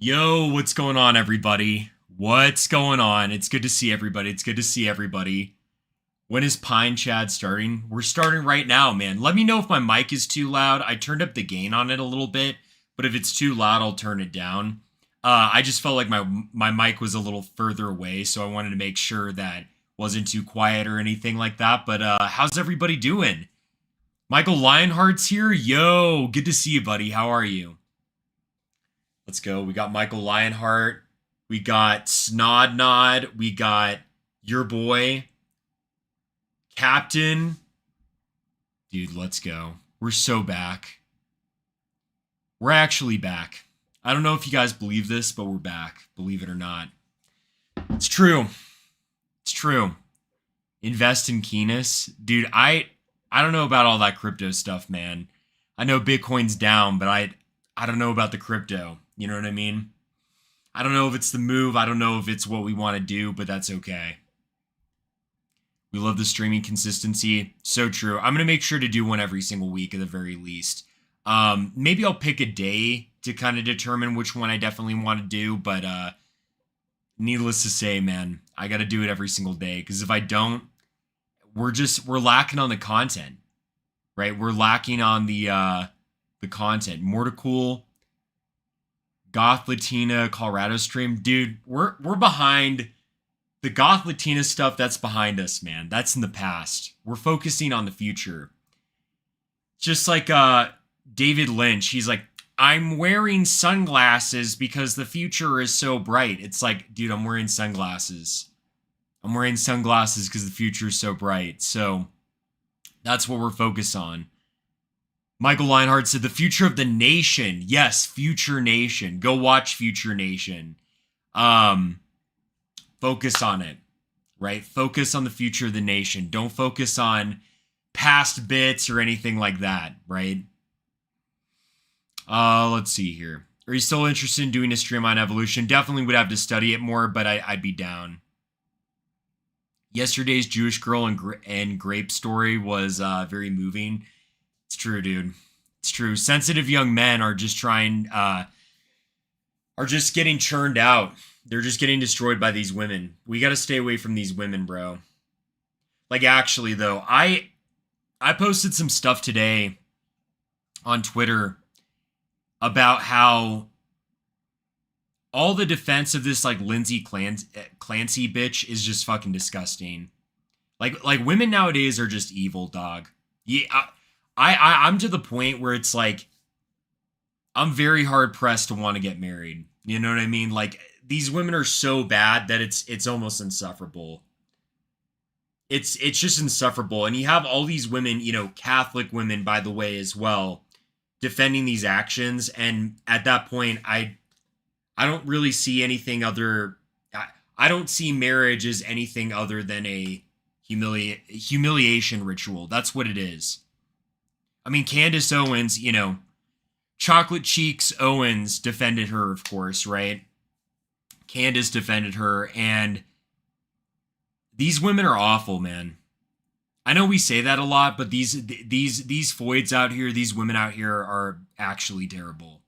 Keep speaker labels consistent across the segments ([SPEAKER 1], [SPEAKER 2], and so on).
[SPEAKER 1] Yo, what's going on, everybody? What's going on? It's good to see everybody. It's good to see everybody. When is Pine Chad starting? We're starting right now, man. Let me know if my mic is too loud. I turned up the gain on it a little bit, but if it's too loud, I'll turn it down. I just felt like my mic was a little further away, so I wanted to make sure that wasn't too quiet or anything like that. But how's everybody doing? Michael Lionheart's here. Yo, good to see you, buddy. How are you? Let's go. We got Michael Lionheart. We got Snod Nod. We got your boy, Captain. Dude, let's go. We're so back. We're actually back. I don't know if you guys believe this, but we're back. Believe it or not. It's true. It's true. Invest in Keenus. Dude, I don't know about all that crypto stuff, man. I know Bitcoin's down, but I don't know about the crypto. You know what I mean? I don't know if it's the move. I don't know if it's what we want to do, but that's okay. We love the streaming consistency. So true. I'm going to make sure to do one every single week at the very least. Maybe I'll pick a day to kind of determine which one I definitely want to do, but needless to say, man, I got to do it every single day, because if I don't, we're lacking on the content, right? We're lacking on the content. Morticool, Goth Latina, Colorado stream. Dude, we're behind. The Goth Latina stuff, that's behind us, man. That's in the past. We're focusing on the future. Just like David Lynch, he's like, I'm wearing sunglasses because the future is so bright. It's like, dude, I'm wearing sunglasses. I'm wearing sunglasses because the future is so bright. So that's what we're focused on. Michael Lionheart said, the future of the nation. Yes, Future Nation. Go watch Future Nation. Focus on it, right? Focus on the future of the nation. Don't focus on past bits or anything like that, right? Let's see here. Are you still interested in doing a stream on evolution? Definitely would have to study it more, but I'd be down. Yesterday's Jewish girl and grape story was very moving. It's true, dude. It's true. Sensitive young men are just getting churned out. They're just getting destroyed by these women. We got to stay away from these women, bro. Like, actually, though, I posted some stuff today on Twitter about how all the defense of this, like, Lindsay Clancy bitch is just fucking disgusting. Like women nowadays are just evil, dog. Yeah, I'm to the point where it's like, I'm very hard pressed to want to get married. You know what I mean? Like, these women are so bad that it's almost insufferable. It's just insufferable. And you have all these women, you know, Catholic women, by the way, as well, defending these actions. And at that point, I don't really see anything other. I don't see marriage as anything other than a humiliation ritual. That's what it is. I mean, Candace Owens, you know, Chocolate Cheeks Owens defended her, of course, right? Candace defended her, and these women are awful, man. I know we say that a lot, but these foids out here, these women out here are actually terrible.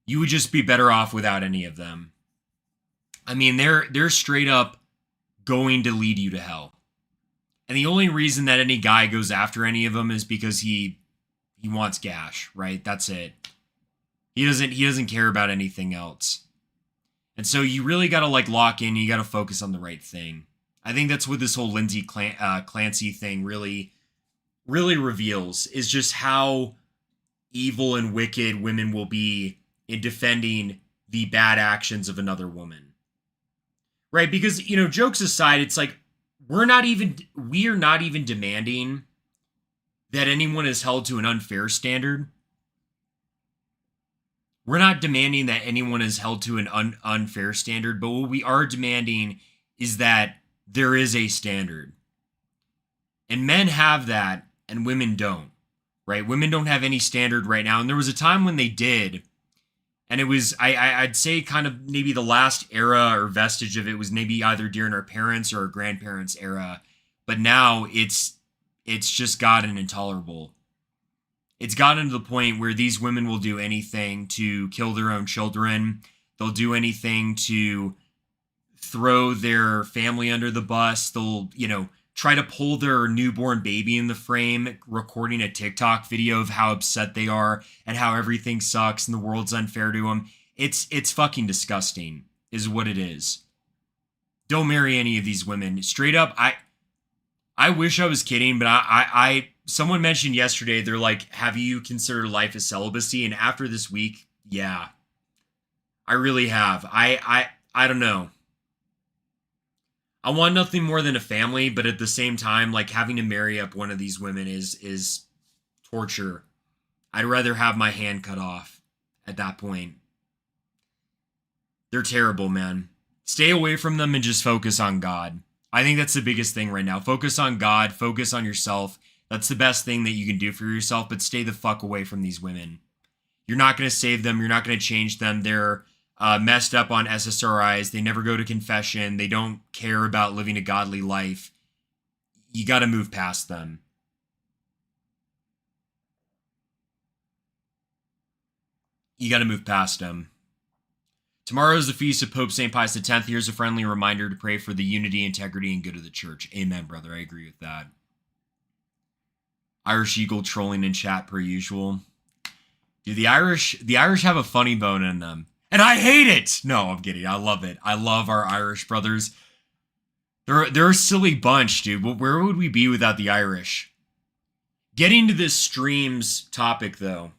[SPEAKER 1] You would just be better off without any of them. I mean, they're straight up going to lead you to hell. And the only reason that any guy goes after any of them is because he wants gash, right? That's it. He doesn't care about anything else. And so you really got to, like, lock in. You got to focus on the right thing. I think that's what this whole Lindsay Clancy thing really reveals, is just how evil and wicked women will be in defending the bad actions of another woman. Right? Because, you know, jokes aside, it's like, we are not even demanding that anyone is held to an unfair standard. We're not demanding that anyone is held to an unfair standard, but what we are demanding is that there is a standard. And men have that, and women don't, right? Women don't have any standard right now. And there was a time when they did, and it was, I'd say, kind of maybe the last era or vestige of it was maybe either during our parents' or our grandparents' era. But now it's just gotten intolerable. It's gotten to the point where these women will do anything to kill their own children. They'll do anything to throw their family under the bus. They'll, try to pull their newborn baby in the frame, recording a TikTok video of how upset they are and how everything sucks and the world's unfair to them. It's fucking disgusting, is what it is. Don't marry any of these women. Straight up, I wish I was kidding, but someone mentioned yesterday, they're like, have you considered life as celibacy? And after this week, yeah, I really have. I don't know. I want nothing more than a family, but at the same time, like, having to marry up one of these women is torture. I'd rather have my hand cut off at that point. They're terrible, man. Stay away from them and just focus on God. I think that's the biggest thing right now. Focus on God, focus on yourself. That's the best thing that you can do for yourself, but stay the fuck away from these women. You're not going to save them. You're not going to change them. They're messed up on SSRIs. They never go to confession. They don't care about living a godly life. You got to move past them. You got to move past them. Tomorrow is the feast of Pope St. Pius X. Here's a friendly reminder to pray for the unity, integrity, and good of the church. Amen, brother. I agree with that. Irish Eagle trolling in chat per usual. Dude, the Irish have a funny bone in them. And I hate it! No, I'm kidding. I love it. I love our Irish brothers. They're a silly bunch, dude. But where would we be without the Irish? Getting to this stream's topic, though,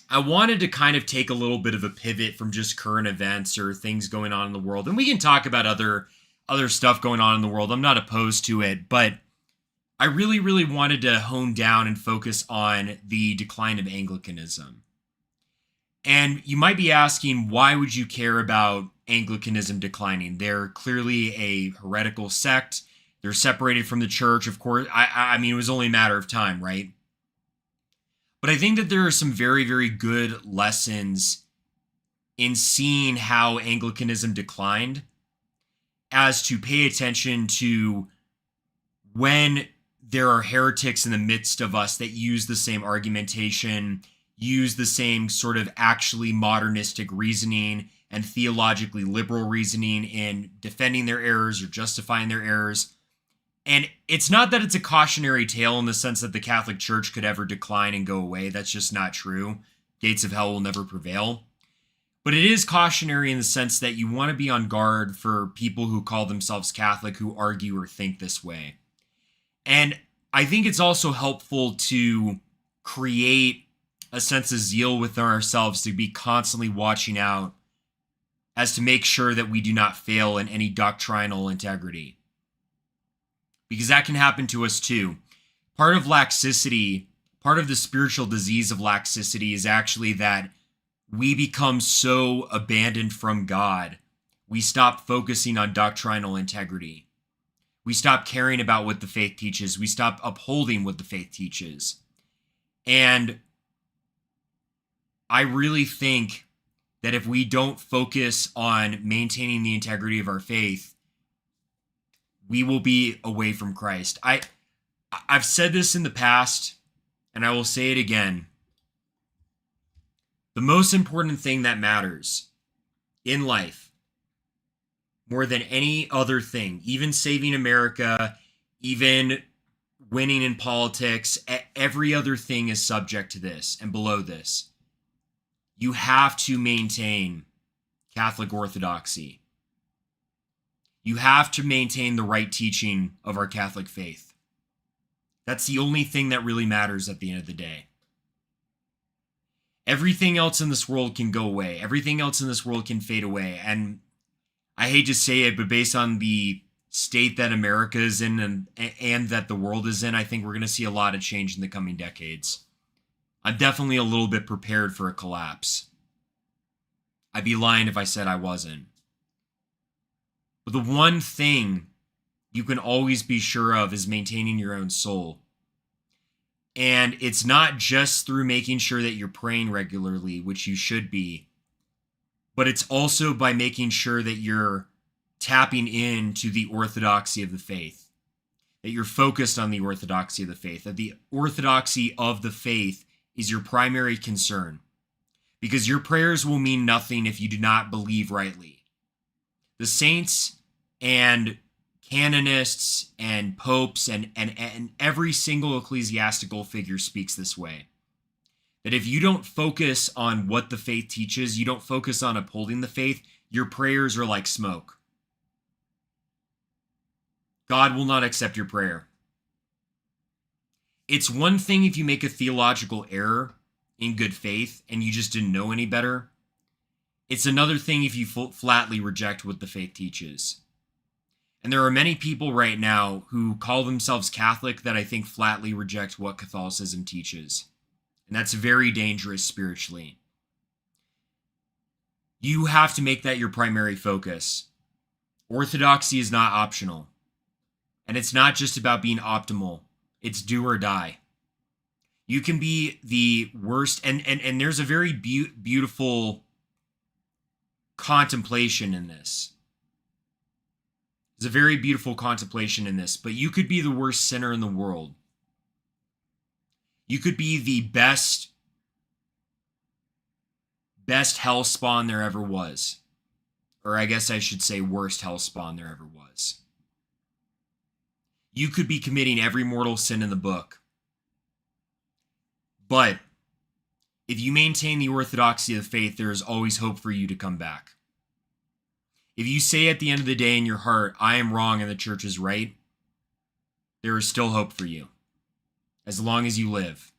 [SPEAKER 1] I wanted to kind of take a little bit of a pivot from just current events or things going on in the world. And we can talk about other stuff going on in the world. I'm not opposed to it, but I really, really wanted to hone down and focus on the decline of Anglicanism. And you might be asking, why would you care about Anglicanism declining? They're clearly a heretical sect. They're separated from the church, of course. I mean, it was only a matter of time, right? But I think that there are some very, very good lessons in seeing how Anglicanism declined, as to pay attention to when there are heretics in the midst of us that use the same argumentation, use the same sort of actually modernistic reasoning and theologically liberal reasoning in defending their errors or justifying their errors. And it's not that it's a cautionary tale in the sense that the Catholic Church could ever decline and go away. That's just not true. Gates of hell will never prevail. But it is cautionary in the sense that you want to be on guard for people who call themselves Catholic who argue or think this way. And I think it's also helpful to create a sense of zeal within ourselves to be constantly watching out as to make sure that we do not fail in any doctrinal integrity. Because that can happen to us too. Part of laxity, part of the spiritual disease of laxity is actually that we become so abandoned from God, we stop focusing on doctrinal integrity. We stop caring about what the faith teaches. We stop upholding what the faith teaches. And I really think that if we don't focus on maintaining the integrity of our faith, we will be away from Christ. I've said this in the past, and I will say it again. The most important thing that matters in life, more than any other thing, even saving America, even winning in politics, every other thing is subject to this and below this. You have to maintain Catholic orthodoxy. You have to maintain the right teaching of our Catholic faith. That's the only thing that really matters at the end of the day. Everything else in this world can go away. Everything else in this world can fade away. And I hate to say it, but based on the state that America is in and that the world is in, I think we're going to see a lot of change in the coming decades. I'm definitely a little bit prepared for a collapse. I'd be lying if I said I wasn't. But the one thing you can always be sure of is maintaining your own soul. And it's not just through making sure that you're praying regularly, which you should be, but it's also by making sure that you're tapping into the orthodoxy of the faith, that you're focused on the orthodoxy of the faith, that the orthodoxy of the faith is your primary concern. because your prayers will mean nothing if you do not believe rightly. The saints and canonists and popes and every single ecclesiastical figure speaks this way. That if you don't focus on what the faith teaches, you don't focus on upholding the faith, your prayers are like smoke. God will not accept your prayer. It's one thing if you make a theological error in good faith and you just didn't know any better. It's another thing if you flatly reject what the faith teaches. And there are many people right now who call themselves Catholic that I think flatly reject what Catholicism teaches. And that's very dangerous spiritually. You have to make that your primary focus. Orthodoxy is not optional. And it's not just about being optimal. It's do or die. You can be the worst, and there's a very beautiful contemplation in this. There's a very beautiful contemplation in this, but you could be the worst sinner in the world. You could be the best hell spawn there ever was. Or I guess I should say worst hell spawn there ever was. You could be committing every mortal sin in the book. But if you maintain the orthodoxy of the faith, there is always hope for you to come back. If you say at the end of the day in your heart, I am wrong and the church is right, there is still hope for you, as long as you live.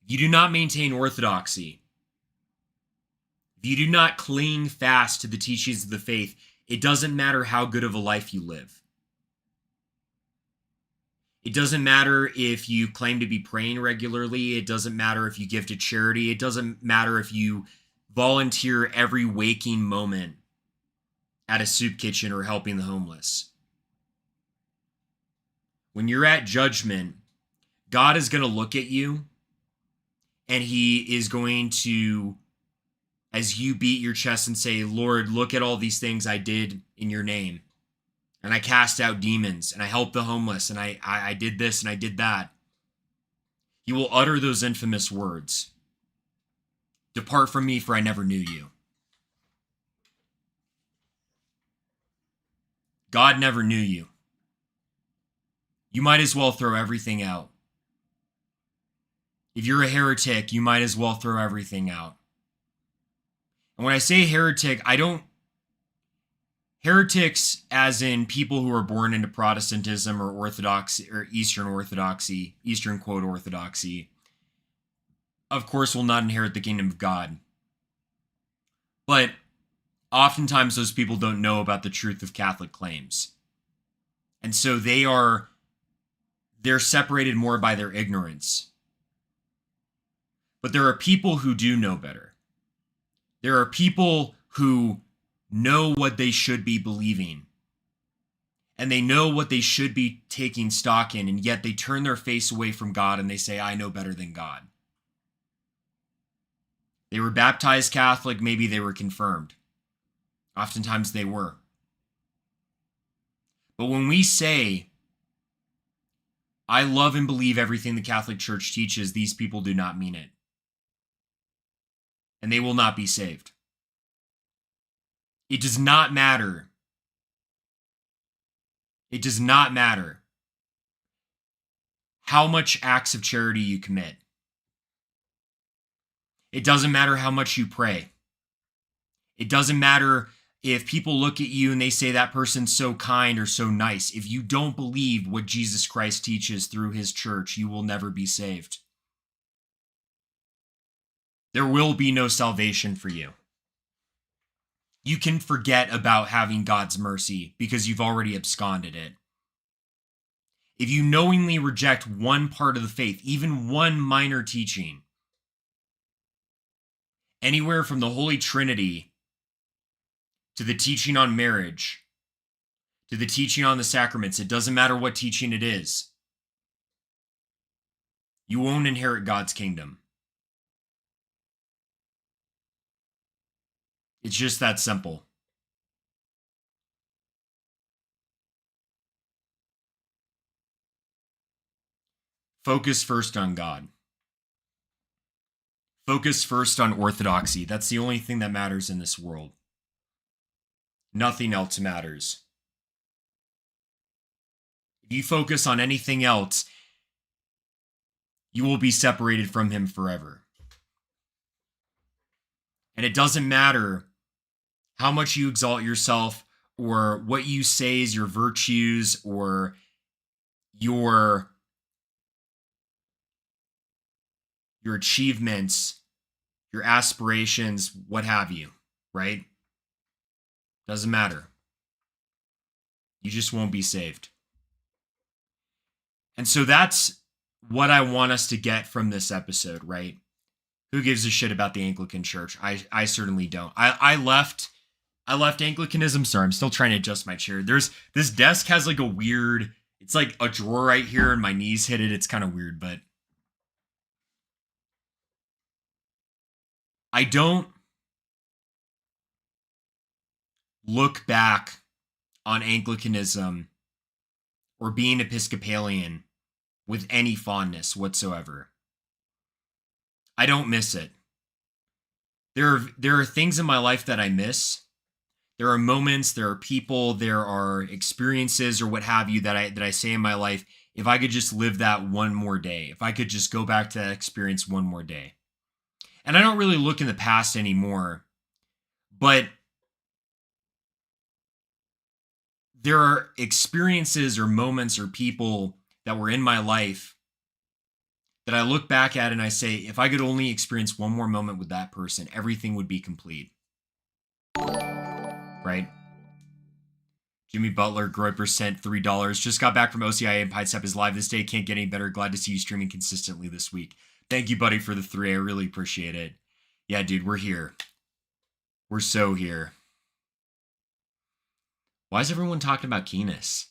[SPEAKER 1] If you do not maintain orthodoxy, if you do not cling fast to the teachings of the faith, it doesn't matter how good of a life you live. It doesn't matter if you claim to be praying regularly. It doesn't matter if you give to charity. It doesn't matter if you volunteer every waking moment at a soup kitchen or helping the homeless. When you're at judgment, God is going to look at you and he is going to, as you beat your chest and say, Lord, look at all these things I did in your name. And I cast out demons, and I helped the homeless, and I did this, and I did that. He will utter those infamous words. Depart from me, for I never knew you. God never knew you. You might as well throw everything out. If you're a heretic, you might as well throw everything out. And when I say heretic, I don't heretics as in people who are born into Protestantism or Orthodoxy or Eastern Orthodoxy, Eastern quote Orthodoxy, of course will not inherit the kingdom of God. But oftentimes those people don't know about the truth of Catholic claims. And so they're separated more by their ignorance. But there are people who do know better. There are people who know what they should be believing. And they know what they should be taking stock in, and yet they turn their face away from God and they say, I know better than God. They were baptized Catholic, maybe they were confirmed. Oftentimes they were. But when we say, I love and believe everything the Catholic Church teaches, these people do not mean it. And they will not be saved. It does not matter. It does not matter how much acts of charity you commit. It doesn't matter how much you pray. It doesn't matter if people look at you and they say that person's so kind or so nice. If you don't believe what Jesus Christ teaches through his church, you will never be saved. There will be no salvation for you. You can forget about having God's mercy because you've already absconded it. If you knowingly reject one part of the faith, even one minor teaching, anywhere from the Holy Trinity to the teaching on marriage, to the teaching on the sacraments, it doesn't matter what teaching it is, you won't inherit God's kingdom. It's just that simple. Focus first on God. Focus first on orthodoxy. That's the only thing that matters in this world. Nothing else matters. If you focus on anything else, you will be separated from him forever. And it doesn't matter how much you exalt yourself or what you say is your virtues or your achievements, your aspirations, what have you, right? Doesn't matter. You just won't be saved. And so that's what I want us to get from this episode, right? Who gives a shit about the Anglican Church? I certainly don't. I left Anglicanism. Sorry, I'm still trying to adjust my chair. This desk has like a weird, it's like a drawer right here and my knees hit it. It's kind of weird, but I don't look back on Anglicanism or being Episcopalian with any fondness whatsoever. I don't miss it. There are things in my life that I miss. There are moments, there are people, there are experiences or what have you that I say in my life, if I could just live that one more day, if I could just go back to that experience one more day. And I don't really look in the past anymore, but there are experiences or moments or people that were in my life that I look back at and I say, if I could only experience one more moment with that person, everything would be complete. Right? Jimmy Butler, Groiper sent $3. Just got back from OCIA and Pidestep is live this day. Can't get any better. Glad to see you streaming consistently this week. Thank you, buddy, for the 3. I really appreciate it. Yeah, dude, we're here. We're so here. Why is everyone talking about Keenis?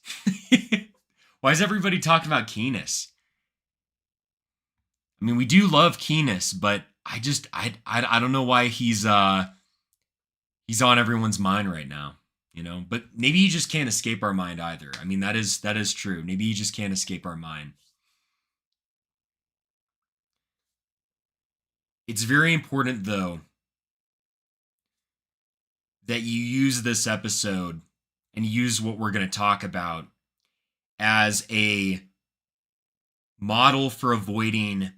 [SPEAKER 1] Why is everybody talking about Keenis? I mean, we do love Keenis, but I don't know why he's on everyone's mind right now, you know? But maybe he just can't escape our mind either. I mean, that is true. Maybe he just can't escape our mind. It's very important, though, that you use this episode and use what we're going to talk about as a model for avoiding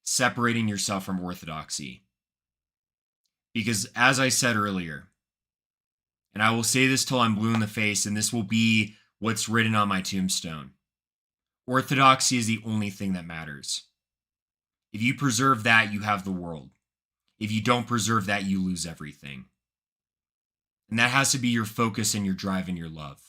[SPEAKER 1] separating yourself from orthodoxy. Because as I said earlier, and I will say this till I'm blue in the face, and this will be what's written on my tombstone, orthodoxy is the only thing that matters. If you preserve that, you have the world. If you don't preserve that, you lose everything. And that has to be your focus and your drive and your love.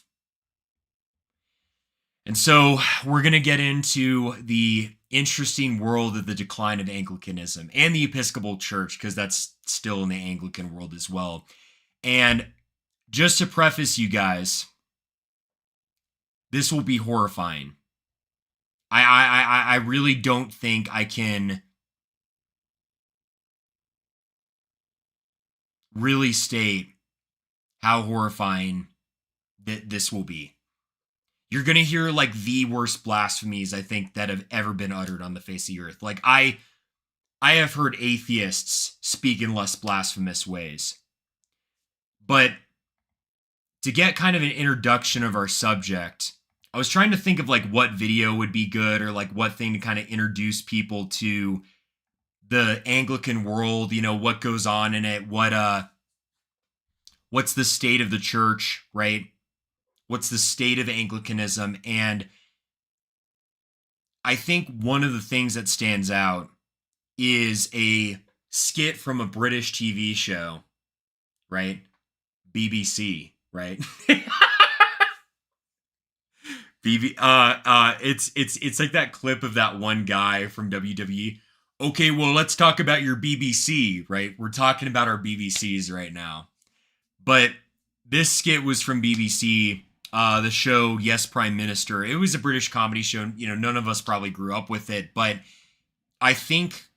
[SPEAKER 1] And so we're going to get into the interesting world of the decline of Anglicanism and the Episcopal Church, because that's still in the Anglican world as well. And just to preface you guys, this will be horrifying. I really don't think I can really state how horrifying this will be. You're going to hear like the worst blasphemies I think that have ever been uttered on the face of the earth. Like I have heard atheists speak in less blasphemous ways. But to get kind of an introduction of our subject, I was trying to think of like what video would be good or like what thing to kind of introduce people to the Anglican world, you know, what goes on in it, what's the state of the church, right? What's the state of Anglicanism? And I think one of the things that stands out is a skit from a British TV show, right? BBC, right? It's like that clip of that one guy from WWE. Okay, well, let's talk about your BBC, right? We're talking about our BBCs right now. But this skit was from BBC, the show Yes, Prime Minister. It was a British comedy show. You know, none of us probably grew up with it, but I think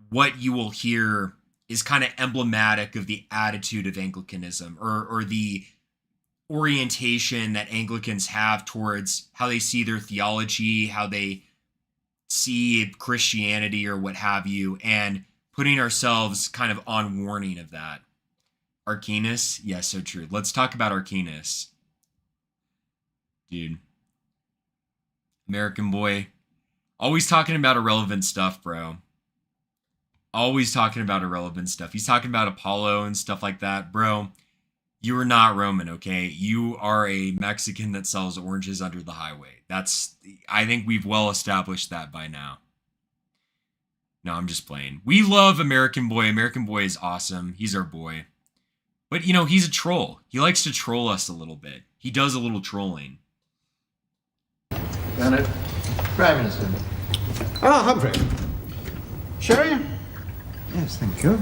[SPEAKER 1] what you will hear is kind of emblematic of the attitude of Anglicanism or the orientation that Anglicans have towards how they see their theology, how they see Christianity or what have you. And putting ourselves kind of on warning of that. Arcanus? Yes, so true. Let's talk about Arcanus. Dude. American boy. Always talking about irrelevant stuff, bro. Always talking about irrelevant stuff. He's talking about Apollo and stuff like that. Bro, you are not Roman, okay? You are a Mexican that sells oranges under the highway. I think we've well established that by now. No, I'm just playing. We love American Boy. American Boy is awesome. He's our boy. But, you know, he's a troll. He likes to troll us a little bit. He does a little trolling.
[SPEAKER 2] Bernard. Prime Minister.
[SPEAKER 3] Ah, Humphrey. Sherry?
[SPEAKER 2] Yes, thank you.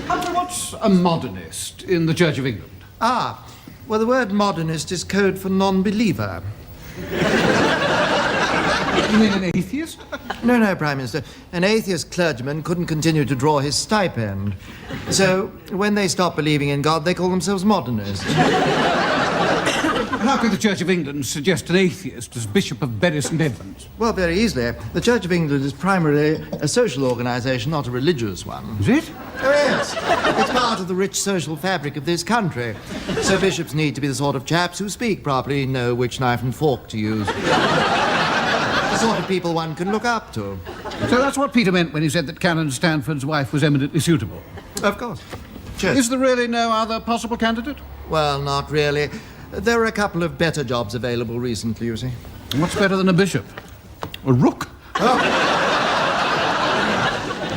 [SPEAKER 3] Humphrey, what's a modernist in the Church of England?
[SPEAKER 2] Ah, well, the word modernist is code for non-believer.
[SPEAKER 3] You mean an atheist?
[SPEAKER 2] No, Prime Minister. An atheist clergyman couldn't continue to draw his stipend. So, when they stop believing in God, they call themselves modernists.
[SPEAKER 3] How could the Church of England suggest an atheist as Bishop of Bury St Edmunds?
[SPEAKER 2] Well, very easily. The Church of England is primarily a social organisation, not a religious one.
[SPEAKER 3] Is it?
[SPEAKER 2] Oh, yes. It's part of the rich social fabric of this country. So bishops need to be the sort of chaps who speak properly, know which knife and fork to use. The sort of people one can look up to.
[SPEAKER 3] So that's what Peter meant when he said that Canon Stanford's wife was eminently suitable.
[SPEAKER 2] Of course. Cheers.
[SPEAKER 3] Is there really no other possible candidate?
[SPEAKER 2] Well, not really. There are a couple of better jobs available recently, you see.
[SPEAKER 3] And what's better than a bishop? A rook?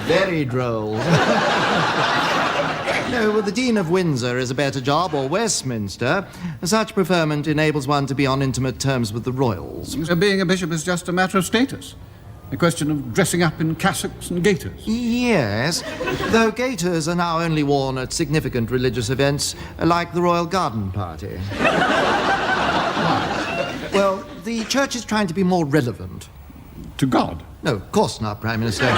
[SPEAKER 2] Very droll. No, well, the Dean of Windsor is a better job, or Westminster. Such preferment enables one to be on intimate terms with the royals.
[SPEAKER 3] So being a bishop is just a matter of status. A question of dressing up in cassocks and gaiters.
[SPEAKER 2] Yes, though gaiters are now only worn at significant religious events, like the Royal Garden Party. Well, the church is trying to be more relevant.
[SPEAKER 3] To God?
[SPEAKER 2] No, of course not, Prime Minister.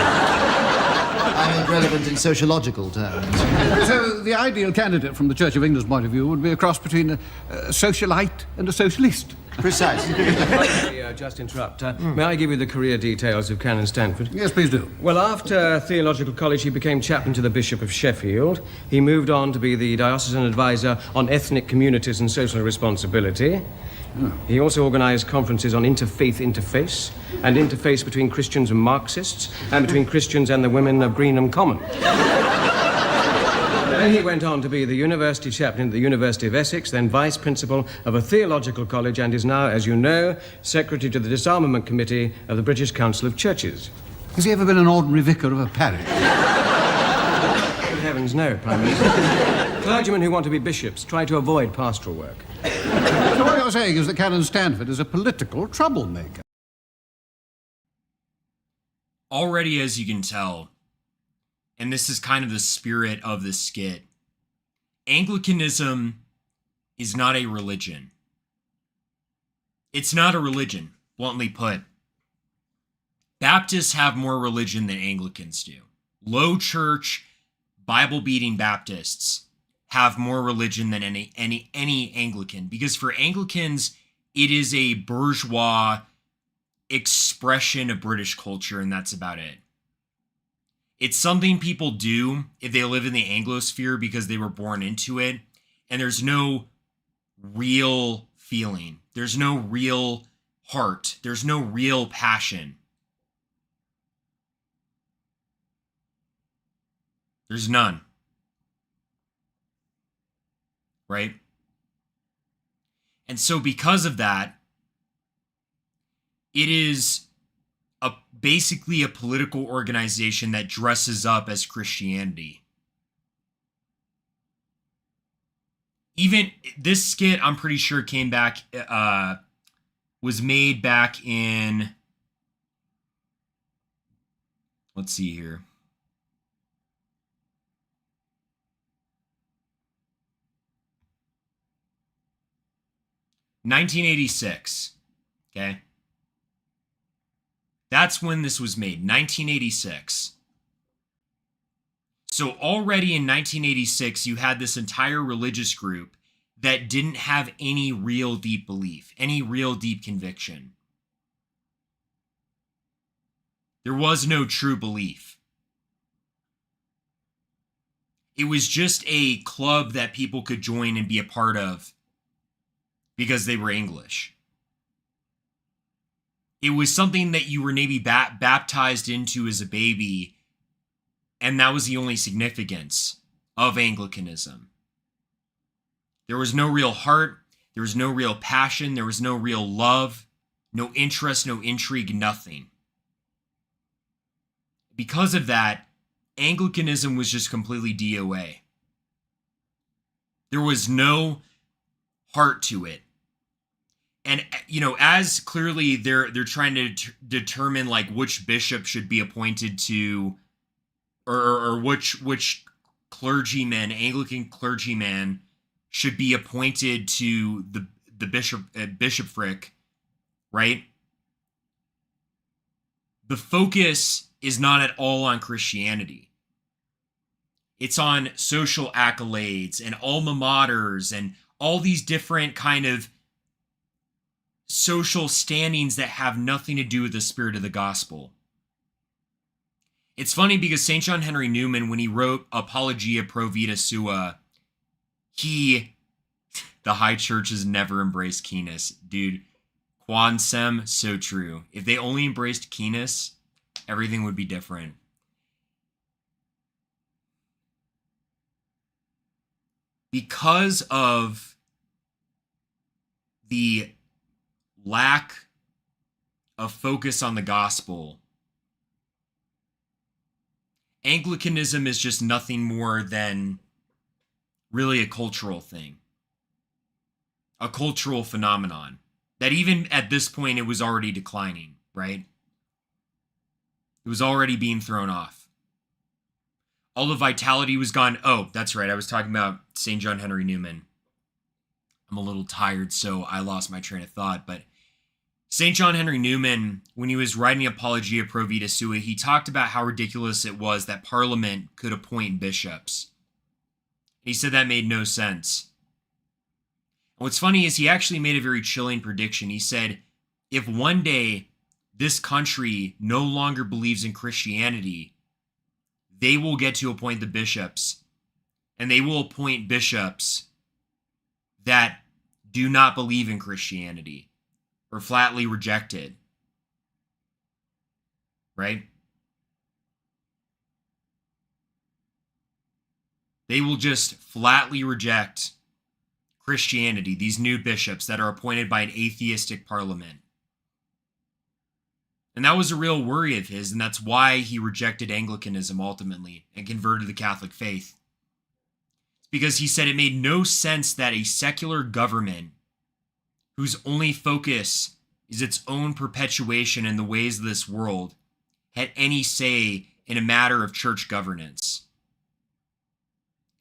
[SPEAKER 2] I mean relevant in sociological terms.
[SPEAKER 3] So the ideal candidate from the Church of England's point of view would be a cross between a socialite and a socialist.
[SPEAKER 2] Precisely.
[SPEAKER 4] Just interrupt. May I give you the career details of Canon Stanford?
[SPEAKER 3] Yes, please do.
[SPEAKER 4] Well, after theological college, he became chaplain to the Bishop of Sheffield. He moved on to be the diocesan advisor on ethnic communities and social responsibility. He also organised conferences on interfaith interface and interface between Christians and Marxists and between Christians and the women of Greenham Common. Then he went on to be the university chaplain at the University of Essex, then vice principal of a theological college, and is now, as you know, secretary to the Disarmament Committee of the British Council of Churches.
[SPEAKER 3] Has he ever been an ordinary vicar of a parish?
[SPEAKER 4] Good heavens, no, Prime Minister. Clergymen who want to be bishops try to avoid pastoral work.
[SPEAKER 3] So what you're saying is that Canon Stanford is a political troublemaker.
[SPEAKER 1] Already, as you can tell, and this is kind of the spirit of the skit, Anglicanism is not a religion. It's not a religion, bluntly put. Baptists have more religion than Anglicans do. Low church, Bible-beating Baptists have more religion than any Anglican. Because for Anglicans, it is a bourgeois expression of British culture, and that's about it. It's something people do if they live in the Anglosphere because they were born into it, and there's no real feeling. There's no real heart. There's no real passion. There's none. Right? And so because of that, it is basically a political organization that dresses up as Christianity. Even this skit, I'm pretty sure came back, was made back in, let's see here. $1986, okay? That's when this was made, 1986. So already in 1986, you had this entire religious group that didn't have any real deep belief, any real deep conviction. There was no true belief. It was just a club that people could join and be a part of because they were English. It was something that you were maybe baptized into as a baby, and that was the only significance of Anglicanism. There was no real heart, there was no real passion, there was no real love, no interest, no intrigue, nothing. Because of that, Anglicanism was just completely DOA. There was no heart to it. And, as clearly they're trying to determine like which bishop should be appointed to, or which clergyman, Anglican clergyman, should be appointed to the bishopric, right? The focus is not at all on Christianity. It's on social accolades and alma maters and all these different kind of social standings that have nothing to do with the spirit of the gospel. It's funny because St. John Henry Newman, when he wrote Apologia Pro Vita Sua, the high church has never embraced keenness. Dude, Quan Sem, so true. If they only embraced keenness, everything would be different. Because of the lack of focus on the gospel, Anglicanism is just nothing more than really a cultural thing, a cultural phenomenon that even at this point it was already declining, right? It was already being thrown off. All the vitality was gone. Oh, that's right. I was talking about St. John Henry Newman. I'm a little tired, so I lost my train of thought. But St. John Henry Newman, when he was writing Apologia Pro Vita Sua, he talked about how ridiculous it was that Parliament could appoint bishops. He said that made no sense. And what's funny is he actually made a very chilling prediction. He said, if one day this country no longer believes in Christianity, they will get to appoint the bishops, and they will appoint bishops that do not believe in Christianity or flatly reject it. Right? They will just flatly reject Christianity, these new bishops that are appointed by an atheistic parliament. And that was a real worry of his, and that's why he rejected Anglicanism ultimately and converted to the Catholic faith. It's because he said it made no sense that a secular government whose only focus is its own perpetuation in the ways of this world had any say in a matter of church governance.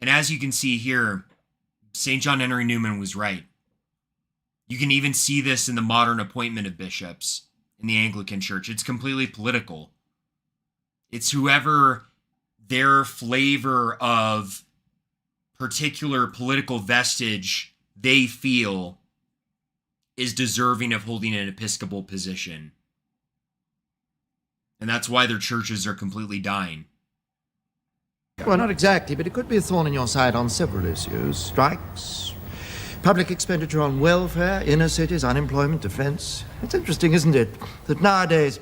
[SPEAKER 1] And as you can see here, St. John Henry Newman was right. You can even see this in the modern appointment of bishops in the Anglican Church. It's completely political. It's whoever their flavor of particular political vestige they feel is deserving of holding an episcopal position. And that's why their churches are completely dying.
[SPEAKER 2] Well, not exactly, but it could be a thorn in your side on several issues. Strikes, public expenditure on welfare, inner cities, unemployment, defense. It's interesting, isn't it, that nowadays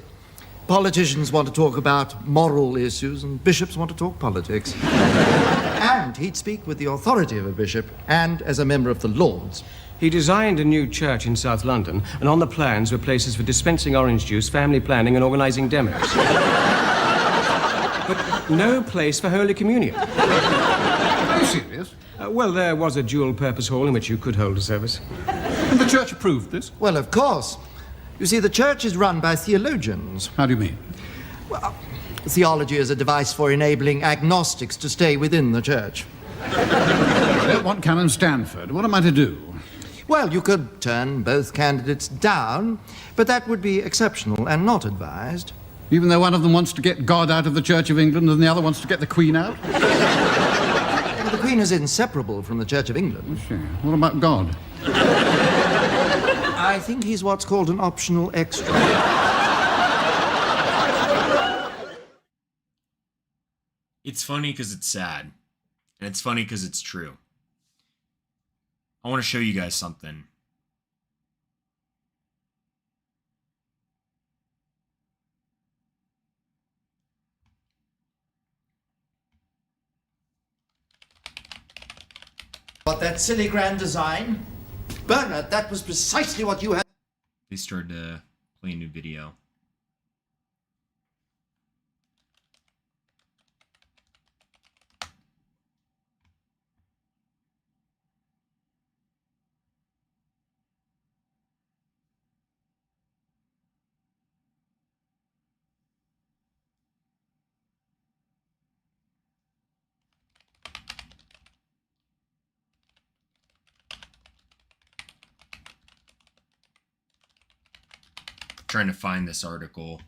[SPEAKER 2] politicians want to talk about moral issues and bishops want to talk politics. And he'd speak with the authority of a bishop and as a member of the Lords.
[SPEAKER 4] He designed a new church in South London, and on the plans were places for dispensing orange juice, family planning, and organising demos. But no place for Holy Communion.
[SPEAKER 3] Are you serious?
[SPEAKER 4] Well, there was a dual-purpose hall in which you could hold a service.
[SPEAKER 3] And the church approved this?
[SPEAKER 2] Well, of course. You see, the church is run by theologians.
[SPEAKER 3] How do you mean?
[SPEAKER 2] Well, theology is a device for enabling agnostics to stay within the church.
[SPEAKER 3] I don't want Canon Stanford. What am I to do?
[SPEAKER 2] Well, you could turn both candidates down, but that would be exceptional and not advised.
[SPEAKER 3] Even though one of them wants to get God out of the Church of England and the other wants to get the Queen out?
[SPEAKER 2] Well, the Queen is inseparable from the Church of England.
[SPEAKER 3] Is she? What about God?
[SPEAKER 2] I think he's what's called an optional extra.
[SPEAKER 1] It's funny because it's sad. And it's funny because it's true. I want to show you guys something.
[SPEAKER 2] But that silly grand design? Bernard, that was precisely what you had.
[SPEAKER 1] They started to play a new video. Trying to find this article.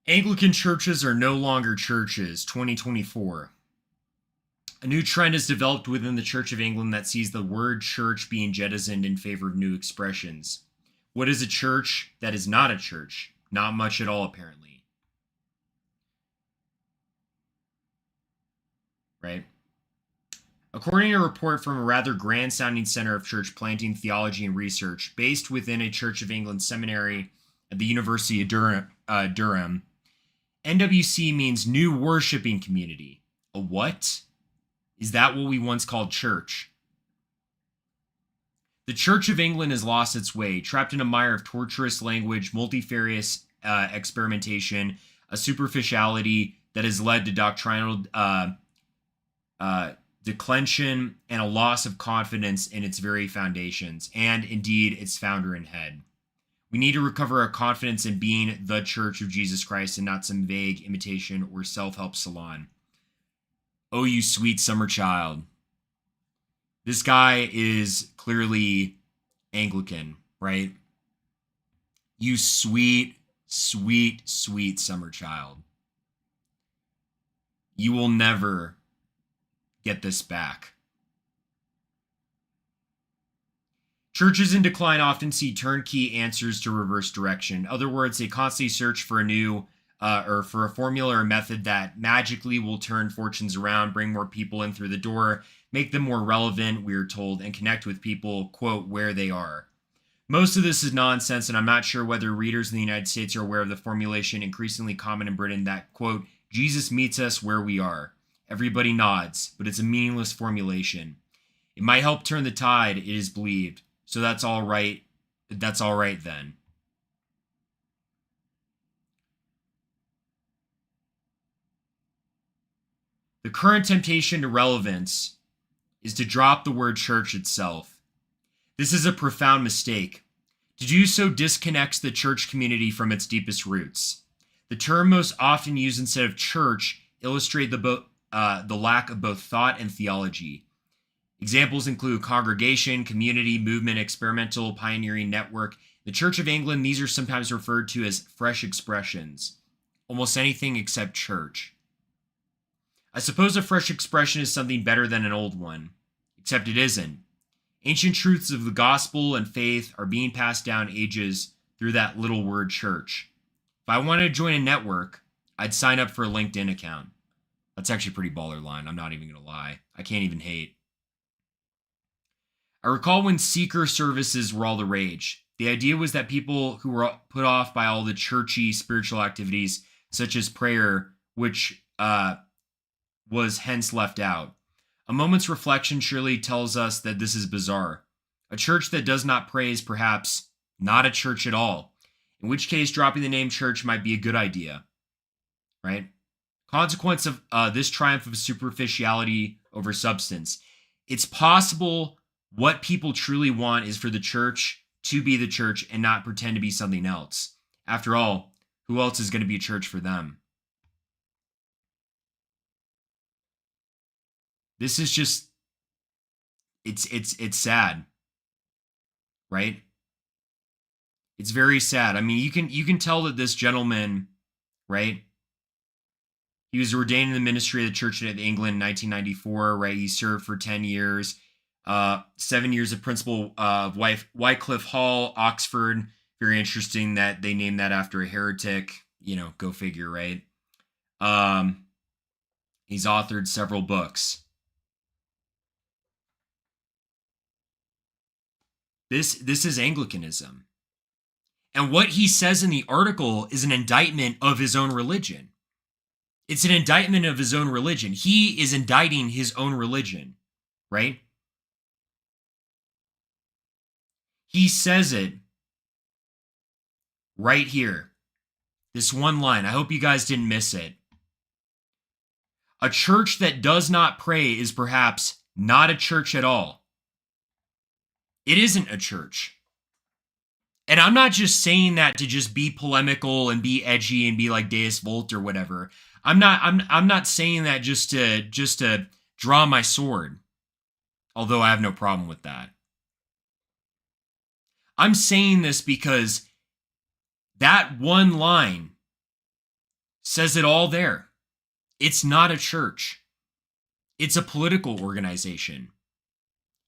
[SPEAKER 1] Anglican churches are no longer churches, 2024. A new trend has developed within the Church of England that sees the word church being jettisoned in favor of new expressions. What is a church that is not a church? Not much at all, apparently. Right? According to a report from a rather grand-sounding center of church planting, theology, and research based within a Church of England seminary at the University of Durham, NWC means new worshiping community. A what? Is that what we once called church? The Church of England has lost its way, trapped in a mire of torturous language, multifarious experimentation, a superficiality that has led to doctrinal declension and a loss of confidence in its very foundations, and indeed its founder and head. We need to recover our confidence in being the Church of Jesus Christ and not some vague imitation or self-help salon. Oh, you sweet summer child. This guy is clearly Anglican, right? You sweet, sweet, sweet summer child. You will never get this back. Churches in decline often see turnkey answers to reverse direction. In other words, they constantly search for a new or for a formula or method that magically will turn fortunes around, bring more people in through the door, make them more relevant, we are told, and connect with people, quote, where they are. Most of this is nonsense, and I'm not sure whether readers in the United States are aware of the formulation increasingly common in Britain that, quote, Jesus meets us where we are. Everybody nods, but it's a meaningless formulation. It might help turn the tide, it is believed. So that's all right. That's all right then. The current temptation to relevance is to drop the word church itself. This is a profound mistake. To do so disconnects the church community from its deepest roots. The term most often used instead of church illustrates the lack of both thought and theology. Examples include congregation, community, movement, experimental, pioneering, network. The Church of England, these are sometimes referred to as fresh expressions. Almost anything except church. I suppose a fresh expression is something better than an old one, except it isn't. Ancient truths of the gospel and faith are being passed down ages through that little word church. If I wanted to join a network, I'd sign up for a LinkedIn account. That's actually pretty baller line, I'm not even going to lie. I can't even hate. I recall when seeker services were all the rage. The idea was that people who were put off by all the churchy spiritual activities, such as prayer, which was hence left out. A moment's reflection surely tells us that this is bizarre. A church that does not pray is perhaps not a church at all, in which case dropping the name church might be a good idea, right? Consequence of this triumph of superficiality over substance. It's possible what people truly want is for the church to be the church and not pretend to be something else. After all, who else is going to be a church for them? This is just, it's sad, right? It's very sad. I mean, you can tell that this gentleman, right? He was ordained in the ministry of the Church of England in 1994, right? He served for 10 years, 7 years of principal of Wycliffe Hall, Oxford. Very interesting that they named that after a heretic. You know, go figure, right? He's authored several books. This is Anglicanism. And what he says in the article is an indictment of his own religion. It's an indictment of his own religion. He is indicting his own religion, right? He says it right here. This one line. I hope you guys didn't miss it. A church that does not pray is perhaps not a church at all. It isn't a church. And I'm not just saying that to just be polemical and be edgy and be like Deus Vult or whatever. I'm not saying that just to draw my sword. Although I have no problem with that. I'm saying this because that one line says it all there. It's not a church. It's a political organization.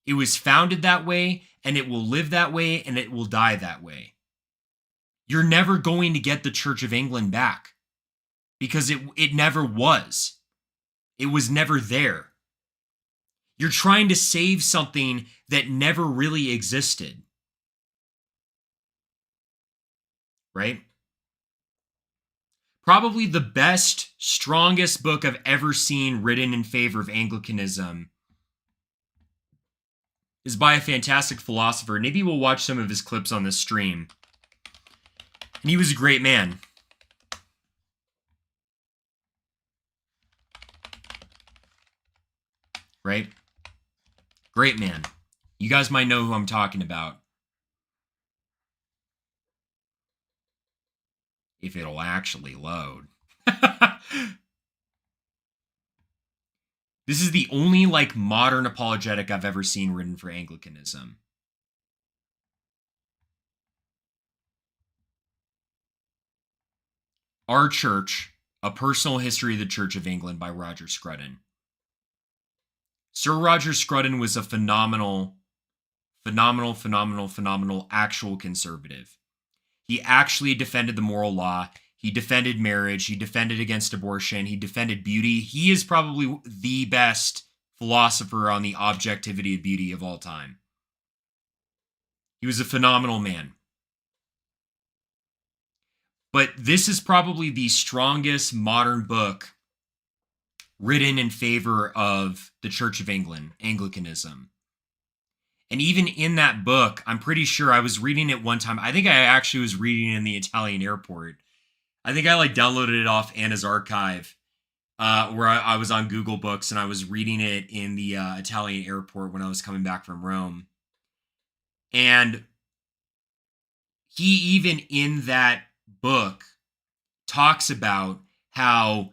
[SPEAKER 1] It was founded that way, and it will live that way, and it will die that way. You're never going to get the Church of England back because it never was. It was never there. You're trying to save something that never really existed. Right? Probably the best, strongest book I've ever seen written in favor of Anglicanism is by a fantastic philosopher. Maybe we'll watch some of his clips on this stream. And he was a great man. Right? Great man. You guys might know who I'm talking about. If it'll actually load. This is the only modern apologetic I've ever seen written for Anglicanism. Our Church, A Personal History of the Church of England by Roger Scruton. Sir Roger Scruton was a phenomenal actual conservative. He actually defended the moral law. He defended marriage. He defended against abortion. He defended beauty. He is probably the best philosopher on the objectivity of beauty of all time. He was a phenomenal man. But this is probably the strongest modern book written in favor of the Church of England, Anglicanism. And even in that book, I'm pretty sure I was reading it one time. I think I actually was reading it in the Italian airport. I think I downloaded it off Anna's archive, where I was on Google Books, and I was reading it in the Italian airport when I was coming back from Rome. And he even in that book talks about how,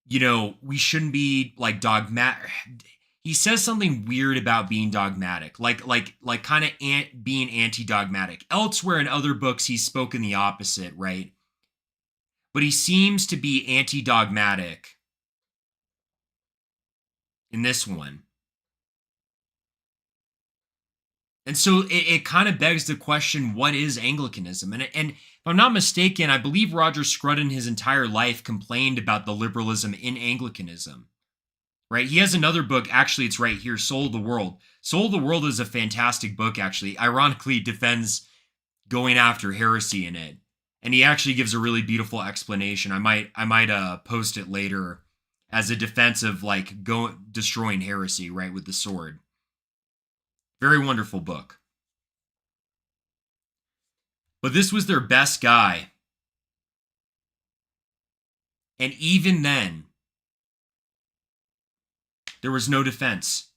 [SPEAKER 1] we shouldn't be dogmatic. He says something weird about being dogmatic, kind of being anti-dogmatic. Elsewhere in other books, he's spoken the opposite, right? But he seems to be anti-dogmatic in this one. And so it kind of begs the question, what is Anglicanism? And if I'm not mistaken, I believe Roger Scruton his entire life complained about the liberalism in Anglicanism. Right? He has another book, actually it's right here, Soul of the World. Soul of the World is a fantastic book, actually. Ironically, it defends going after heresy in it. And he actually gives a really beautiful explanation. I might post it later as a defense of destroying heresy, right, with the sword. Very wonderful book. But this was their best guy. And even then, there was no defense.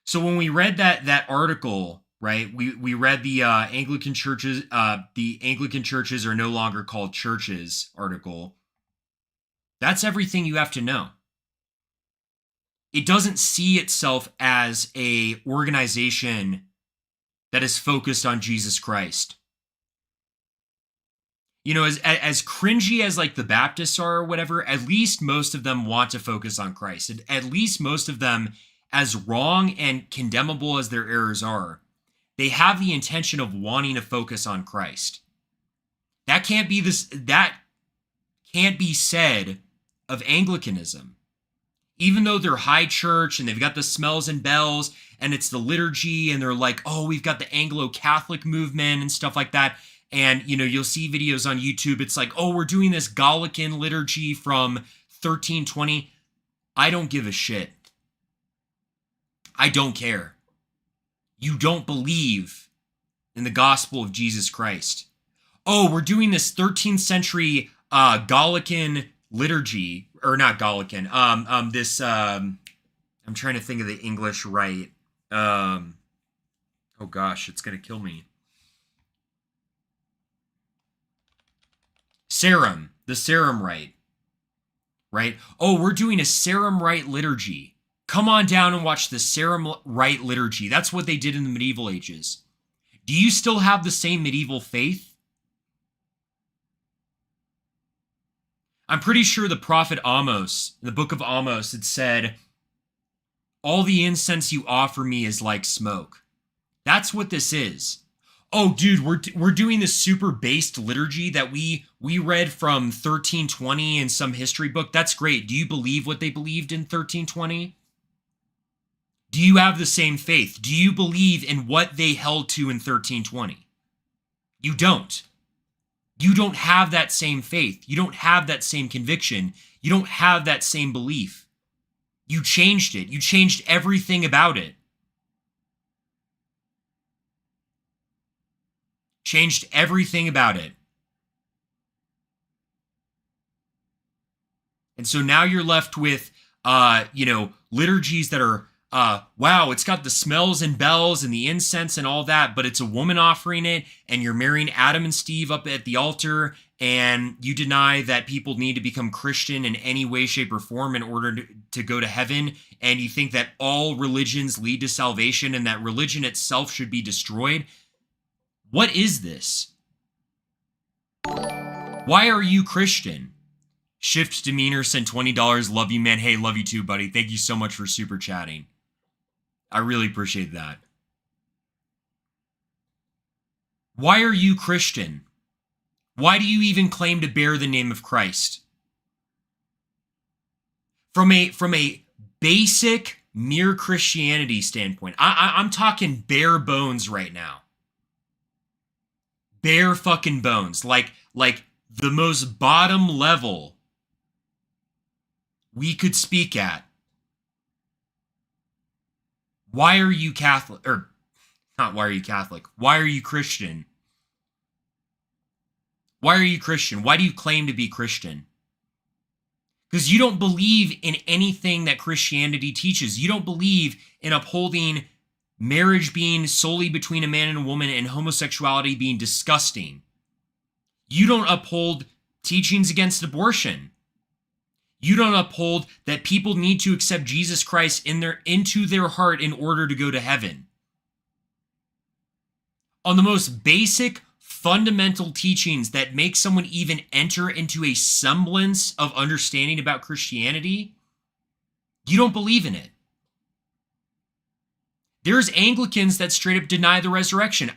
[SPEAKER 1] So when we read that article, right, we read the Anglican churches are no longer called churches article. That's everything you have to know. It doesn't see itself as a organization that is focused on Jesus Christ. You know, as cringy as like the Baptists are or whatever, at least most of them want to focus on Christ. At least most of them, as wrong and condemnable as their errors are, they have the intention of wanting to focus on Christ. That can't be said of Anglicanism. Even though they're high church and they've got the smells and bells and it's the liturgy and they're like, oh, we've got the Anglo-Catholic movement and stuff like that. And, you know, you'll see videos on YouTube. It's like, oh, we're doing this Gallican liturgy from 1320. I don't give a shit. I don't care. You don't believe in the gospel of Jesus Christ. Oh, we're doing this 13th century Gallican liturgy, or not Gallican. I'm trying to think of the English rite. Oh gosh, it's gonna kill me. Sarum, the Sarum rite, right? Oh, we're doing a Sarum rite liturgy. Come on down and watch the Sarum rite liturgy. That's what they did in the medieval ages. Do you still have the same medieval faith? I'm pretty sure the prophet Amos, in the book of Amos, had said, all the incense you offer me is like smoke. That's what this is. Oh, dude, we're doing this super based liturgy that we read from 1320 in some history book. That's great. Do you believe what they believed in 1320? Do you have the same faith? Do you believe in what they held to in 1320? You don't. You don't have that same faith. You don't have that same conviction. You don't have that same belief. You changed it. You changed everything about it. Changed everything about it. And so now you're left with, liturgies that are, wow, it's got the smells and bells and the incense and all that, but it's a woman offering it, and you're marrying Adam and Steve up at the altar, and you deny that people need to become Christian in any way, shape, or form in order to go to heaven, and you think that all religions lead to salvation and that religion itself should be destroyed. What is this? Why are you Christian? Shift Demeanor sent $20. Love you, man. Hey, love you too, buddy. Thank you so much for super chatting. I really appreciate that. Why are you Christian? Why do you even claim to bear the name of Christ? From a basic mere Christianity standpoint, I'm talking bare bones right now. Bare fucking bones. Like the most bottom level we could speak at. Why are you Catholic? Or not why are you Catholic? Why are you Christian? Why are you Christian? Why do you claim to be Christian? Because you don't believe in anything that Christianity teaches. You don't believe in upholding marriage being solely between a man and a woman and homosexuality being disgusting. You don't uphold teachings against abortion. You don't uphold that people need to accept Jesus Christ into their heart in order to go to heaven. On the most basic, fundamental teachings that make someone even enter into a semblance of understanding about Christianity, you don't believe in it. There's Anglicans that straight up deny the resurrection.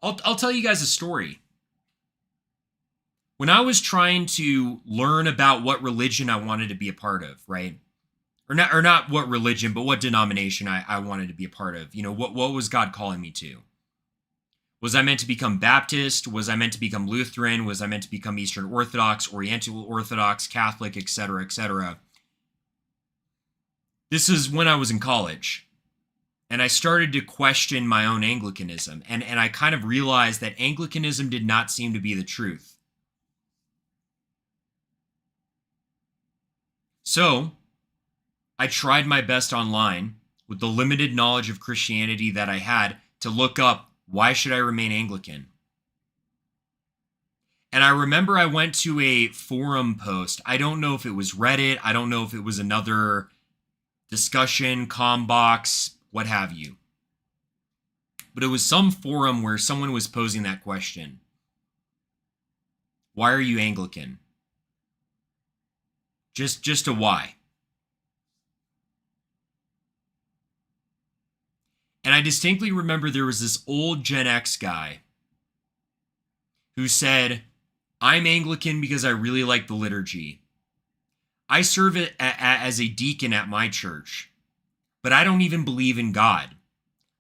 [SPEAKER 1] I'll tell you guys a story. When I was trying to learn about what religion I wanted to be a part of, right? Or not what religion, but what denomination I wanted to be a part of. You know, what was God calling me to? Was I meant to become Baptist? Was I meant to become Lutheran? Was I meant to become Eastern Orthodox, Oriental Orthodox, Catholic, etc., etc.? This is when I was in college. And I started to question my own Anglicanism. And I kind of realized that Anglicanism did not seem to be the truth. So, I tried my best online with the limited knowledge of Christianity that I had to look up, why should I remain Anglican? And I remember I went to a forum post. I don't know if it was Reddit. I don't know if it was another discussion, combox, what have you. But it was some forum where someone was posing that question. Why are you Anglican? Just a why. And I distinctly remember there was this old Gen X guy who said, I'm Anglican because I really like the liturgy. I serve it as a deacon at my church, but I don't even believe in God.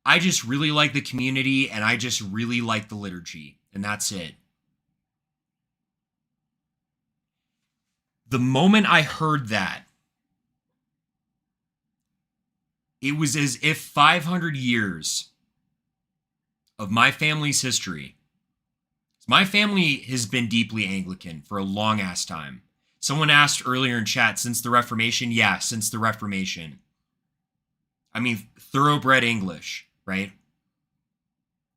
[SPEAKER 1] I just really like the community and I just really like the liturgy, and that's it. The moment I heard that, it was as if 500 years of my family's history. My family has been deeply Anglican for a long ass time. Someone asked earlier in chat, since the Reformation? Yeah, since the Reformation. I mean, thoroughbred English, right?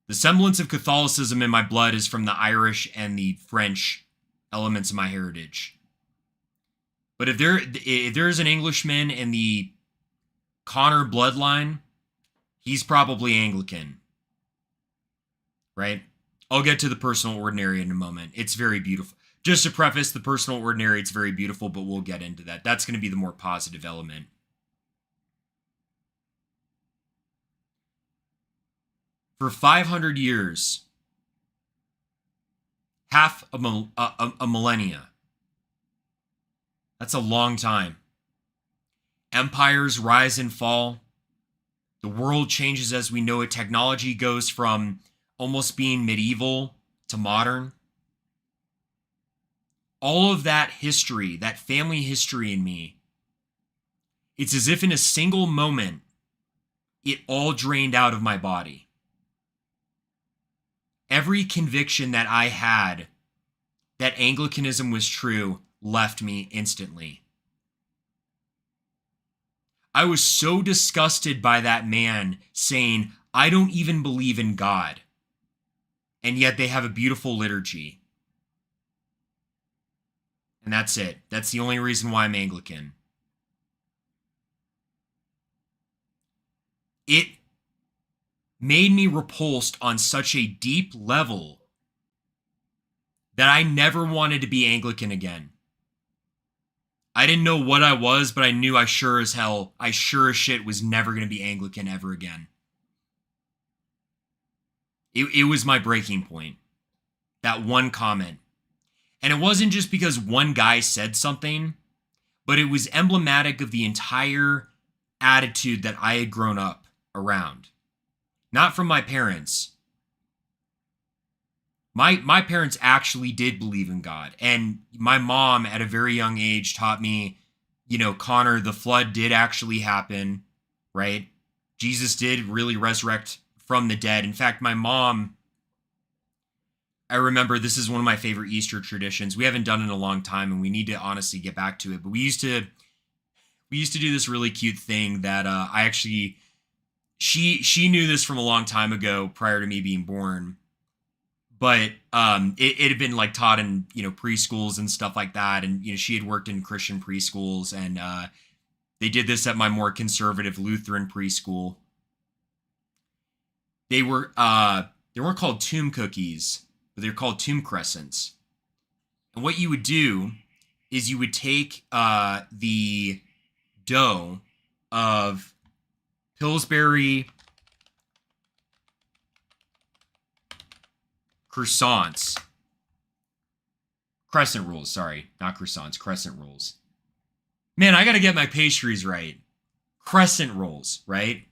[SPEAKER 1] The semblance of Catholicism in my blood is from the Irish and the French elements of my heritage. But if there's an Englishman in the Connor bloodline, he's probably Anglican, right? I'll get to the personal ordinary in a moment. It's very beautiful. Just to preface, the personal ordinary, it's very beautiful, but we'll get into that. That's going to be the more positive element. For 500 years, half a millennia, that's a long time. Empires rise and fall. The world changes as we know it. Technology goes from almost being medieval to modern. All of that history, that family history in me, it's as if in a single moment, it all drained out of my body. Every conviction that I had that Anglicanism was true left me instantly. I was so disgusted by that man saying, I don't even believe in God. And yet they have a beautiful liturgy. And that's it. That's the only reason why I'm Anglican. It made me repulsed on such a deep level that I never wanted to be Anglican again. I didn't know what I was, but I knew I sure as shit was never going to be Anglican ever again. It was my breaking point. That one comment. And it wasn't just because one guy said something, but it was emblematic of the entire attitude that I had grown up around. Not from my parents. My parents actually did believe in God. And my mom at a very young age taught me, Connor, the flood did actually happen, right? Jesus did really resurrect from the dead. In fact, my mom, I remember this is one of my favorite Easter traditions. We haven't done it in a long time and we need to honestly get back to it. But we used to do this really cute thing that she knew this from a long time ago prior to me being born. But it had been like taught in, preschools and stuff like that. And, she had worked in Christian preschools and they did this at my more conservative Lutheran preschool. They weren't called tomb cookies, but they're called tomb crescents. And what you would do is you would take the dough of Pillsbury crescent rolls, sorry, not croissants, crescent rolls. Man, I gotta get my pastries right. Crescent rolls, right?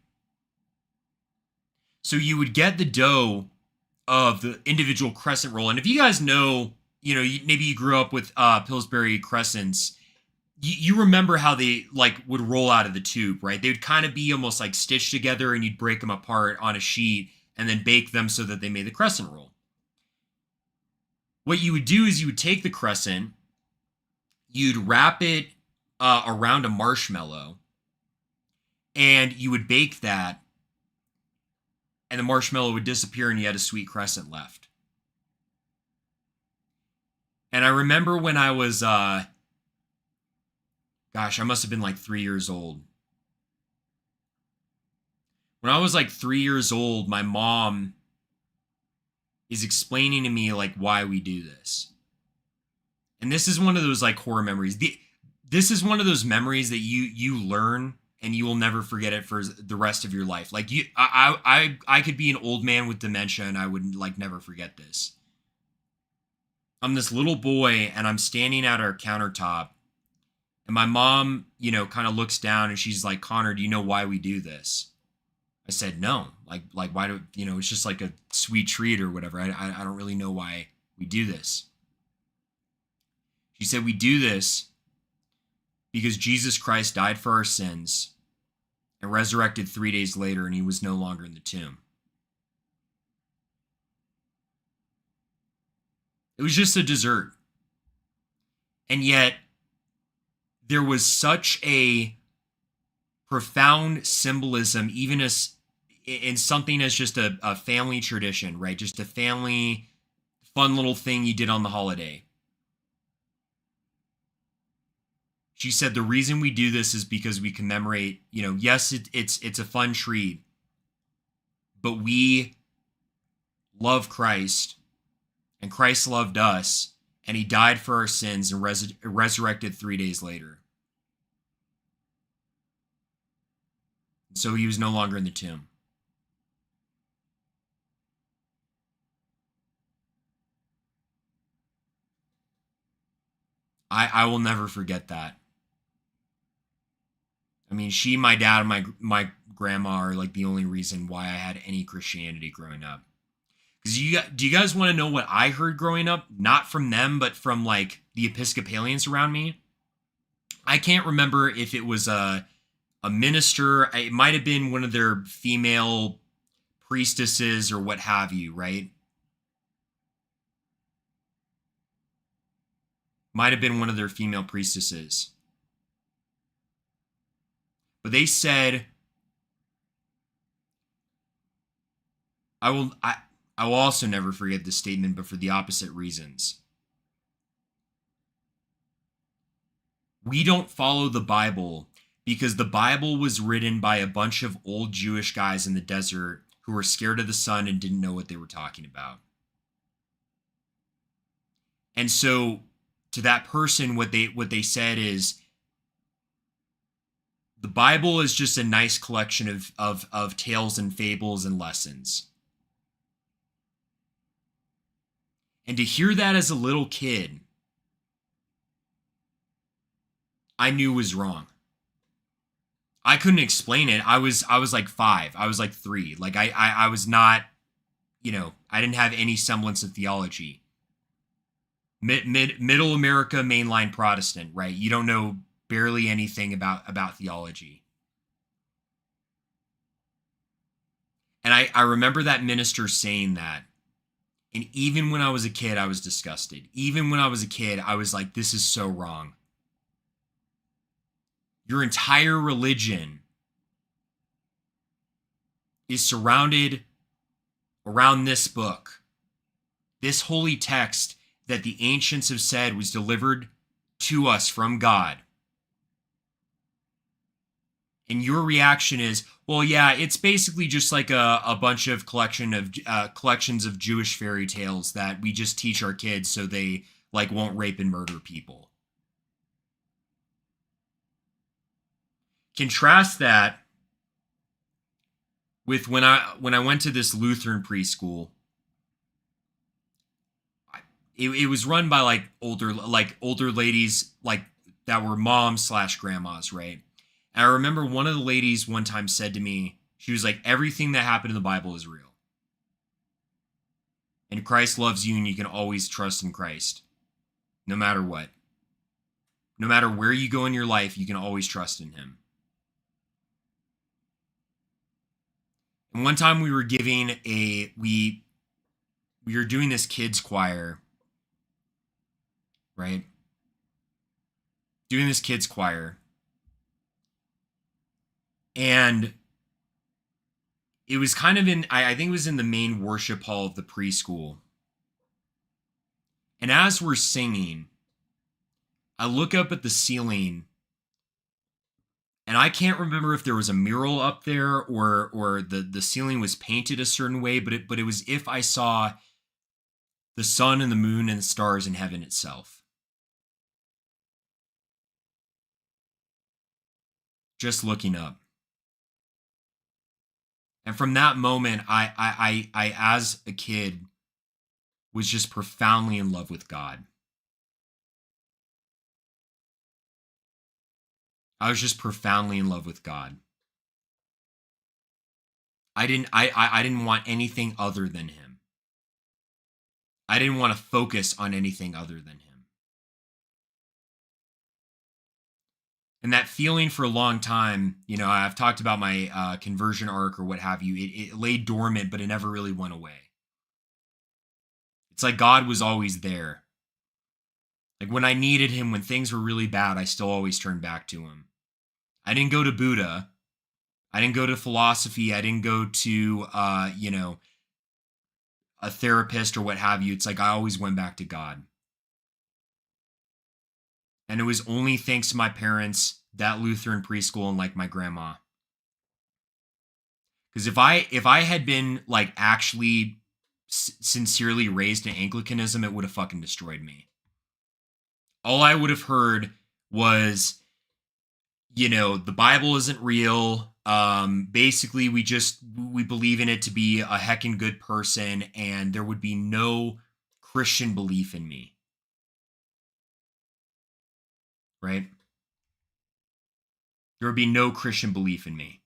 [SPEAKER 1] So you would get the dough of the individual crescent roll. And if you guys know, maybe you grew up with Pillsbury crescents, you remember how they would roll out of the tube, right? They would kind of be almost like stitched together and you'd break them apart on a sheet and then bake them so that they made the crescent roll. What you would do is you would take the crescent, you'd wrap it around a marshmallow, and you would bake that, and the marshmallow would disappear and you had a sweet crescent left. And I remember when I was, I must have been 3 years old. When I was 3 years old, my mom is explaining to me why we do this. And this is one of those like horror memories. This is one of those memories that you learn and you will never forget it for the rest of your life. Like I could be an old man with dementia and I would like never forget this. I'm this little boy and I'm standing at our countertop and my mom, kind of looks down and she's like, "Connor, do you know why we do this?" I said, "No. Like why do, it's just like a sweet treat or whatever. I don't really know why we do this." She said, "We do this because Jesus Christ died for our sins and resurrected 3 days later, and he was no longer in the tomb." It was just a dessert. And yet, there was such a profound symbolism, even as in something as just a family tradition, right? Just a family fun little thing you did on the holiday. She said the reason we do this is because we commemorate, yes, it's a fun treat, but we love Christ and Christ loved us and he died for our sins and resurrected 3 days later. So he was no longer in the tomb. I will never forget that. I mean, my dad, and my grandma are like the only reason why I had any Christianity growing up. Because do you guys want to know what I heard growing up? Not from them, but from like the Episcopalians around me. I can't remember if it was a minister. It might have been one of their female priestesses or what have you, right? Might have been one of their female priestesses. But they said, I will also never forget this statement, but for the opposite reasons. We don't follow the Bible because the Bible was written by a bunch of old Jewish guys in the desert who were scared of the sun and didn't know what they were talking about. And so to that person, what they said is, the Bible is just a nice collection of tales and fables and lessons. And to hear that as a little kid, I knew was wrong. I couldn't explain it. I was like 5. I was like 3. Like I was not, I didn't have any semblance of theology. Middle America mainline Protestant, right? You don't know barely anything about theology. And I remember that minister saying that. And even when I was a kid, I was disgusted. Even when I was a kid, I was like, this is so wrong. Your entire religion is surrounded around this book, this holy text that the ancients have said was delivered to us from God. And your reaction is, well, yeah, it's basically just like a bunch of collections of Jewish fairy tales that we just teach our kids so they like won't rape and murder people. Contrast that with when I went to this Lutheran preschool. It was run by like older ladies like that were moms/grandmas, right? And I remember one of the ladies one time said to me, she was like, everything that happened in the Bible is real. And Christ loves you and you can always trust in Christ. No matter what. No matter where you go in your life, you can always trust in him. And one time we were giving we were doing this kids choir, right? Doing this kids choir. And it was kind of I think it was in the main worship hall of the preschool. And as we're singing, I look up at the ceiling and I can't remember if there was a mural up there or the ceiling was painted a certain way, but it was if I saw the sun and the moon and the stars in heaven itself. just looking up. And from that moment, I as a kid was just profoundly in love with God. I was just profoundly in love with God. I didn't want anything other than him. I didn't want to focus on anything other than him. And that feeling for a long time, you know, I've talked about my conversion arc or what have you. It lay dormant, but it never really went away. It's like God was always there. Like when I needed him, when things were really bad, I still always turned back to him. I didn't go to Buddha. I didn't go to philosophy. I didn't go to, you know, a therapist or what have you. It's like I always went back to God. And it was only thanks to my parents, that Lutheran preschool, and like my grandma. Because if I had been like actually sincerely raised in Anglicanism, it would have fucking destroyed me. All I would have heard was, you know, the Bible isn't real. Basically, we believe in it to be a heckin' good person, and there would be no Christian belief in me. Right? There would be no Christian belief in me.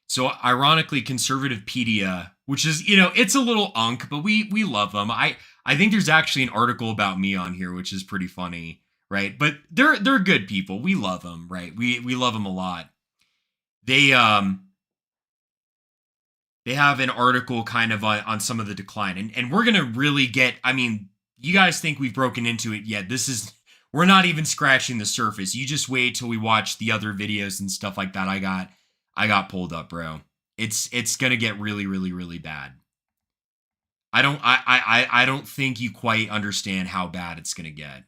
[SPEAKER 1] So ironically, Conservativepedia, which is, you know, it's a little unk, but we love them. I think there's actually an article about me on here, which is pretty funny, right? But they're good people. We love them, right? We love them a lot. They have an article kind of on some of the decline, and we're gonna really get. I mean, you guys think we've broken into it yet? We're not even scratching the surface. You just wait till we watch the other videos and stuff like that. I got pulled up, bro. It's gonna get really, really, really bad. I don't think you quite understand how bad it's gonna get.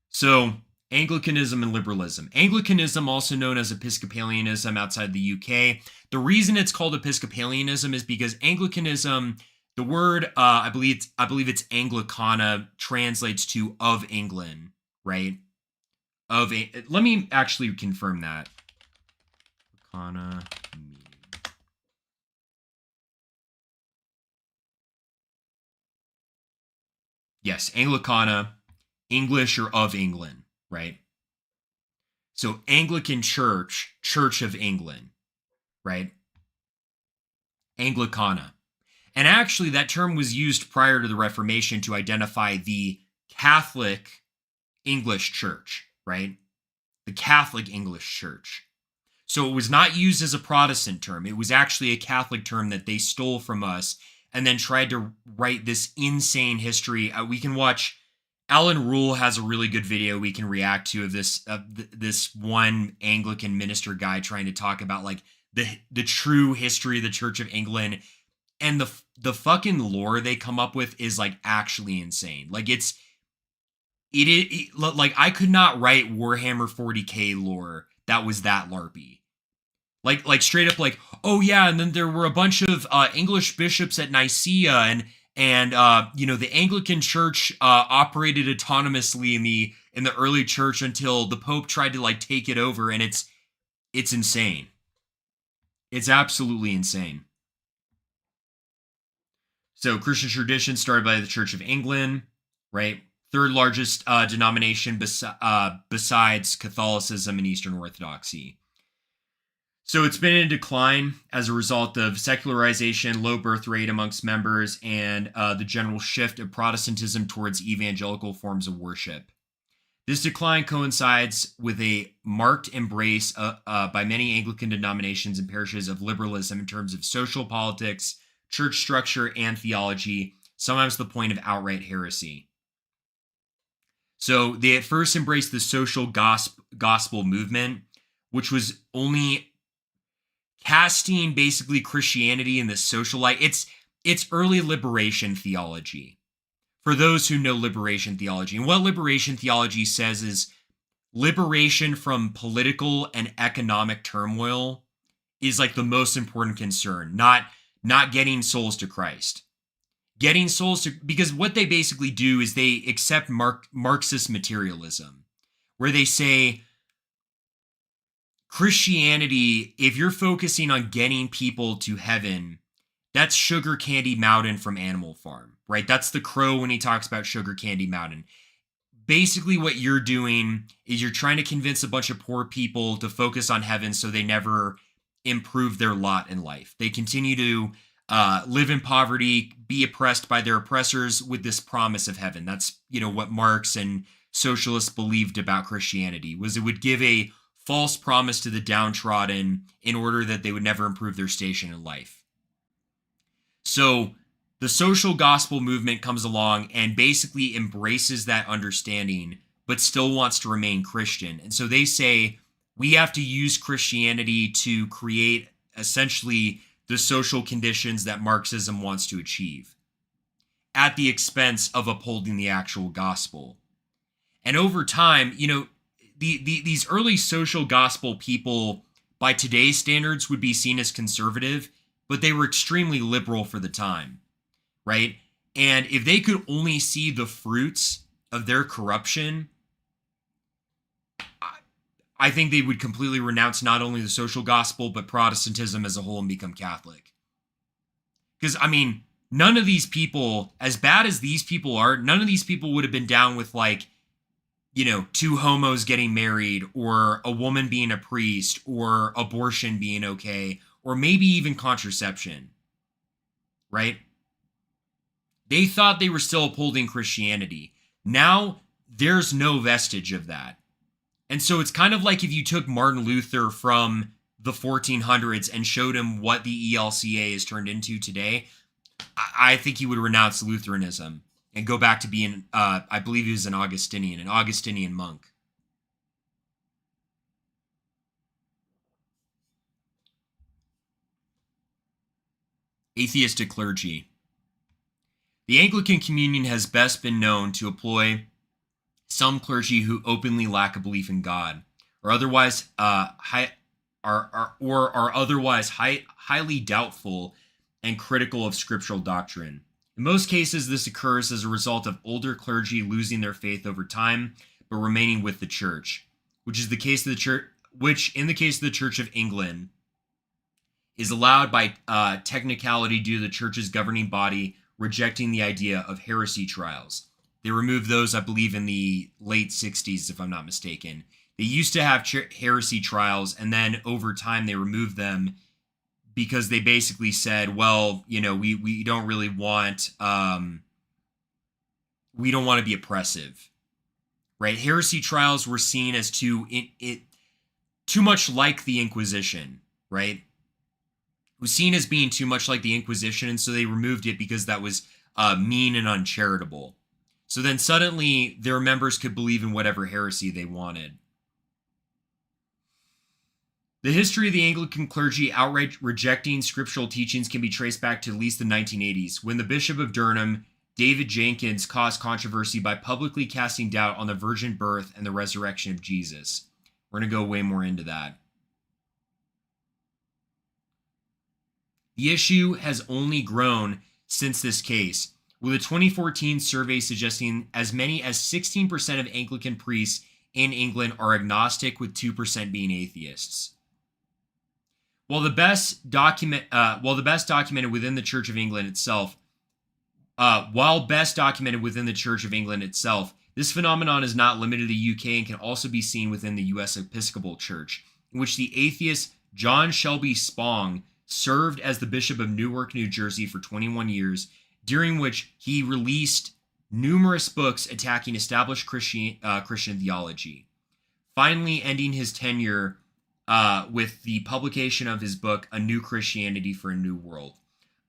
[SPEAKER 1] So, Anglicanism and liberalism. Anglicanism, also known as Episcopalianism outside the UK. The reason it's called Episcopalianism is because Anglicanism, the word, I believe it's Anglicana, translates to of England, right? Let me actually confirm that. Anglicana meaning. Yes, Anglicana, English or of England, right? So Anglican Church, Church of England, right? Anglicana. And actually that term was used prior to the Reformation to identify the Catholic English Church, right? The Catholic English Church. So it was not used as a Protestant term. It was actually a Catholic term that they stole from us and then tried to write this insane history. We can watch, Alan Rule has a really good video we can react to of this one Anglican minister guy trying to talk about like the true history of the Church of England, and the fucking lore they come up with is like actually insane. Like it like I could not write Warhammer 40K lore that was that LARPy. Like straight up like, oh yeah, and then there were a bunch of English bishops at Nicaea, and you know, the Anglican Church operated autonomously in the early church until the Pope tried to like take it over, and it's insane. It's absolutely insane. So Christian tradition started by the Church of England, right? Third largest denomination besides Catholicism and Eastern Orthodoxy. So it's been in decline as a result of secularization, low birth rate amongst members, and the general shift of Protestantism towards evangelical forms of worship. This decline coincides with a marked embrace by many Anglican denominations and parishes of liberalism in terms of social politics, church structure, and theology, sometimes to the point of outright heresy. So they at first embraced the social gospel movement, which was only casting basically Christianity in the social light. It's early liberation theology. For those who know liberation theology, and what liberation theology says is liberation from political and economic turmoil is like the most important concern, not getting souls to Christ. getting souls to, because what they basically do is they accept Marxist materialism, where they say Christianity, if you're focusing on getting people to heaven, that's Sugar Candy Mountain from Animal Farm, right? That's the crow when he talks about Sugar Candy Mountain. Basically, what you're doing is you're trying to convince a bunch of poor people to focus on heaven so they never improve their lot in life. They continue to live in poverty, be oppressed by their oppressors with this promise of heaven. That's, what Marx and socialists believed about Christianity, was it would give a false promise to the downtrodden in order that they would never improve their station in life. So the social gospel movement comes along and basically embraces that understanding, but still wants to remain Christian. And so they say, we have to use Christianity to create essentially the social conditions that Marxism wants to achieve at the expense of upholding the actual gospel. And over time, these early social gospel people, by today's standards, would be seen as conservative, but they were extremely liberal for the time, right? And if they could only see the fruits of their corruption, I think they would completely renounce not only the social gospel, but Protestantism as a whole and become Catholic. Because, none of these people, as bad as these people are, none of these people would have been down with, two homos getting married, or a woman being a priest, or abortion being okay, or maybe even contraception, right? They thought they were still upholding Christianity. Now, there's no vestige of that. And so it's kind of like if you took Martin Luther from the 1400s and showed him what the ELCA has turned into today, I think he would renounce Lutheranism and go back to being, I believe he was an Augustinian monk. Atheistic clergy. The Anglican Communion has best been known to employ some clergy who openly lack a belief in God, or otherwise are otherwise highly doubtful and critical of scriptural doctrine. In most cases, this occurs as a result of older clergy losing their faith over time, but remaining with the church, which in the case of the Church of England is allowed by technicality due to the church's governing body rejecting the idea of heresy trials. They removed those, I believe, in the late 60s, if I'm not mistaken. They used to have heresy trials, and then over time they removed them because they basically said, well, we don't really want, we don't want to be oppressive, right? Heresy trials were seen as too much like the Inquisition, right? It was seen as being too much like the Inquisition, and so they removed it because that was mean and uncharitable. So then suddenly their members could believe in whatever heresy they wanted. The history of the Anglican clergy outright rejecting scriptural teachings can be traced back to at least the 1980s, when the Bishop of Durham, David Jenkins, caused controversy by publicly casting doubt on the virgin birth and the resurrection of Jesus. We're going to go way more into that. The issue has only grown since this case, with a 2014 survey suggesting as many as 16% of Anglican priests in England are agnostic, with 2% being atheists. While the best documented within the Church of England itself, this phenomenon is not limited to the UK and can also be seen within the US Episcopal Church, in which the atheist John Shelby Spong served as the Bishop of Newark, New Jersey for 21 years, during which he released numerous books attacking established Christian theology, finally ending his tenure with the publication of his book, A New Christianity for a New World,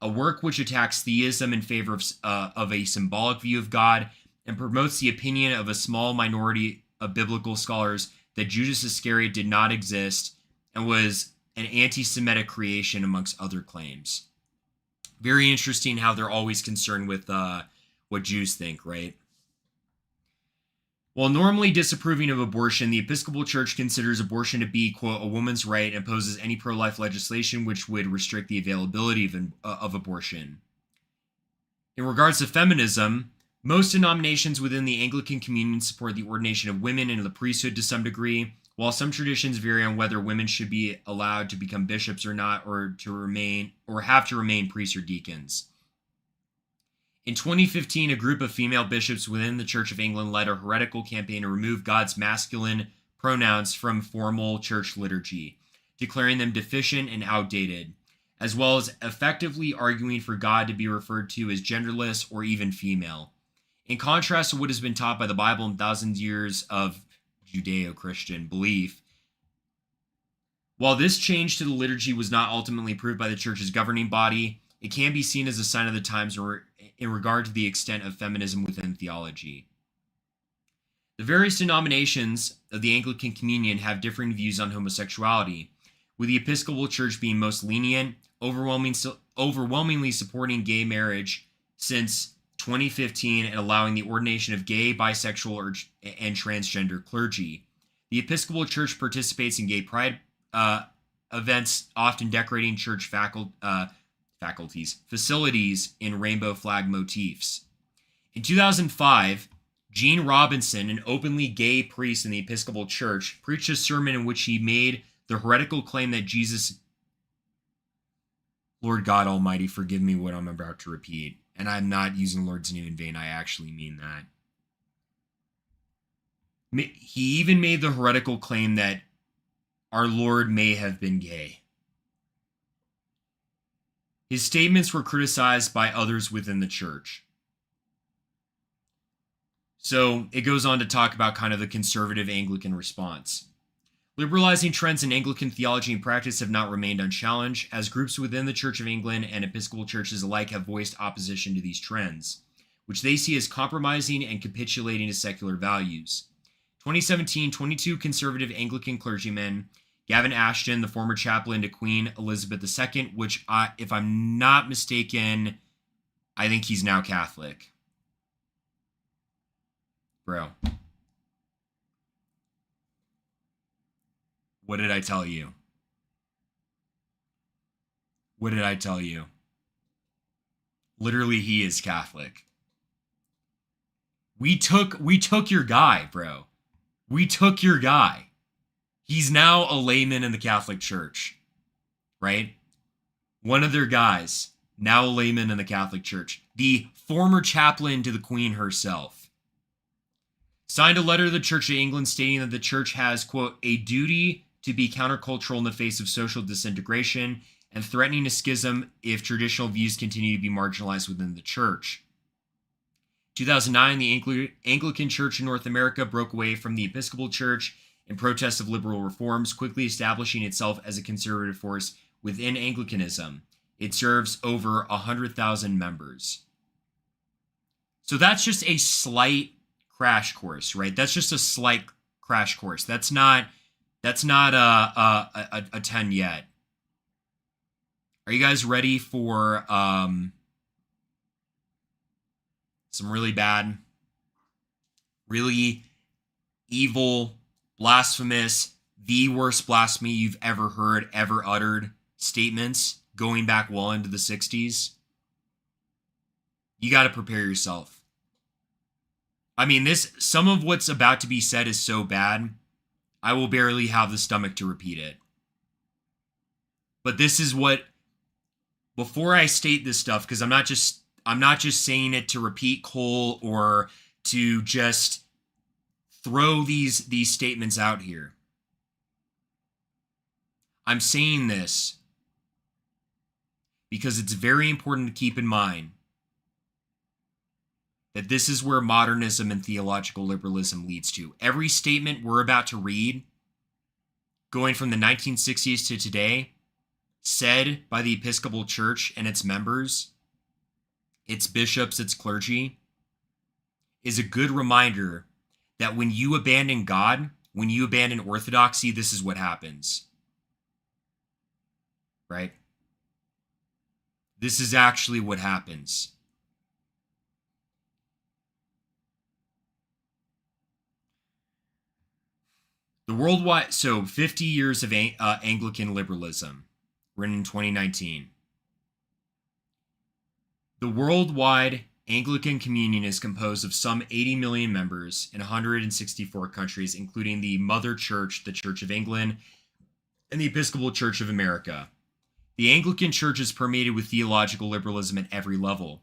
[SPEAKER 1] a work which attacks theism in favor of a symbolic view of God and promotes the opinion of a small minority of biblical scholars that Judas Iscariot did not exist and was an anti-Semitic creation, amongst other claims. Very interesting how they're always concerned with what Jews think, right? While normally disapproving of abortion, the Episcopal Church considers abortion to be, quote, a woman's right, and opposes any pro-life legislation which would restrict the availability of abortion. In regards to feminism, most denominations within the Anglican Communion support the ordination of women into the priesthood to some degree, while some traditions vary on whether women should be allowed to become bishops or not, or have to remain priests or deacons. In 2015, a group of female bishops within the Church of England led a heretical campaign to remove God's masculine pronouns from formal church liturgy, declaring them deficient and outdated, as well as effectively arguing for God to be referred to as genderless or even female. In contrast to what has been taught by the Bible in thousands of years of Judeo-Christian belief, while this change to the liturgy was not ultimately approved by the church's governing body, it can be seen as a sign of the times in regard to the extent of feminism within theology. The various denominations of the Anglican Communion have differing views on homosexuality, with the Episcopal Church being most lenient, overwhelmingly supporting gay marriage since 2015 and allowing the ordination of gay, bisexual, and transgender clergy. The Episcopal Church participates in gay pride events, often decorating church facilities in rainbow flag motifs. In 2005, Gene Robinson, an openly gay priest in the Episcopal Church, preached a sermon in which he made the heretical claim that Jesus, Lord God Almighty, forgive me what I'm about to repeat, and I'm not using Lord's name in vain, I actually mean that. He even made the heretical claim that our Lord may have been gay. His statements were criticized by others within the church. So it goes on to talk about kind of the conservative Anglican response. Liberalizing trends in Anglican theology and practice have not remained unchallenged, as groups within the Church of England and Episcopal churches alike have voiced opposition to these trends, which they see as compromising and capitulating to secular values. 2017, 22 conservative Anglican clergymen, Gavin Ashton, the former chaplain to Queen Elizabeth II, which, if I'm not mistaken, I think he's now Catholic. Bro. What did I tell you? What did I tell you? Literally, he is Catholic. We took your guy, bro. We took your guy. He's now a layman in the Catholic Church, right? One of their guys, now a layman in the Catholic Church. The former chaplain to the Queen herself. Signed a letter to the Church of England stating that the Church has, quote, a duty to be countercultural in the face of social disintegration and threatening a schism if traditional views continue to be marginalized within the Church. 2009, the Anglican Church in North America broke away from the Episcopal Church in protest of liberal reforms, quickly establishing itself as a conservative force within Anglicanism. It serves over 100,000 members. So that's just a slight crash course, right? That's just a slight crash course. That's not a 10 yet. Are you guys ready for some really bad, really evil, blasphemous, the worst blasphemy you've ever heard, ever uttered statements going back well into the 60s? You got to prepare yourself. I mean, some of what's about to be said is so bad, I will barely have the stomach to repeat it. But this is what, before I state this stuff, because I'm not just saying it to repeat Cole or to just throw these statements out here. I'm saying this because it's very important to keep in mind that this is where modernism and theological liberalism leads to. Every statement we're about to read, going from the 1960s to today, said by the Episcopal Church and its members, its bishops, its clergy, is a good reminder that when you abandon God, when you abandon orthodoxy, this is what happens. Right? This is actually what happens. The worldwide, so 50 years of Anglican liberalism, written in 2019. The worldwide Anglican Communion is composed of some 80 million members in 164 countries, including the Mother Church, the Church of England, and the Episcopal Church of America. The Anglican Church is permeated with theological liberalism at every level.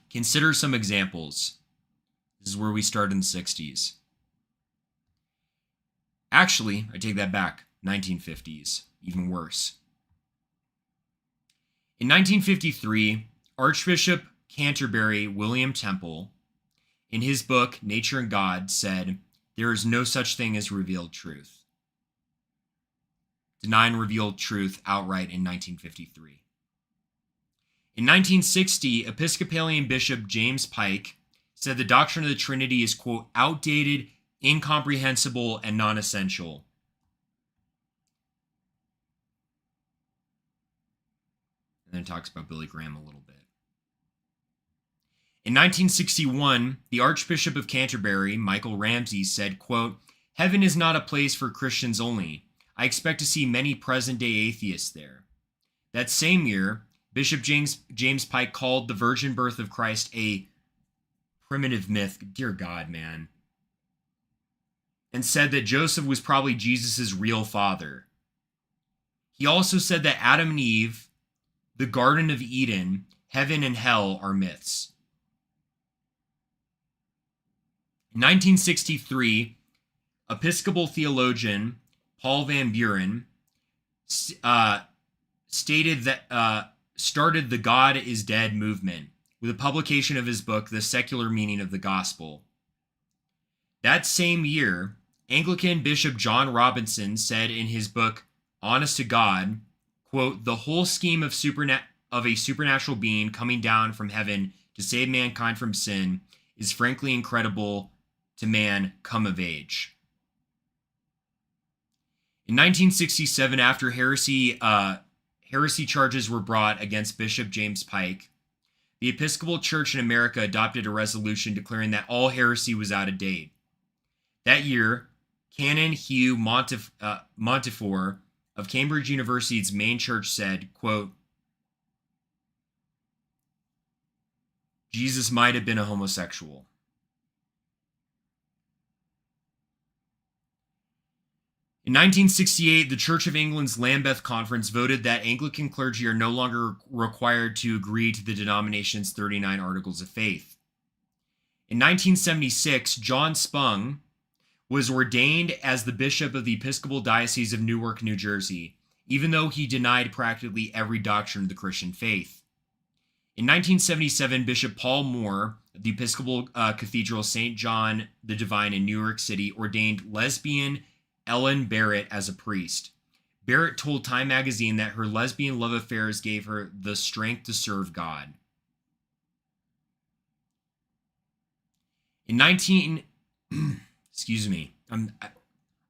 [SPEAKER 1] Consider some examples. This is where we start in the 60s. Actually, I take that back. 1950s. Even worse. In 1953, Archbishop Canterbury William Temple, in his book Nature and God, said, "There is no such thing as revealed truth." Denying revealed truth outright in 1953. In 1960, Episcopalian Bishop James Pike said the doctrine of the Trinity is, quote, outdated, incomprehensible, and non-essential. And then talks about Billy Graham a little bit. In 1961, the Archbishop of Canterbury, Michael Ramsey, said, quote, "Heaven is not a place for Christians only. I expect to see many present-day atheists there." That same year, Bishop James Pike called the virgin birth of Christ a primitive myth. Dear God, man. And said that Joseph was probably Jesus' real father. He also said that Adam and Eve, the Garden of Eden, heaven and hell are myths. In 1963, Episcopal theologian Paul Van Buren started the God is Dead movement with a publication of his book, The Secular Meaning of the Gospel. That same year, Anglican Bishop John Robinson said in his book, Honest to God, quote, "The whole scheme of a supernatural being coming down from heaven to save mankind from sin is frankly incredible to man come of age." In 1967, after heresy charges were brought against Bishop James Pike, the Episcopal Church in America adopted a resolution declaring that all heresy was out of date. That year, Canon Hugh Montefiore of Cambridge University's main church said, quote, "Jesus might have been a homosexual." In 1968, the Church of England's Lambeth Conference voted that Anglican clergy are no longer required to agree to the denomination's 39 Articles of Faith. In 1976, John Spong was ordained as the bishop of the Episcopal Diocese of Newark, New Jersey, even though he denied practically every doctrine of the Christian faith. In 1977, Bishop Paul Moore of the Episcopal Cathedral St. John the Divine in New York City ordained lesbian Ellen Barrett as a priest. Barrett told Time magazine that her lesbian love affairs gave her the strength to serve God. Excuse me. I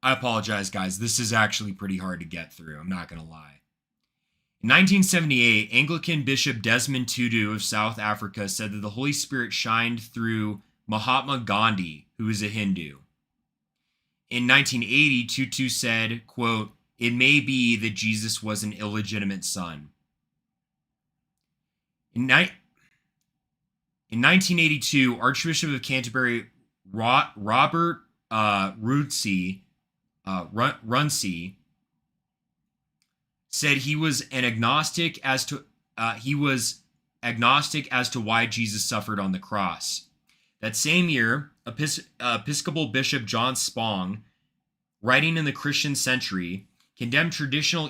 [SPEAKER 1] apologize, guys. This is actually pretty hard to get through. I'm not going to lie. In 1978, Anglican Bishop Desmond Tutu of South Africa said that the Holy Spirit shined through Mahatma Gandhi, who is a Hindu. In 1980, Tutu said, quote, "It may be that Jesus was an illegitimate son." In 1982, Archbishop of Canterbury Robert Runcie said he was agnostic as to why Jesus suffered on the cross. That same year, Episcopal Bishop John Spong, writing in the Christian Century, condemned traditional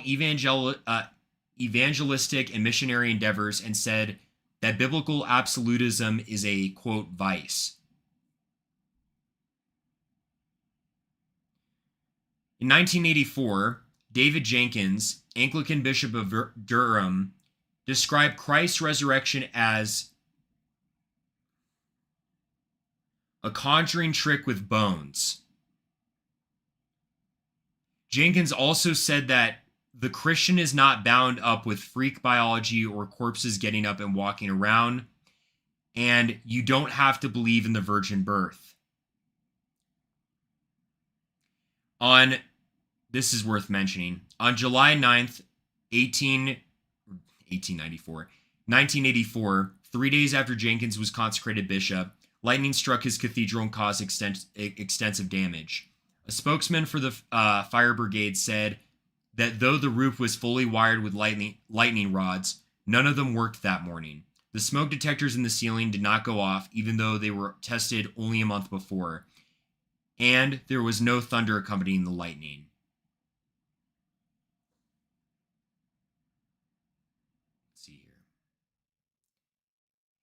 [SPEAKER 1] evangelistic and missionary endeavors and said that biblical absolutism is a, quote, vice. In 1984, David Jenkins, Anglican Bishop of Durham, described Christ's resurrection as a conjuring trick with bones. Jenkins also said that the Christian is not bound up with freak biology or corpses getting up and walking around, and you don't have to believe in the virgin birth. This is worth mentioning. On July 9th, 1984, 3 days after Jenkins was consecrated bishop, lightning struck his cathedral and caused extensive damage. A spokesman for the fire brigade said that though the roof was fully wired with lightning rods, none of them worked that morning. The smoke detectors in the ceiling did not go off, even though they were tested only a month before, and there was no thunder accompanying the lightning. Let's see here.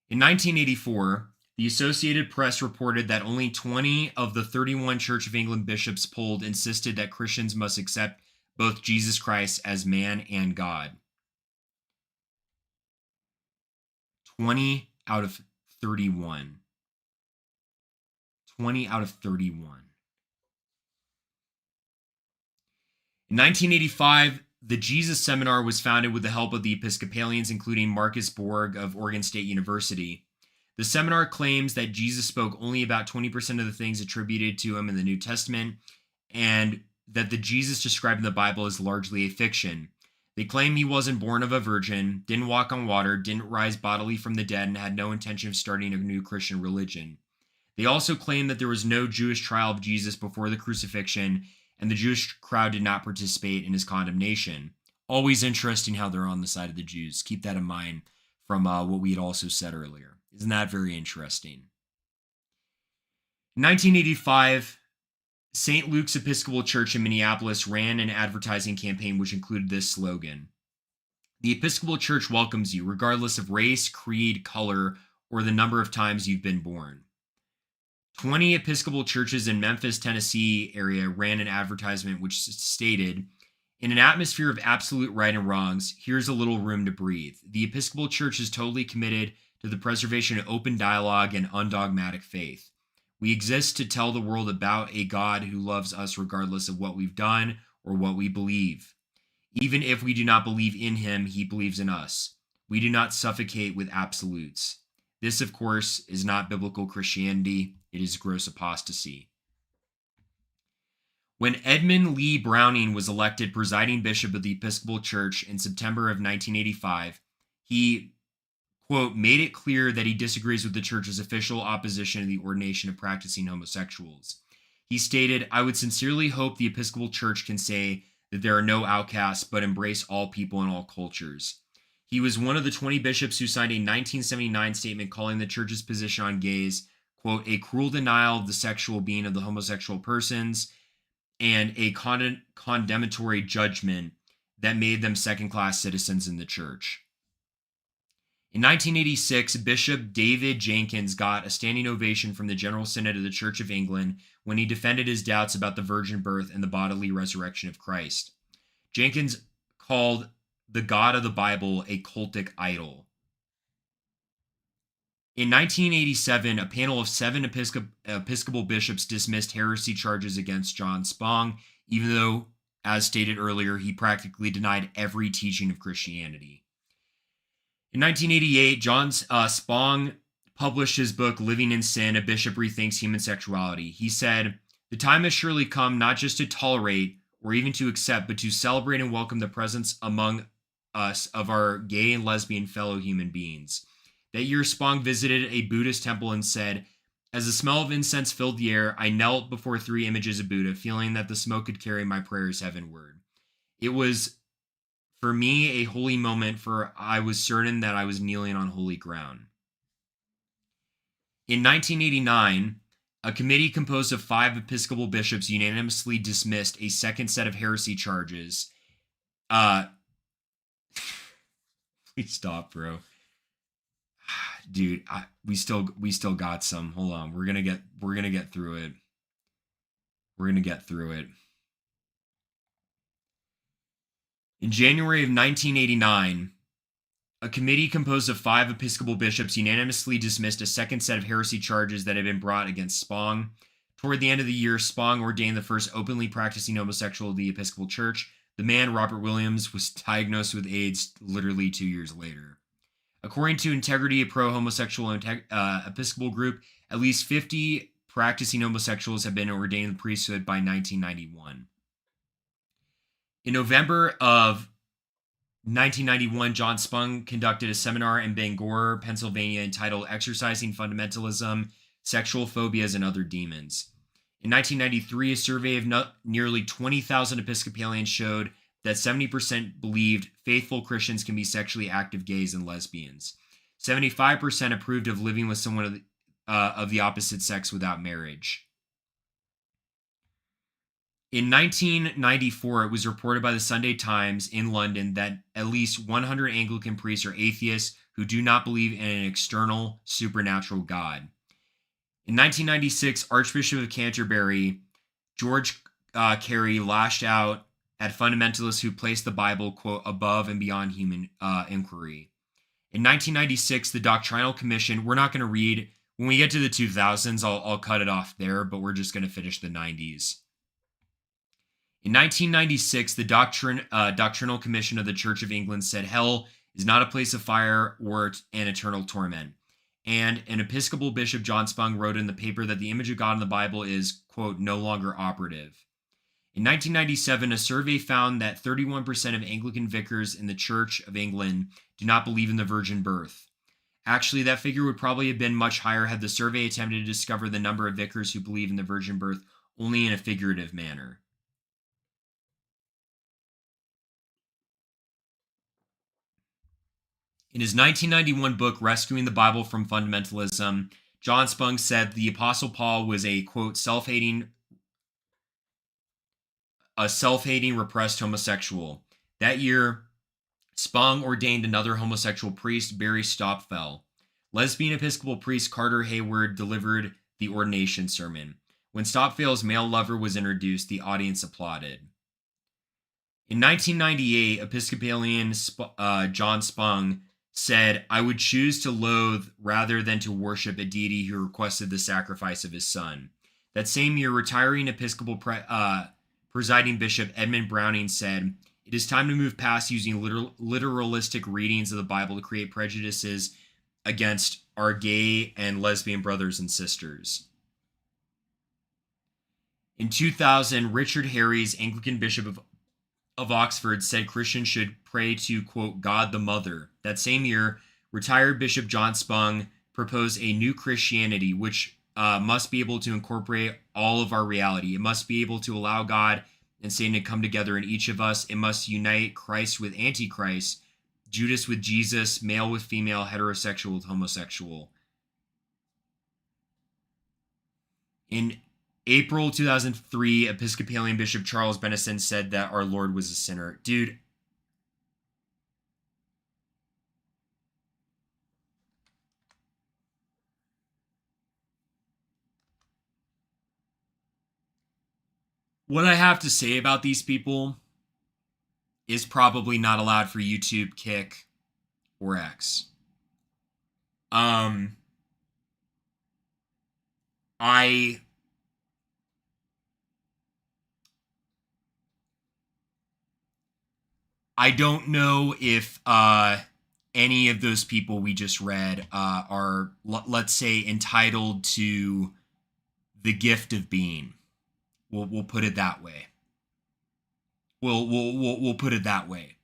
[SPEAKER 1] In 1984, the Associated Press reported that only 20 of the 31 Church of England bishops polled insisted that Christians must accept both Jesus Christ as man and God. 20 out of 31. 20 out of 31. In 1985, the Jesus Seminar was founded with the help of the Episcopalians, including Marcus Borg of Oregon State University. The seminar claims that Jesus spoke only about 20% of the things attributed to him in the New Testament, and that the Jesus described in the Bible is largely a fiction. They claim he wasn't born of a virgin, didn't walk on water, didn't rise bodily from the dead, and had no intention of starting a new Christian religion. They also claim that there was no Jewish trial of Jesus before the crucifixion, and the Jewish crowd did not participate in his condemnation. Always interesting how they're on the side of the Jews. Keep that in mind from what we had also said earlier. Isn't that very interesting? In 1985, St. Luke's Episcopal Church in Minneapolis ran an advertising campaign which included this slogan: "The Episcopal Church welcomes you, regardless of race, creed, color, or the number of times you've been born." 20 Episcopal churches in Memphis, Tennessee area ran an advertisement which stated, "In an atmosphere of absolute right and wrongs, here's a little room to breathe. The Episcopal Church is totally committed to the preservation of open dialogue and undogmatic faith. We exist to tell the world about a God who loves us regardless of what we've done or what we believe. Even if we do not believe in him, he believes in us. We do not suffocate with absolutes. This, of course, is not biblical Christianity. It is gross apostasy." When Edmund Lee Browning was elected presiding bishop of the Episcopal Church in September of 1985, he, quote, "made it clear that he disagrees with the church's official opposition to the ordination of practicing homosexuals. He stated, 'I would sincerely hope the Episcopal Church can say that there are no outcasts, but embrace all people and all cultures.' He was one of the 20 bishops who signed a 1979 statement calling the church's position on gays, quote, 'a cruel denial of the sexual being of the homosexual persons and a condemnatory judgment that made them second-class citizens in the church.' In 1986, Bishop David Jenkins got a standing ovation from the General Synod of the Church of England when he defended his doubts about the virgin birth and the bodily resurrection of Christ. Jenkins called the God of the Bible a cultic idol. In 1987, a panel of 7 Episcopal bishops dismissed heresy charges against John Spong, even though, as stated earlier, he practically denied every teaching of Christianity. In 1988, John Spong published his book, Living in Sin, A Bishop Rethinks Human Sexuality. He said, "The time has surely come not just to tolerate or even to accept, but to celebrate and welcome the presence among us of our gay and lesbian fellow human beings." That year, Spong visited a Buddhist temple and said, "As the smell of incense filled the air, I knelt before 3 images of Buddha, feeling that the smoke could carry my prayers heavenward. It was, for me, a holy moment, for I was certain that I was kneeling on holy ground." In 1989, a committee composed of 5 Episcopal bishops unanimously dismissed a second set of heresy charges. Please stop, bro. Dude, we still got some. Hold on, we're gonna get through it. We're gonna get through it. In January of 1989, a committee composed of 5 Episcopal bishops unanimously dismissed a second set of heresy charges that had been brought against Spong. Toward the end of the year, Spong ordained the first openly practicing homosexual of the Episcopal Church. The man, Robert Williams, was diagnosed with AIDS literally 2 years later. According to Integrity, a pro-homosexual Episcopal group, at least 50 practicing homosexuals have been ordained in the priesthood by 1991. In November of In 1991, John Spong conducted a seminar in Bangor, Pennsylvania, entitled Exercising Fundamentalism, Sexual Phobias, and Other Demons. In 1993, a survey of nearly 20,000 Episcopalians showed that 70% believed faithful Christians can be sexually active gays and lesbians. 75% approved of living with someone of the opposite sex without marriage. In 1994, it was reported by the Sunday Times in London that at least 100 Anglican priests are atheists who do not believe in an external supernatural God. In 1996, Archbishop of Canterbury, George Carey, lashed out at fundamentalists who placed the Bible, quote, above and beyond human inquiry. In 1996, the Doctrinal Commission, we're not going to read, when we get to the 2000s, I'll cut it off there, but we're just going to finish the 90s. In 1996, the Doctrinal Commission of the Church of England said hell is not a place of fire or an eternal torment. And an Episcopal Bishop, John Spong, wrote in the paper that the image of God in the Bible is, quote, no longer operative. In 1997, a survey found that 31% of Anglican vicars in the Church of England do not believe in the virgin birth. Actually, that figure would probably have been much higher had the survey attempted to discover the number of vicars who believe in the virgin birth only in a figurative manner. In his 1991 book, Rescuing the Bible from Fundamentalism, John Spong said the Apostle Paul was a, quote, self-hating, repressed homosexual. That year, Spong ordained another homosexual priest, Barry Stopfel. Lesbian Episcopal priest Carter Hayward delivered the ordination sermon. When Stopfel's male lover was introduced, the audience applauded. In 1998, Episcopalian John Spong said, I would choose to loathe rather than to worship a deity who requested the sacrifice of his son. That same year, retiring Episcopal presiding Bishop Edmund Browning said, it is time to move past using literalistic readings of the Bible to create prejudices against our gay and lesbian brothers and sisters. In 2000, Richard Harries, Anglican Bishop of Oxford, said Christians should pray to, quote, God the Mother. That same year, retired Bishop John Spong proposed a new Christianity, which must be able to incorporate all of our reality. It must be able to allow God and Satan to come together in each of us. It must unite Christ with Antichrist, Judas with Jesus, male with female, heterosexual with homosexual. In April 2003, Episcopalian Bishop Charles Benison said that our Lord was a sinner. Dude, what I have to say about these people is probably not allowed for YouTube, Kick, or X. I don't know if any of those people we just read are, let's say, entitled to the gift of being. We'll put it that way. We'll put it that way.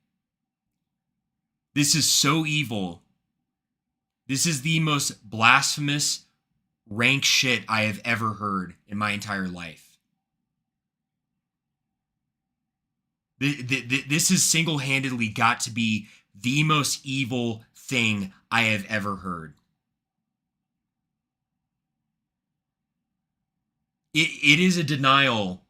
[SPEAKER 1] This is so evil. This is the most blasphemous, rank shit I have ever heard in my entire life. This has single-handedly got to be the most evil thing I have ever heard. It is a denial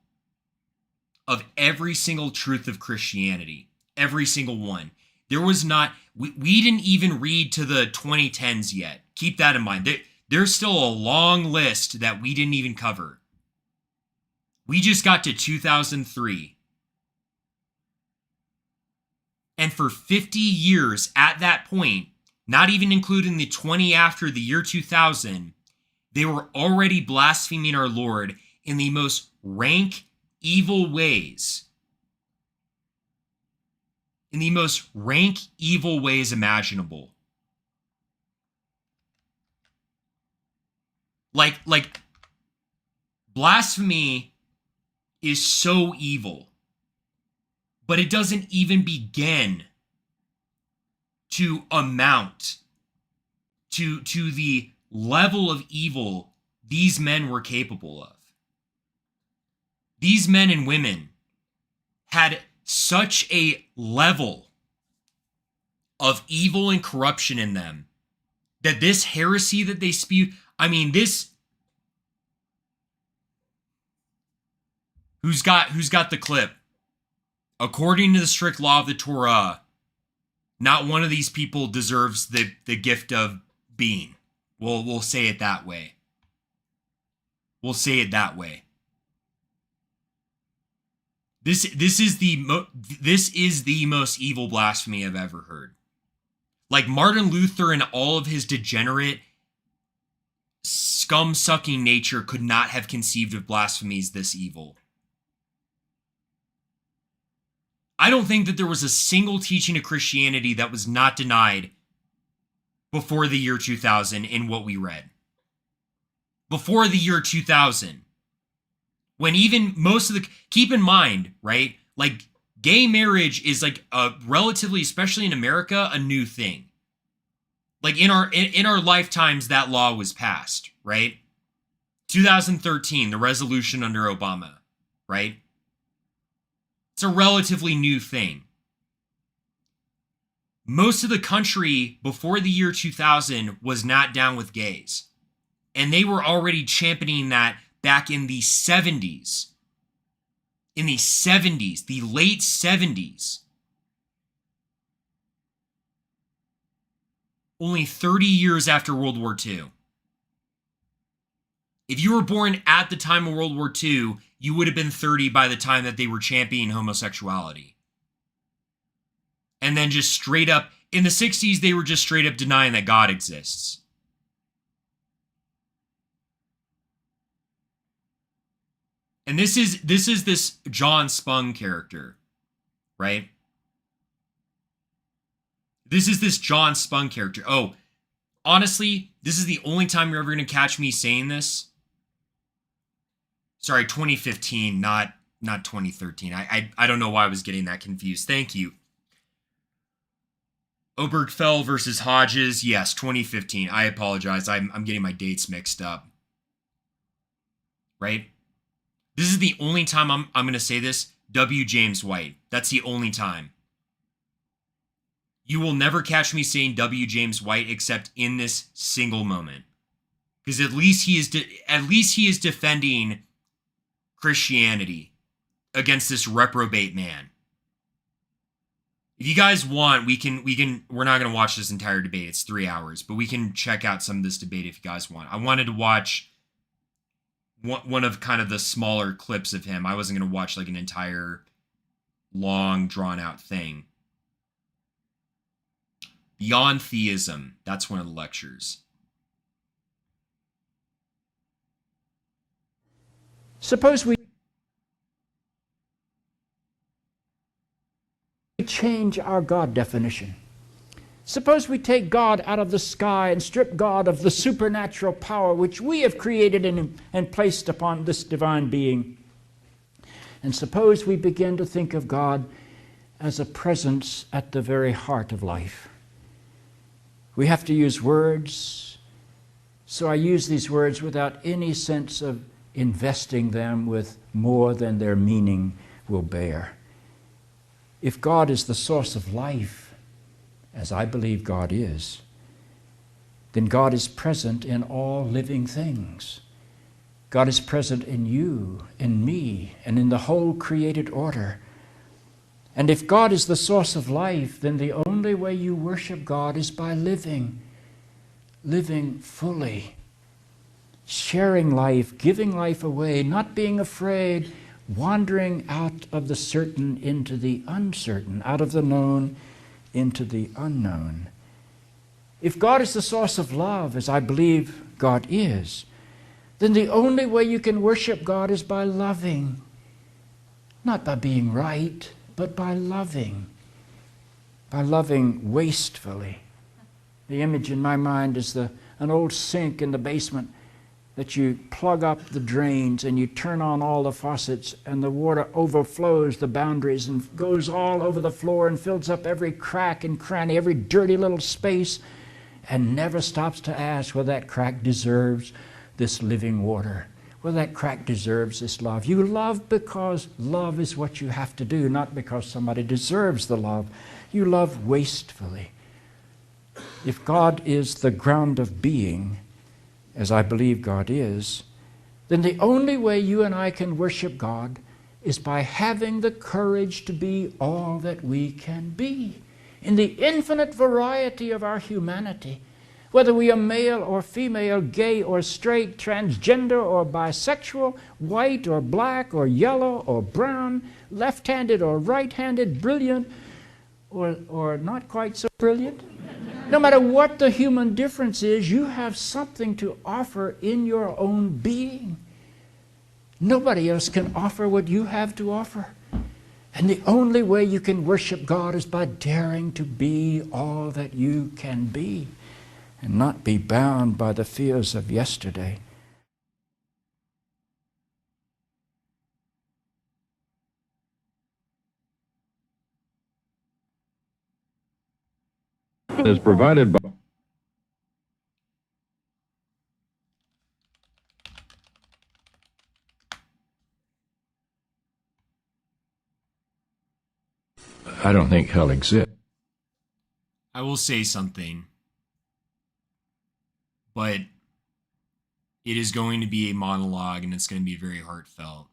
[SPEAKER 1] of every single truth of Christianity. Every single one. There was not, we didn't even read to the 2010s yet. Keep that in mind. There's still a long list that we didn't even cover. We just got to 2003. And for 50 years at that point, not even including the 20 after the year 2000, they were already blaspheming our Lord in the most rank, evil ways. In the most rank, evil ways imaginable. Like blasphemy is so evil. But it doesn't even begin to amount to the level of evil these men were capable of. These men and women had such a level of evil and corruption in them that this heresy that they spew, I mean, this, who's got the clip? According to the strict law of the Torah, not one of these people deserves the gift of being. We'll say it that way. We'll say it that way. This is the most evil blasphemy I've ever heard. Like Martin Luther and all of his degenerate, scum-sucking nature could not have conceived of blasphemies this evil. I don't think that there was a single teaching of Christianity that was not denied before the year 2000 in what we read. Before the year 2000. When even most of the, keep in mind, right? Like gay marriage is like a relatively, especially in America, a new thing. Like in our lifetimes, that law was passed, right? 2013, the resolution under Obama, right? It's a relatively new thing. Most of the country before the year 2000 was not down with gays. And they were already championing that back in the 70s. In the 70s, the late 70s. Only 30 years after World War II. If you were born at the time of World War II, you would have been 30 by the time that they were championing homosexuality. And then just straight up, in the 60s, they were just straight up denying that God exists. And this is this John Spung character, right? This is this John Spung character. Oh, honestly, this is the only time you're ever going to catch me saying this. Sorry, 2015, not 2013. I don't know why I was getting that confused. Thank you. Obergfell versus Hodges. Yes, 2015. I apologize. I'm getting my dates mixed up. Right? This is the only time I'm going to say this. W. James White. That's the only time. You will never catch me saying W. James White except in this single moment. Because at least he is defending Christianity against this reprobate man. If you guys want, we're not going to watch this entire debate. It's 3 hours, but we can check out some of this debate if you guys want. I wanted to watch one of kind of the smaller clips of him. I wasn't going to watch like an entire long drawn out thing. Beyond Theism. That's one of the lectures.
[SPEAKER 5] Suppose we change our God definition. Suppose we take God out of the sky and strip God of the supernatural power which we have created and placed upon this divine being. And suppose we begin to think of God as a presence at the very heart of life. We have to use words, so I use these words without any sense of investing them with more than their meaning will bear. If God is the source of life, as I believe God is, then God is present in all living things. God is present in you, in me, and in the whole created order. And if God is the source of life, then the only way you worship God is by living fully, sharing life, giving life away, not being afraid, wandering out of the certain into the uncertain, out of the known into the unknown. If God is the source of love, as I believe God is, then the only way you can worship God is by loving, not by being right, but by loving wastefully. The image in my mind is an old sink in the basement that you plug up the drains and you turn on all the faucets and the water overflows the boundaries and goes all over the floor and fills up every crack and cranny, every dirty little space, and never stops to ask whether that crack deserves this living water, whether that crack deserves this love. You love because love is what you have to do, not because somebody deserves the love. You love wastefully. If God is the ground of being, as I believe God is, then the only way you and I can worship God is by having the courage to be all that we can be in the infinite variety of our humanity, whether we are male or female, gay or straight, transgender or bisexual, white or black or yellow or brown, left-handed or right-handed, brilliant or not quite so brilliant. No matter what the human difference is, you have something to offer in your own being. Nobody else can offer what you have to offer. And the only way you can worship God is by daring to be all that you can be and not be bound by the fears of yesterday.
[SPEAKER 6] Is provided by I don't think hell exists.
[SPEAKER 1] I will say something, but it is going to be a monologue and it's going to be very heartfelt.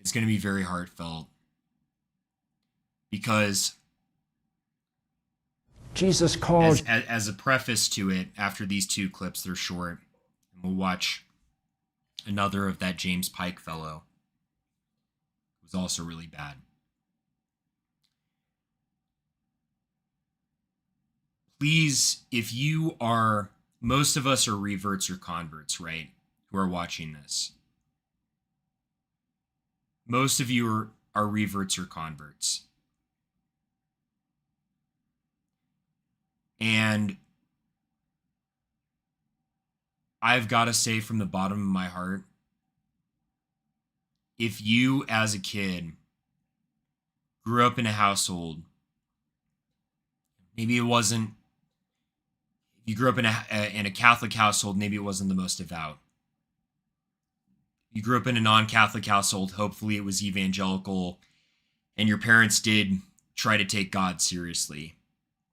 [SPEAKER 1] It's going to be very heartfelt because
[SPEAKER 5] Jesus calls
[SPEAKER 1] as a preface to it, after these two clips, they're short, and we'll watch another of that James Pike fellow. It was also really bad. Please, if you are, most of us are reverts or converts, right? Who are watching this. Most of you are reverts or converts. And I've got to say from the bottom of my heart, if you as a kid grew up in a household, maybe it wasn't, if you grew up in a Catholic household, maybe it wasn't the most devout. You grew up in a non-Catholic household, hopefully it was evangelical, and your parents did try to take God seriously.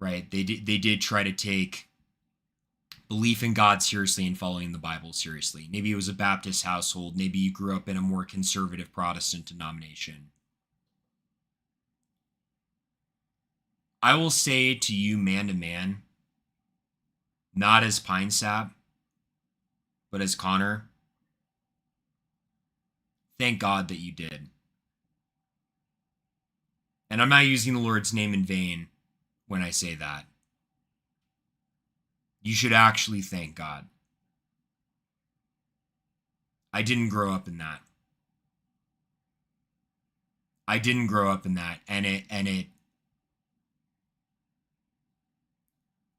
[SPEAKER 1] Right? They did try to take belief in God seriously and following the Bible seriously. Maybe it was a Baptist household. Maybe you grew up in a more conservative Protestant denomination. I will say to you, man to man, not as Pine Sap, but as Connor, thank God that you did. And I'm not using the Lord's name in vain when I say that. You should actually thank God. I didn't grow up in that. I didn't grow up in that. And it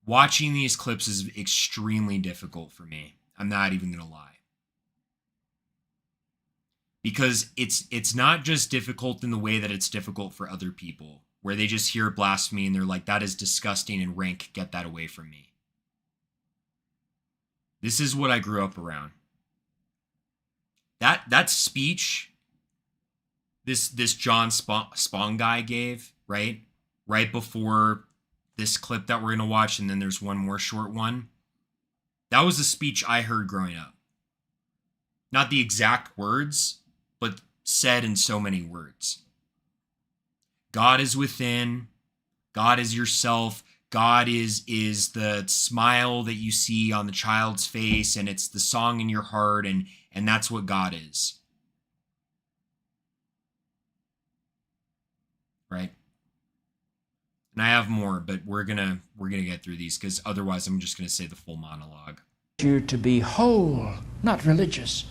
[SPEAKER 1] watching these clips is extremely difficult for me. I'm not even going to lie. Because it's not just difficult in the way that it's difficult for other people, where they just hear blasphemy and they're like, that is disgusting and rank, get that away from me. This is what I grew up around. That speech this John Spong guy gave, right before this clip that we're going to watch, and then there's one more short one. That was a speech I heard growing up. Not the exact words, but said in so many words. God is within. God is yourself. God is the smile that you see on the child's face, and it's the song in your heart, and that's what God is. Right? And I have more, but we're gonna get through these, because otherwise I'm just gonna say the full monologue.
[SPEAKER 5] you to be whole, not religious.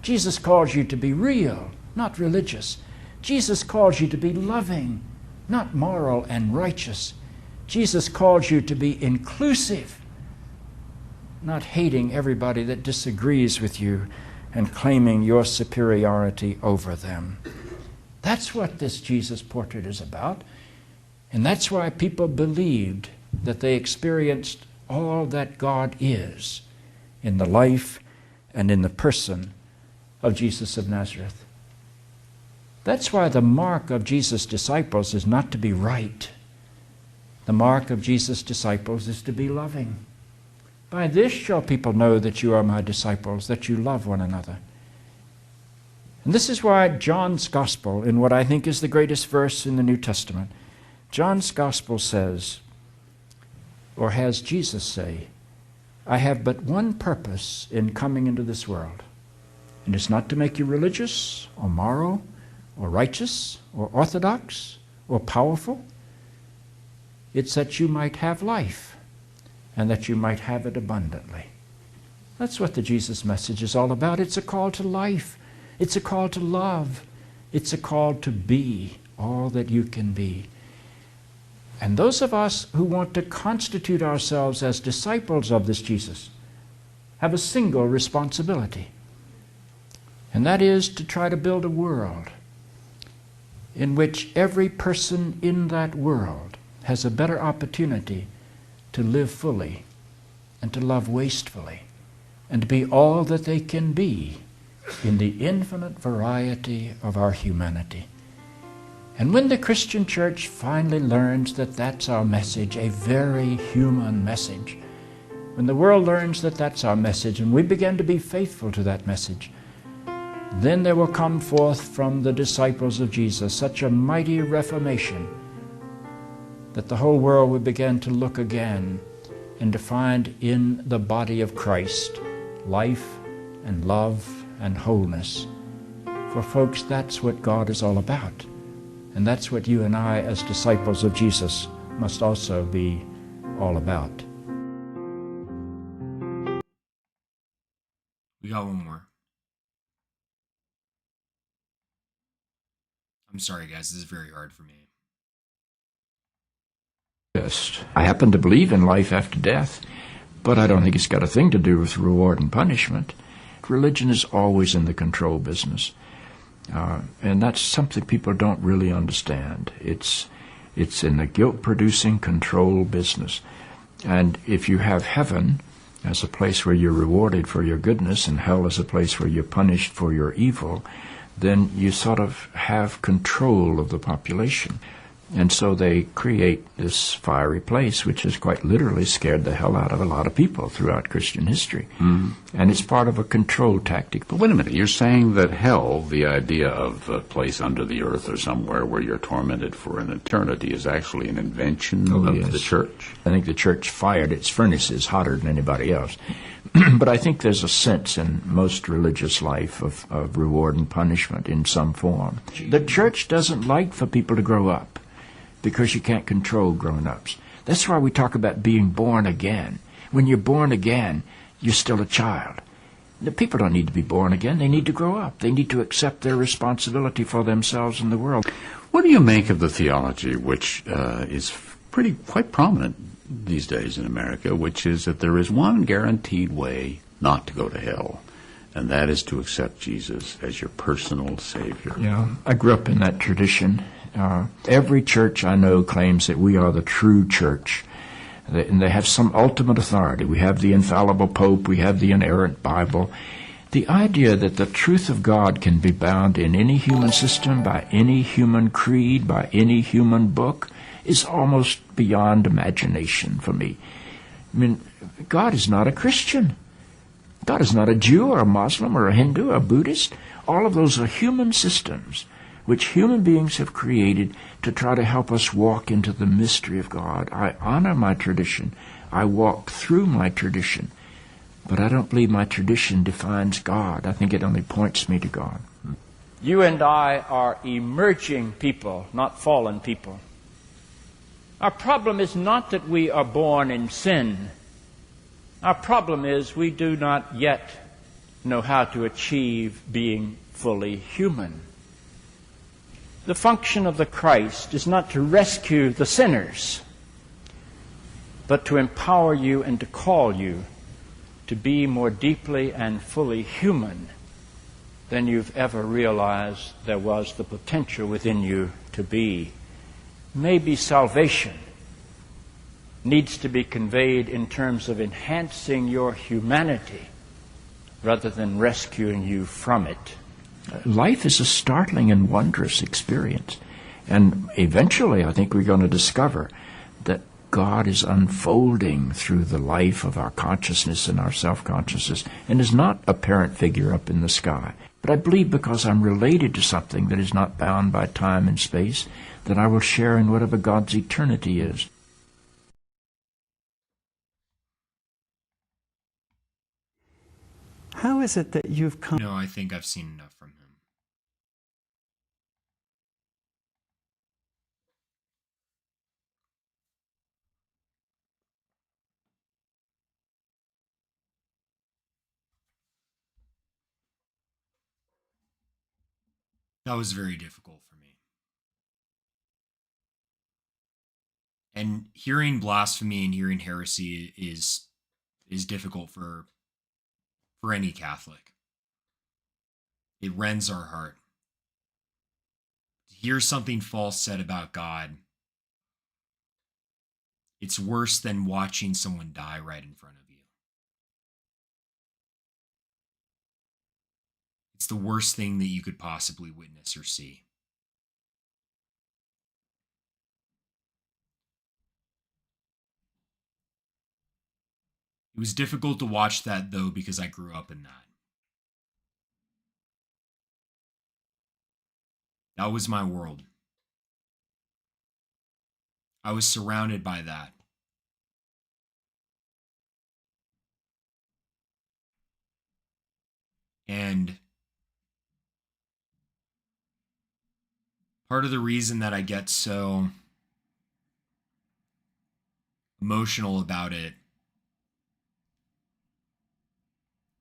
[SPEAKER 5] Jesus calls you to be real, not religious. Jesus calls you to be loving, not moral and righteous. Jesus calls you to be inclusive, not hating everybody that disagrees with you and claiming your superiority over them. That's what this Jesus portrait is about. And that's why people believed that they experienced all that God is in the life and in the person of Jesus of Nazareth. That's why the mark of Jesus' disciples is not to be right. The mark of Jesus' disciples is to be loving. By this shall people know that you are my disciples, that you love one another. And this is why John's Gospel, in what I think is the greatest verse in the New Testament, John's Gospel says, or has Jesus say, I have but one purpose in coming into this world, and it's not to make you religious or moral or righteous or orthodox or powerful. It's that you might have life and that you might have it abundantly. That's what the Jesus message is all about. It's a call to life. It's a call to love. It's a call to be all that you can be. And those of us who want to constitute ourselves as disciples of this Jesus have a single responsibility, and that is to try to build a world in which every person in that world has a better opportunity to live fully and to love wastefully and to be all that they can be in the infinite variety of our humanity. And when the Christian church finally learns that that's our message, a very human message, when the world learns that that's our message and we begin to be faithful to that message, then there will come forth from the disciples of Jesus such a mighty reformation that the whole world will begin to look again and to find in the body of Christ life and love and wholeness. For folks, that's what God is all about. And that's what you and I, as disciples of Jesus, must also be all about.
[SPEAKER 1] We got one more. I'm sorry, guys. This is very hard for me.
[SPEAKER 6] I happen to believe in life after death, but I don't think it's got a thing to do with reward and punishment. Religion is always in the control business. And that's something people don't really understand. It's in the guilt-producing control business. And if you have heaven as a place where you're rewarded for your goodness and hell as a place where you're punished for your evil, then you sort of have control of the population. And so they create this fiery place, which has quite literally scared the hell out of a lot of people throughout Christian history. Mm-hmm. And it's part of a control tactic.
[SPEAKER 7] But wait a minute, you're saying that hell, the idea of a place under the earth or somewhere where you're tormented for an eternity, is actually an invention of the church?
[SPEAKER 6] I think the church fired its furnaces hotter than anybody else. But I think there's a sense in most religious life of reward and punishment in some form. The church doesn't like for people to grow up, because you can't control grown-ups. That's why we talk about being born again. When you're born again, you're still a child. The people don't need to be born again. They need to grow up. They need to accept their responsibility for themselves and the world.
[SPEAKER 7] What do you make of the theology, which is quite prominent these days in America, which is that there is one guaranteed way not to go to hell, and that is to accept Jesus as your personal Savior?
[SPEAKER 6] Yeah, I grew up in that tradition. Every church I know claims that we are the true church, and they have some ultimate authority. We have the infallible Pope, we have the inerrant Bible. The idea that the truth of God can be bound in any human system, by any human creed, by any human book, is almost beyond imagination for me. I mean, God is not a Christian. God is not a Jew or a Muslim or a Hindu or a Buddhist. All of those are human systems which human beings have created to try to help us walk into the mystery of God. I honor my tradition. I walk through my tradition. But I don't believe my tradition defines God. I think it only points me to God.
[SPEAKER 5] You and I are emerging people, not fallen people. Our problem is not that we are born in sin. Our problem is we do not yet know how to achieve being fully human. The function of the Christ is not to rescue the sinners, but to empower you and to call you
[SPEAKER 6] to be more deeply and fully human than you've ever realized there was the potential within you to be. Maybe salvation needs to be conveyed in terms of enhancing your humanity rather than rescuing you from it.
[SPEAKER 7] Life is a startling and wondrous experience. And eventually, I think we're going to discover that God is unfolding through the life of our consciousness and our self-consciousness and is not a parent figure up in the sky. But I believe because I'm related to something that is not bound by time and space, that I will share in whatever God's eternity is.
[SPEAKER 8] How is it that you've come?
[SPEAKER 1] No, I think I've seen enough from him. That was very difficult for me. And hearing blasphemy and hearing heresy is difficult for any Catholic. It rends our heart. To hear something false said about God, it's worse than watching someone die right in front of you. It's the worst thing that you could possibly witness or see. It was difficult to watch that, though, because I grew up in that. That was my world. I was surrounded by that. And part of the reason that I get so emotional about it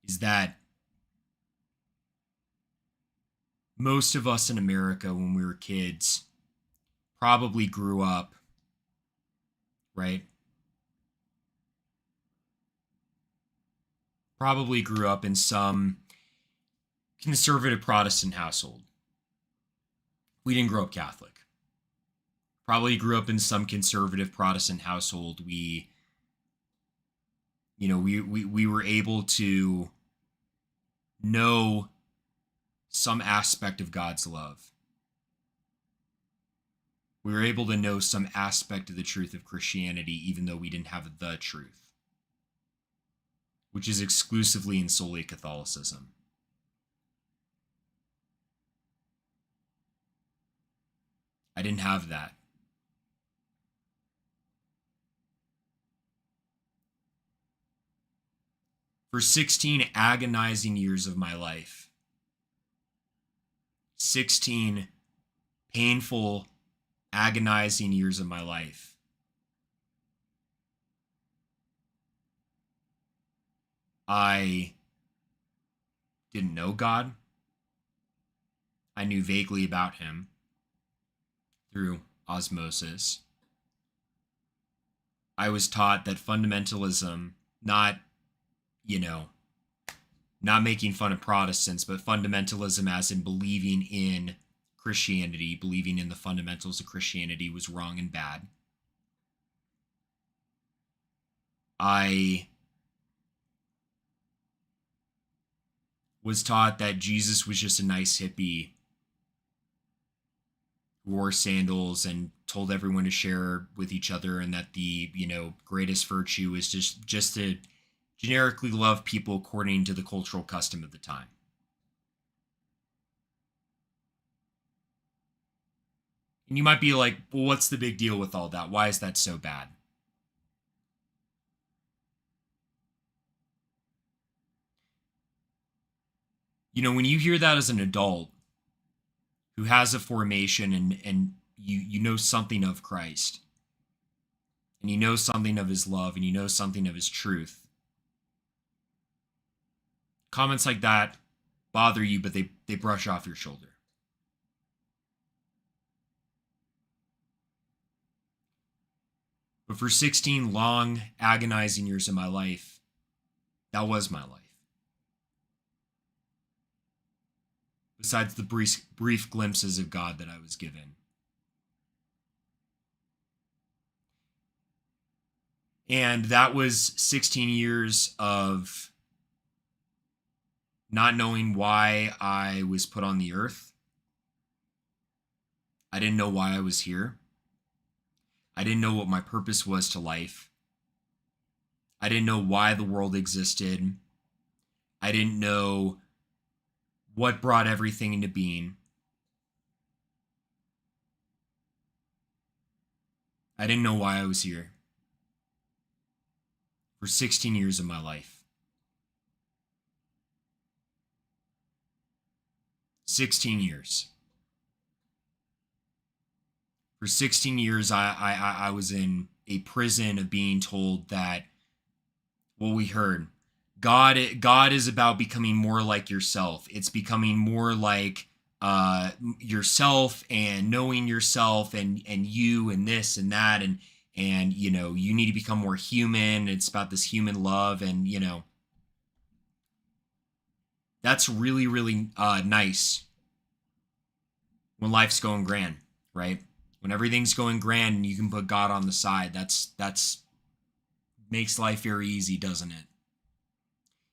[SPEAKER 1] is that most of us in America, when we were kids, probably grew up, right? Probably grew up in some conservative Protestant household. We didn't grow up Catholic. Probably grew up in some conservative Protestant household. We were able to know some aspect of God's love. We were able to know some aspect of the truth of Christianity, even though we didn't have the truth, which is exclusively and solely Catholicism. I didn't have that. For 16 agonizing years of my life, 16 painful, agonizing years of my life, I didn't know God. I knew vaguely about him through osmosis. I was taught that fundamentalism, not making fun of Protestants, but fundamentalism as in believing in Christianity, believing in the fundamentals of Christianity was wrong and bad. I was taught that Jesus was just a nice hippie who wore sandals and told everyone to share with each other, and that the, greatest virtue is just to generically love people according to the cultural custom of the time. And you might be like, well, what's the big deal with all that? Why is that so bad? When you hear that as an adult who has a formation and you know something of Christ, and you know something of his love, and you know something of his truth, comments like that bother you, but they brush off your shoulder. But for 16 long, agonizing years of my life, That was my life. Besides the brief glimpses of God that I was given. And that was 16 years of not knowing why I was put on the earth. I didn't know why I was here. I didn't know what my purpose was to life. I didn't know why the world existed. I didn't know what brought everything into being. I didn't know why I was here. For 16 years of my life. 16 years. For 16 years, I was in a prison of being told that, well, we heard, God is about becoming more like yourself. It's becoming more like yourself and knowing yourself and you and this and that and you know, you need to become more human. It's about this human love and, you know, that's really, really nice when life's going grand, right? When everything's going grand and you can put God on the side, that's makes life very easy, doesn't it?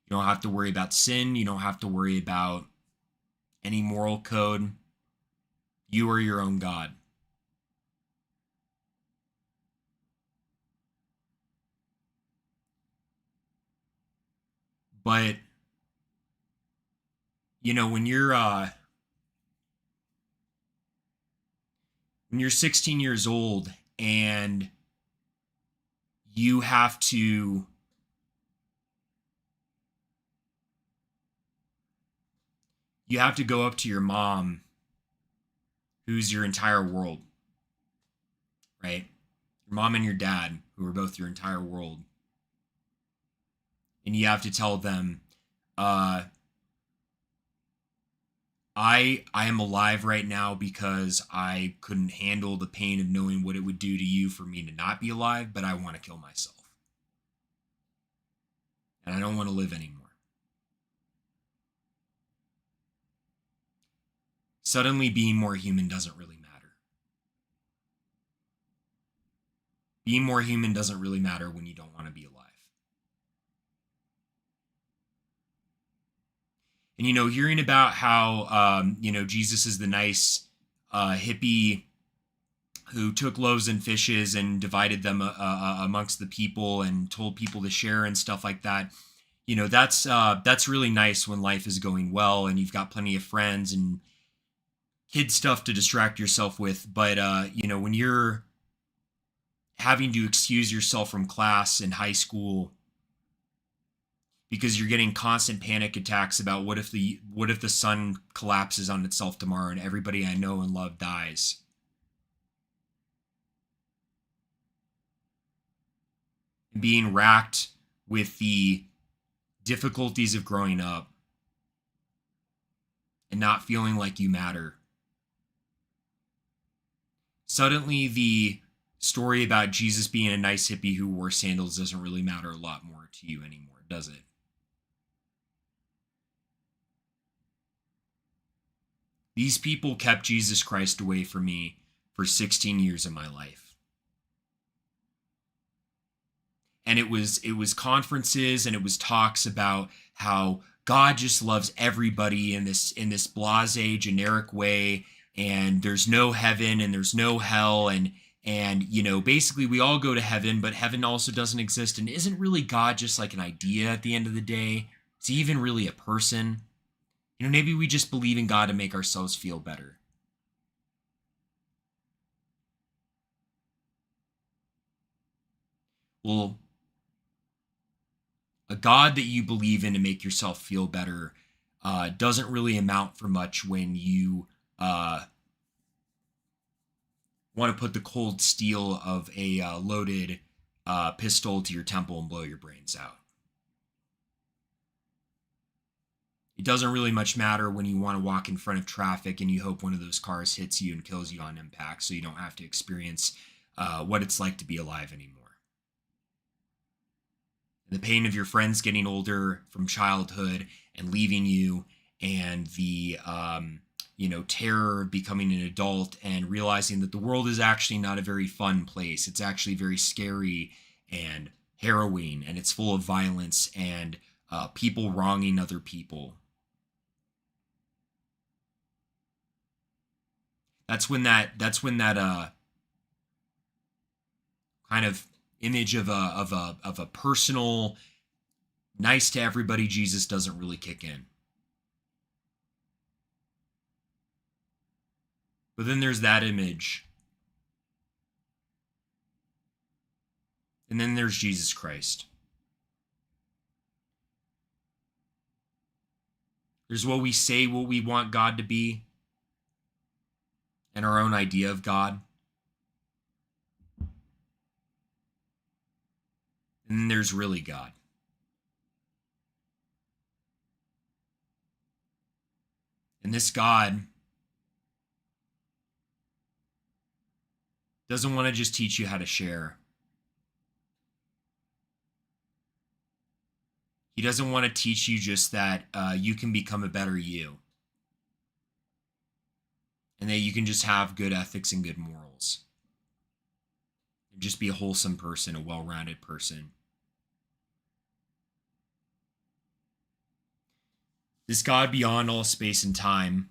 [SPEAKER 1] You don't have to worry about sin. You don't have to worry about any moral code. You are your own God. But, you know, when you're 16 years old and you have to go up to your mom, who's your entire world, right? Your mom and your dad, who are both your entire world. And you have to tell them, I am alive right now because I couldn't handle the pain of knowing what it would do to you for me to not be alive, but I want to kill myself. And I don't want to live anymore. Suddenly being more human doesn't really matter. Being more human doesn't really matter when you don't want to be alive. And, you know, hearing about how, you know, Jesus is the nice hippie who took loaves and fishes and divided them amongst the people and told people to share and stuff like that. You know, that's really nice when life is going well and you've got plenty of friends and kid stuff to distract yourself with. But, you know, when you're having to excuse yourself from class in high school because you're getting constant panic attacks about what if the sun collapses on itself tomorrow and everybody I know and love dies. Being racked with the difficulties of growing up and not feeling like you matter. Suddenly the story about Jesus being a nice hippie who wore sandals doesn't really matter a lot more to you anymore, does it? These people kept Jesus Christ away from me for 16 years of my life. And it was conferences and it was talks about how God just loves everybody in this blasé, generic way, and there's no heaven and there's no hell and you know, basically we all go to heaven, but heaven also doesn't exist. And isn't really God just like an idea at the end of the day? Is he even really a person? You know, maybe we just believe in God to make ourselves feel better. Well, a God that you believe in to make yourself feel better doesn't really amount for much when you want to put the cold steel of a loaded pistol to your temple and blow your brains out. It doesn't really much matter when you want to walk in front of traffic and you hope one of those cars hits you and kills you on impact so you don't have to experience what it's like to be alive anymore. the pain of your friends getting older from childhood and leaving you, and the terror of becoming an adult and realizing that the world is actually not a very fun place. It's actually very scary and harrowing, and it's full of violence and people wronging other people. That's when that kind of image of a personal, nice to everybody Jesus doesn't really kick in. But then there's that image. And then there's Jesus Christ. There's what we say, what we want God to be, and our own idea of God. And then there's really God. And this God doesn't want to just teach you how to share. He doesn't want to teach you just that you can become a better you. And that you can just have good ethics and good morals. And just be a wholesome person, a well-rounded person. This God beyond all space and time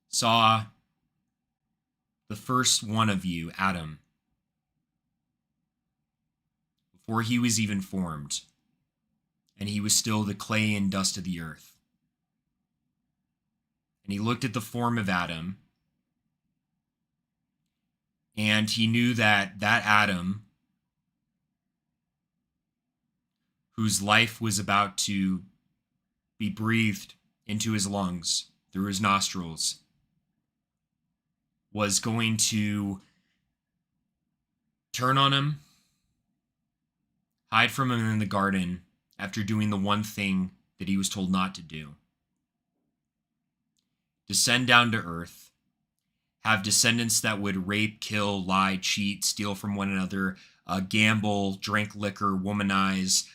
[SPEAKER 1] saw the first one of you, Adam, before he was even formed, and he was still the clay and dust of the earth. And he looked at the form of Adam, and he knew that Adam, whose life was about to be breathed into his lungs through his nostrils, was going to turn on him, hide from him in the garden after doing the one thing that he was told not to do. Descend down to earth, have descendants that would rape, kill, lie, cheat, steal from one another, gamble, drink liquor, womanize,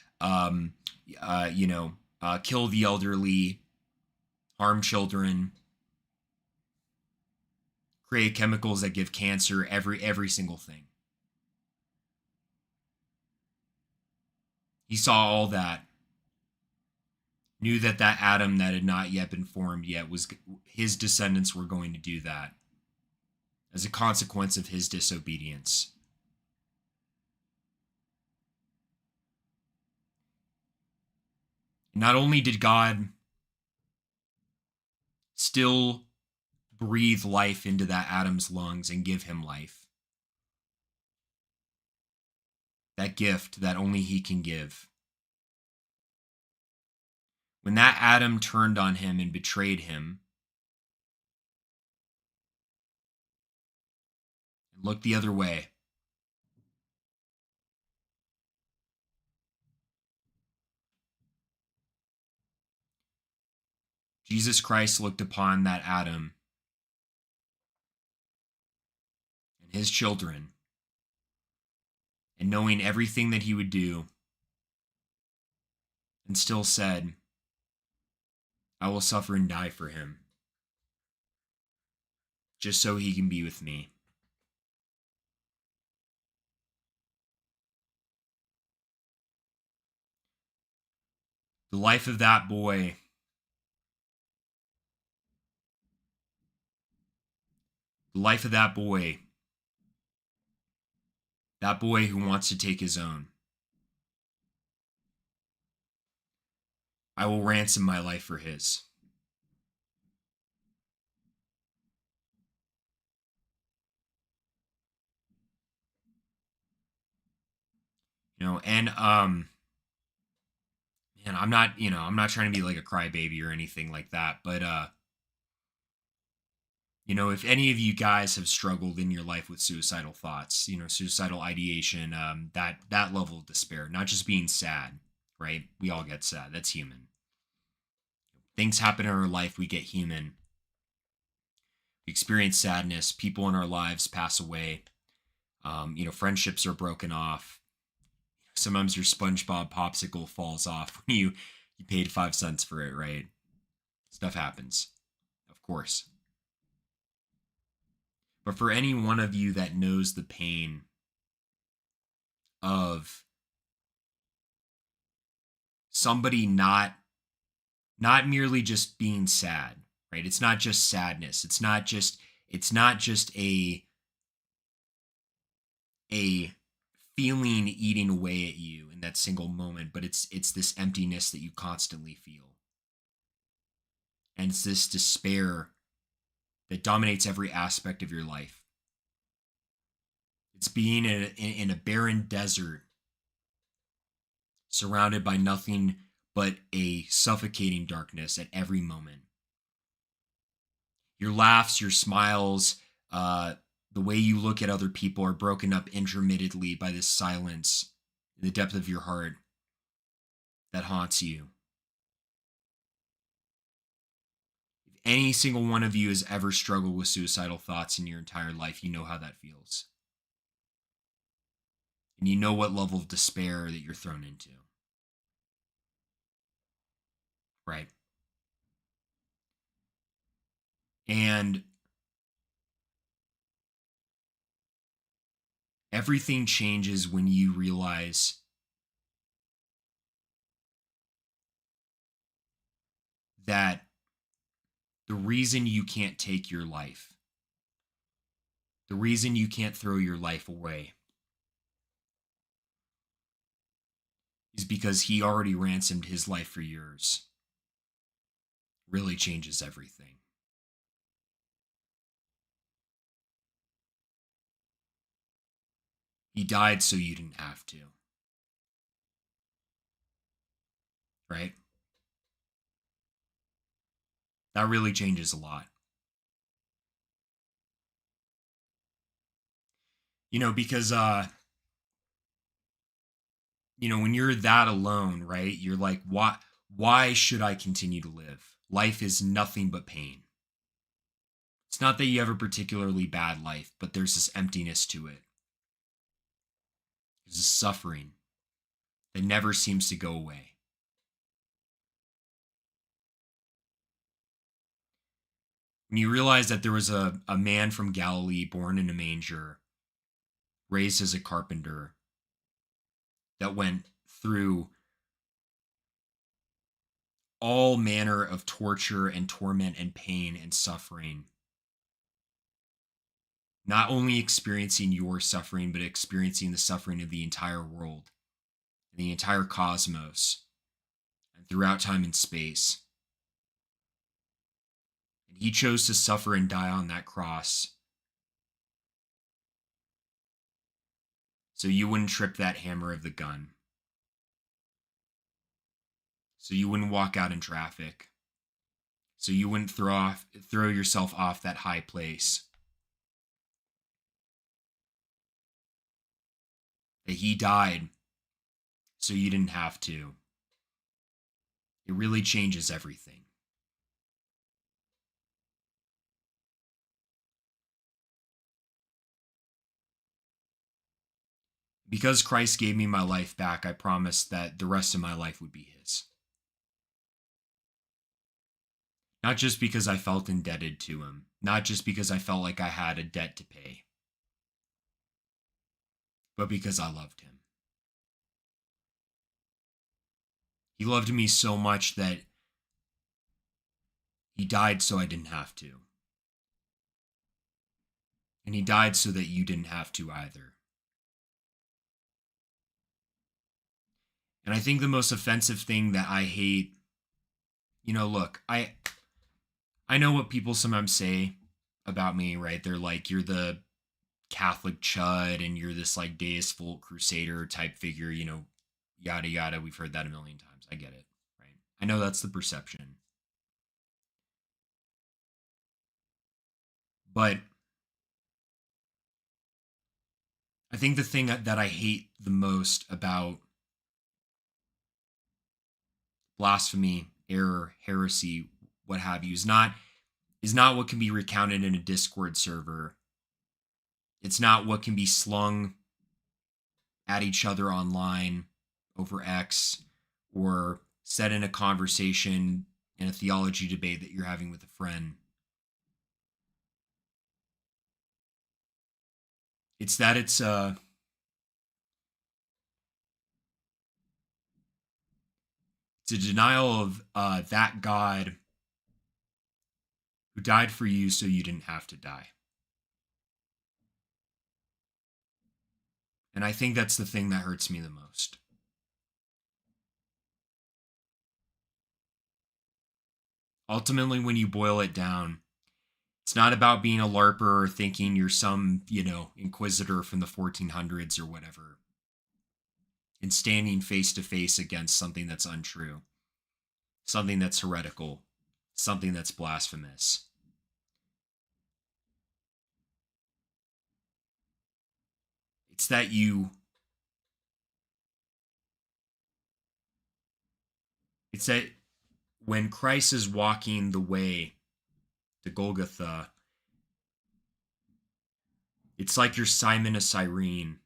[SPEAKER 1] kill the elderly, harm children, create chemicals that give cancer, every single thing. He saw all that, knew that Adam that had not yet been formed yet, was his descendants were going to do that as a consequence of his disobedience. Not only did God still breathe life into that Adam's lungs and give him life, that gift that only he can give. When that Adam turned on him and betrayed him, and looked the other way, Jesus Christ looked upon that Adam and his children, and knowing everything that he would do, and still said, I will suffer and die for him, just so he can be with me. The life of that boy that boy who wants to take his own. I will ransom my life for his. And man, I'm not trying to be like a crybaby or anything like that, but if any of you guys have struggled in your life with suicidal thoughts, suicidal ideation, that level of despair, not just being sad, right? We all get sad. That's human. Things happen in our life. We get human. We experience sadness. People in our lives pass away. Friendships are broken off. Sometimes your SpongeBob popsicle falls off when you paid 5 cents for it, right? Stuff happens, of course. But for any one of you that knows the pain of somebody not merely just being sad, right? It's not just sadness. It's not just a feeling eating away at you in that single moment, but it's this emptiness that you constantly feel. And it's this despair that dominates every aspect of your life. It's being in a barren desert, surrounded by nothing but a suffocating darkness at every moment. Your laughs, your smiles, the way you look at other people are broken up intermittently by this silence in the depth of your heart that haunts you. If any single one of you has ever struggled with suicidal thoughts in your entire life, you know how that feels. And you know what level of despair that you're thrown into. Right? And everything changes when you realize that the reason you can't take your life, the reason you can't throw your life away, is because he already ransomed his life for yours. Really changes everything. He died so you didn't have to. Right? That really changes a lot. Because when you're that alone, right? You're like, why should I continue to live? Life is nothing but pain. It's not that you have a particularly bad life, but there's this emptiness to it. There's this suffering that never seems to go away. When you realize that there was a man from Galilee born in a manger, raised as a carpenter, that went through all manner of torture and torment and pain and suffering, not only experiencing your suffering, but experiencing the suffering of the entire world, the entire cosmos, and throughout time and space. And he chose to suffer and die on that cross so you wouldn't trip that hammer of the gun, so you wouldn't walk out in traffic, so you wouldn't throw yourself off that high place. That he died so you didn't have to. It really changes everything. Because Christ gave me my life back, I promised that the rest of my life would be his. Not just because I felt indebted to him, not just because I felt like I had a debt to pay, but because I loved him. He loved me so much that he died so I didn't have to. And he died so that you didn't have to either. And I think the most offensive thing that I hate, look, I know what people sometimes say about me, right? They're like, you're the Catholic chud and you're this like Deus Vult crusader type figure, yada yada. We've heard that a million times. I get it, right? I know that's the perception. But I think the thing that I hate the most about blasphemy, error, heresy, what have you, is not what can be recounted in a Discord server. It's not what can be slung at each other online over X or said in a conversation in a theology debate that you're having with a friend. It's that it's a denial of that God who died for you so you didn't have to die. And I think that's the thing that hurts me the most. Ultimately, when you boil it down, it's not about being a LARPer or thinking you're some, inquisitor from the 1400s or whatever, and standing face to face against something that's untrue, something that's heretical, something that's blasphemous. It's that it's that when Christ is walking the way to Golgotha, it's like you're Simon of Cyrene,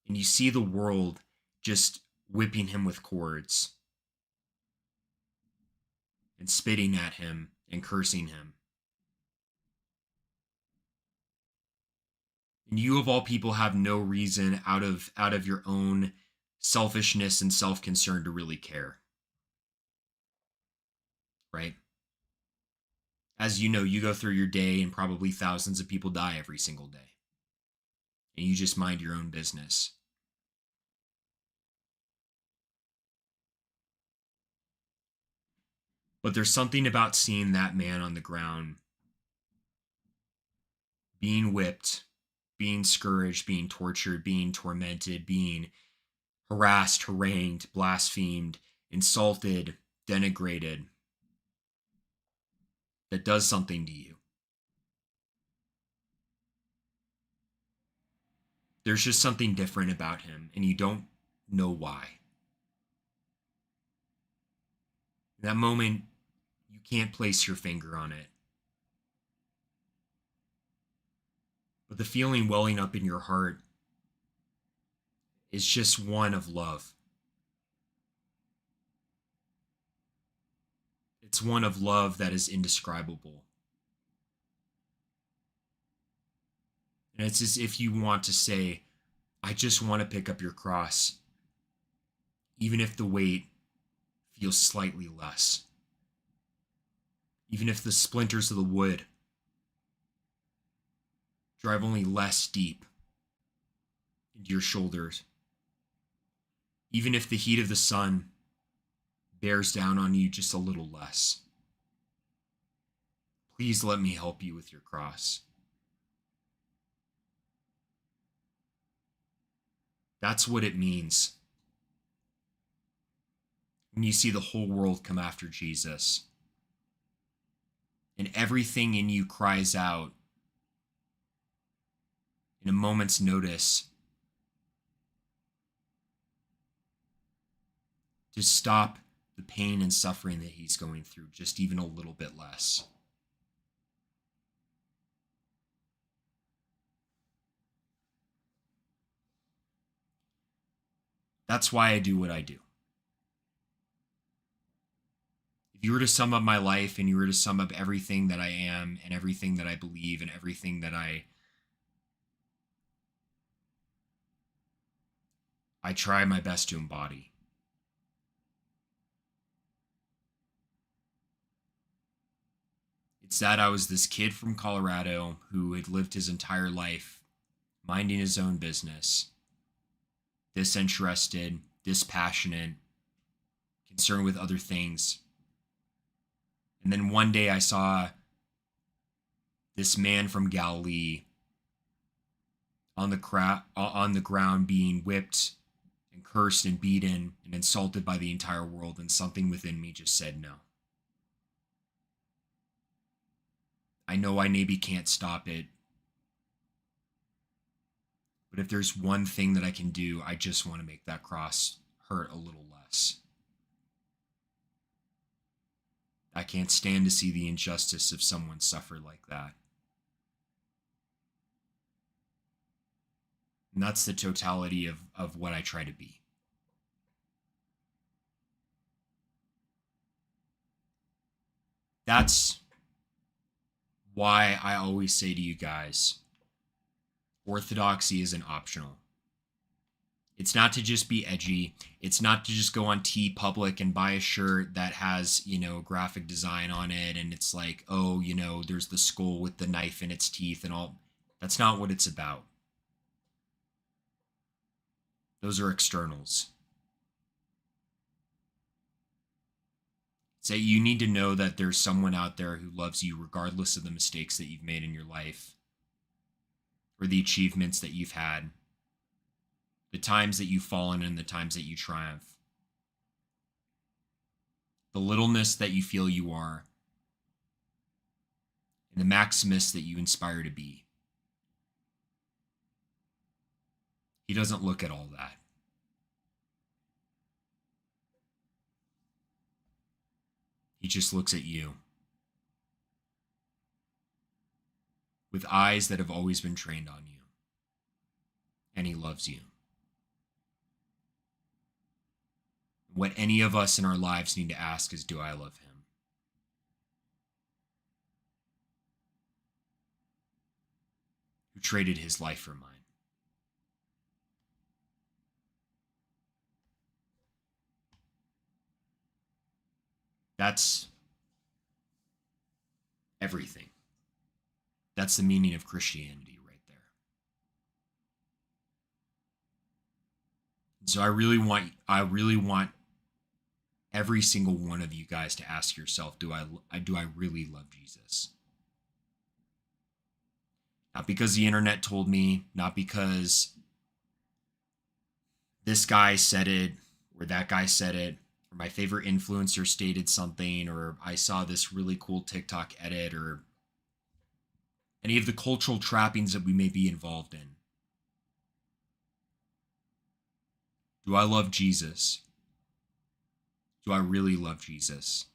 [SPEAKER 1] and you see the world just whipping him with cords and spitting at him and cursing him. And you of all people have no reason out of your own selfishness and self-concern to really care. Right? As you know, you go through your day and probably thousands of people die every single day. And you just mind your own business. But there's something about seeing that man on the ground being whipped, being scourged, being tortured, being tormented, being harassed, harangued, blasphemed, insulted, denigrated, that does something to you. There's just something different about him, and you don't know why. In that moment, you can't place your finger on it. But the feeling welling up in your heart is just one of love. It's one of love that is indescribable. And it's as if you want to say, I just want to pick up your cross, even if the weight feels slightly less. Even if the splinters of the wood drive only less deep into your shoulders. Even if the heat of the sun bears down on you just a little less. Please let me help you with your cross. That's what it means when you see the whole world come after Jesus. And everything in you cries out in a moment's notice to stop the pain and suffering that he's going through just even a little bit less. That's why I do what I do. If you were to sum up my life and you were to sum up everything that I am and everything that I believe and everything that I try my best to embody, it's that I was this kid from Colorado who had lived his entire life minding his own business, disinterested, dispassionate, concerned with other things. And then one day I saw this man from Galilee on the ground being whipped and cursed and beaten and insulted by the entire world, and something within me just said no. I know I maybe can't stop it, but if there's one thing that I can do, I just want to make that cross hurt a little less. I can't stand to see the injustice of someone suffer like that. And that's the totality of what I try to be. That's why I always say to you guys, orthodoxy isn't optional. It's not to just be edgy. It's not to just go on TeePublic and buy a shirt that has, graphic design on it. And it's like, oh, there's the skull with the knife in its teeth and all. That's not what it's about. Those are externals. So you need to know that there's someone out there who loves you regardless of the mistakes that you've made in your life or the achievements that you've had, the times that you've fallen and the times that you triumph, the littleness that you feel you are, and the Maximus that you inspire to be. He doesn't look at all that. He just looks at you with eyes that have always been trained on you. And he loves you. What any of us in our lives need to ask is, do I love him? Who traded his life for mine? That's everything. That's the meaning of Christianity right there. So I really want every single one of you guys to ask yourself, do I really love Jesus? Not because the internet told me, not because this guy said it or that guy said it, or my favorite influencer stated something, or I saw this really cool TikTok edit, or any of the cultural trappings that we may be involved in. Do I love Jesus? Do I really love Jesus?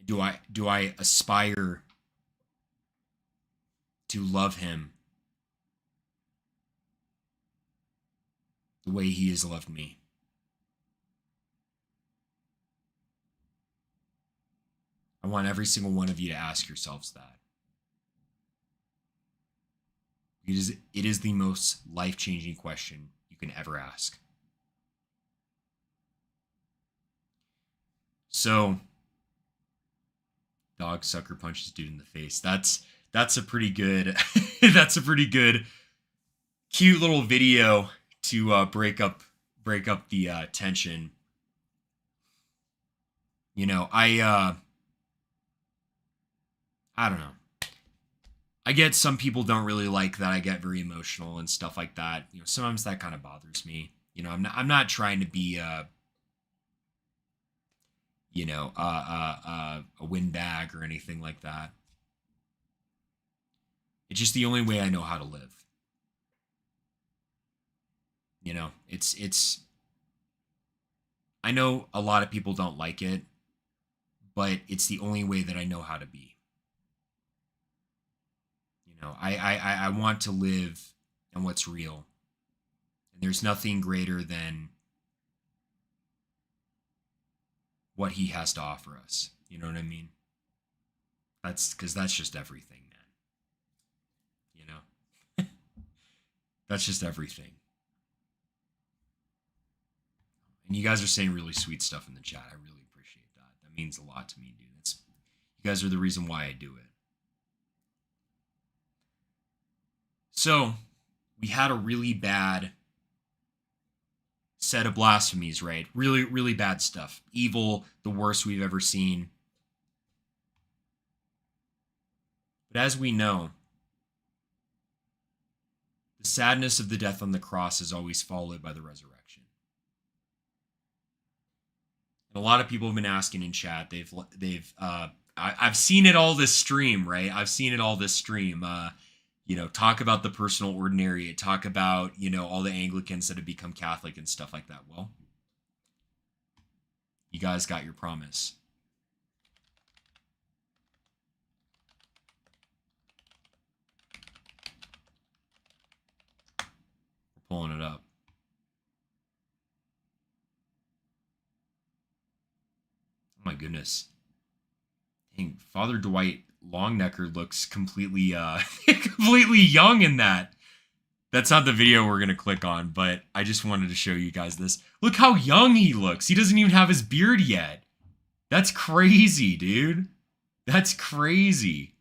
[SPEAKER 1] Do I aspire to love him the way he has loved me? I want every single one of you to ask yourselves that. It is the most life-changing question you can ever ask. So, dog sucker punches dude in the face. That's a pretty good that's a pretty good cute little video to break up the tension. I don't know. I get some people don't really like that I get very emotional and stuff like that. Sometimes that kind of bothers me. I'm not trying to be a windbag or anything like that. It's just the only way I know how to live. It's I know a lot of people don't like it, but it's the only way that I know how to be. I want to live in what's real. And there's nothing greater than what he has to offer us. You know what I mean? That's just everything, man. That's just everything. And you guys are saying really sweet stuff in the chat. I really appreciate that. That means a lot to me, dude. You guys are the reason why I do it. So, we had a really bad set of blasphemies, right? Really, really bad stuff. Evil, the worst we've ever seen. But as we know, the sadness of the death on the cross is always followed by the resurrection. And a lot of people have been asking in chat. I've seen it all this stream, right? I've seen it all this stream. Talk about the personal ordinary. Talk about, all the Anglicans that have become Catholic and stuff like that. Well, you guys got your promise. goodness. Dang, Father Dwight Longnecker looks completely completely young in that. That's not the video we're gonna click on, but I just wanted to show you guys this. Look how young he looks. He doesn't even have his beard yet. That's crazy, dude. That's crazy.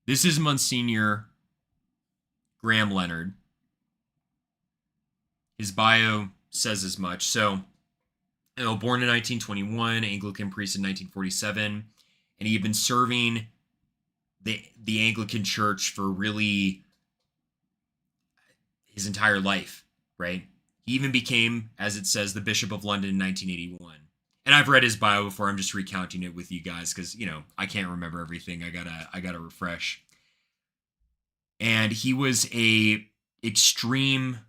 [SPEAKER 1] This is Monsignor Graham Leonard. His bio says as much. So, born in 1921, Anglican priest in 1947, and he had been serving the Anglican Church for really his entire life, right? He even became, as it says, the Bishop of London in 1981. And I've read his bio before. I'm just recounting it with you guys because, I can't remember everything. I gotta refresh. And he was a extreme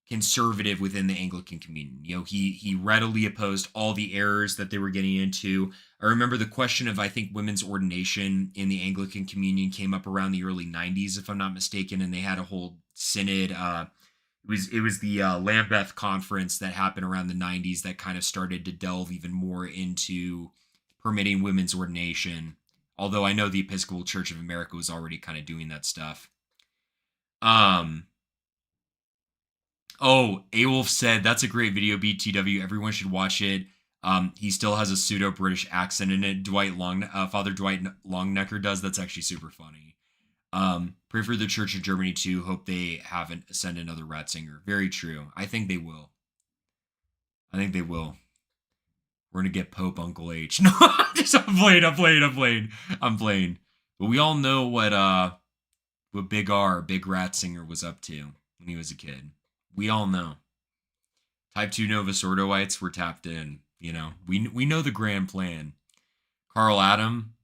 [SPEAKER 1] conservative within the Anglican community. He readily opposed all the errors that they were getting into. I remember the question of, I think, women's ordination in the Anglican communion came up around the early 90s, if I'm not mistaken, and they had a whole synod. It was the Lambeth conference that happened around the 90s that kind of started to delve even more into permitting women's ordination. Although I know the Episcopal Church of America was already kind of doing that stuff. Oh, Awolf said, that's a great video, BTW. Everyone should watch it. He still has a pseudo-British accent in it. Father Dwight Longnecker does. That's actually super funny. Pray for the Church of Germany too. Hope they haven't send another Ratzinger. Very true. I think they will. We're gonna get Pope Uncle H. No, I'm playing. But we all know what Big Ratzinger was up to when he was a kid. We all know. Type 2 Novus Ordoites were tapped in. We know the grand plan. Carl Adam,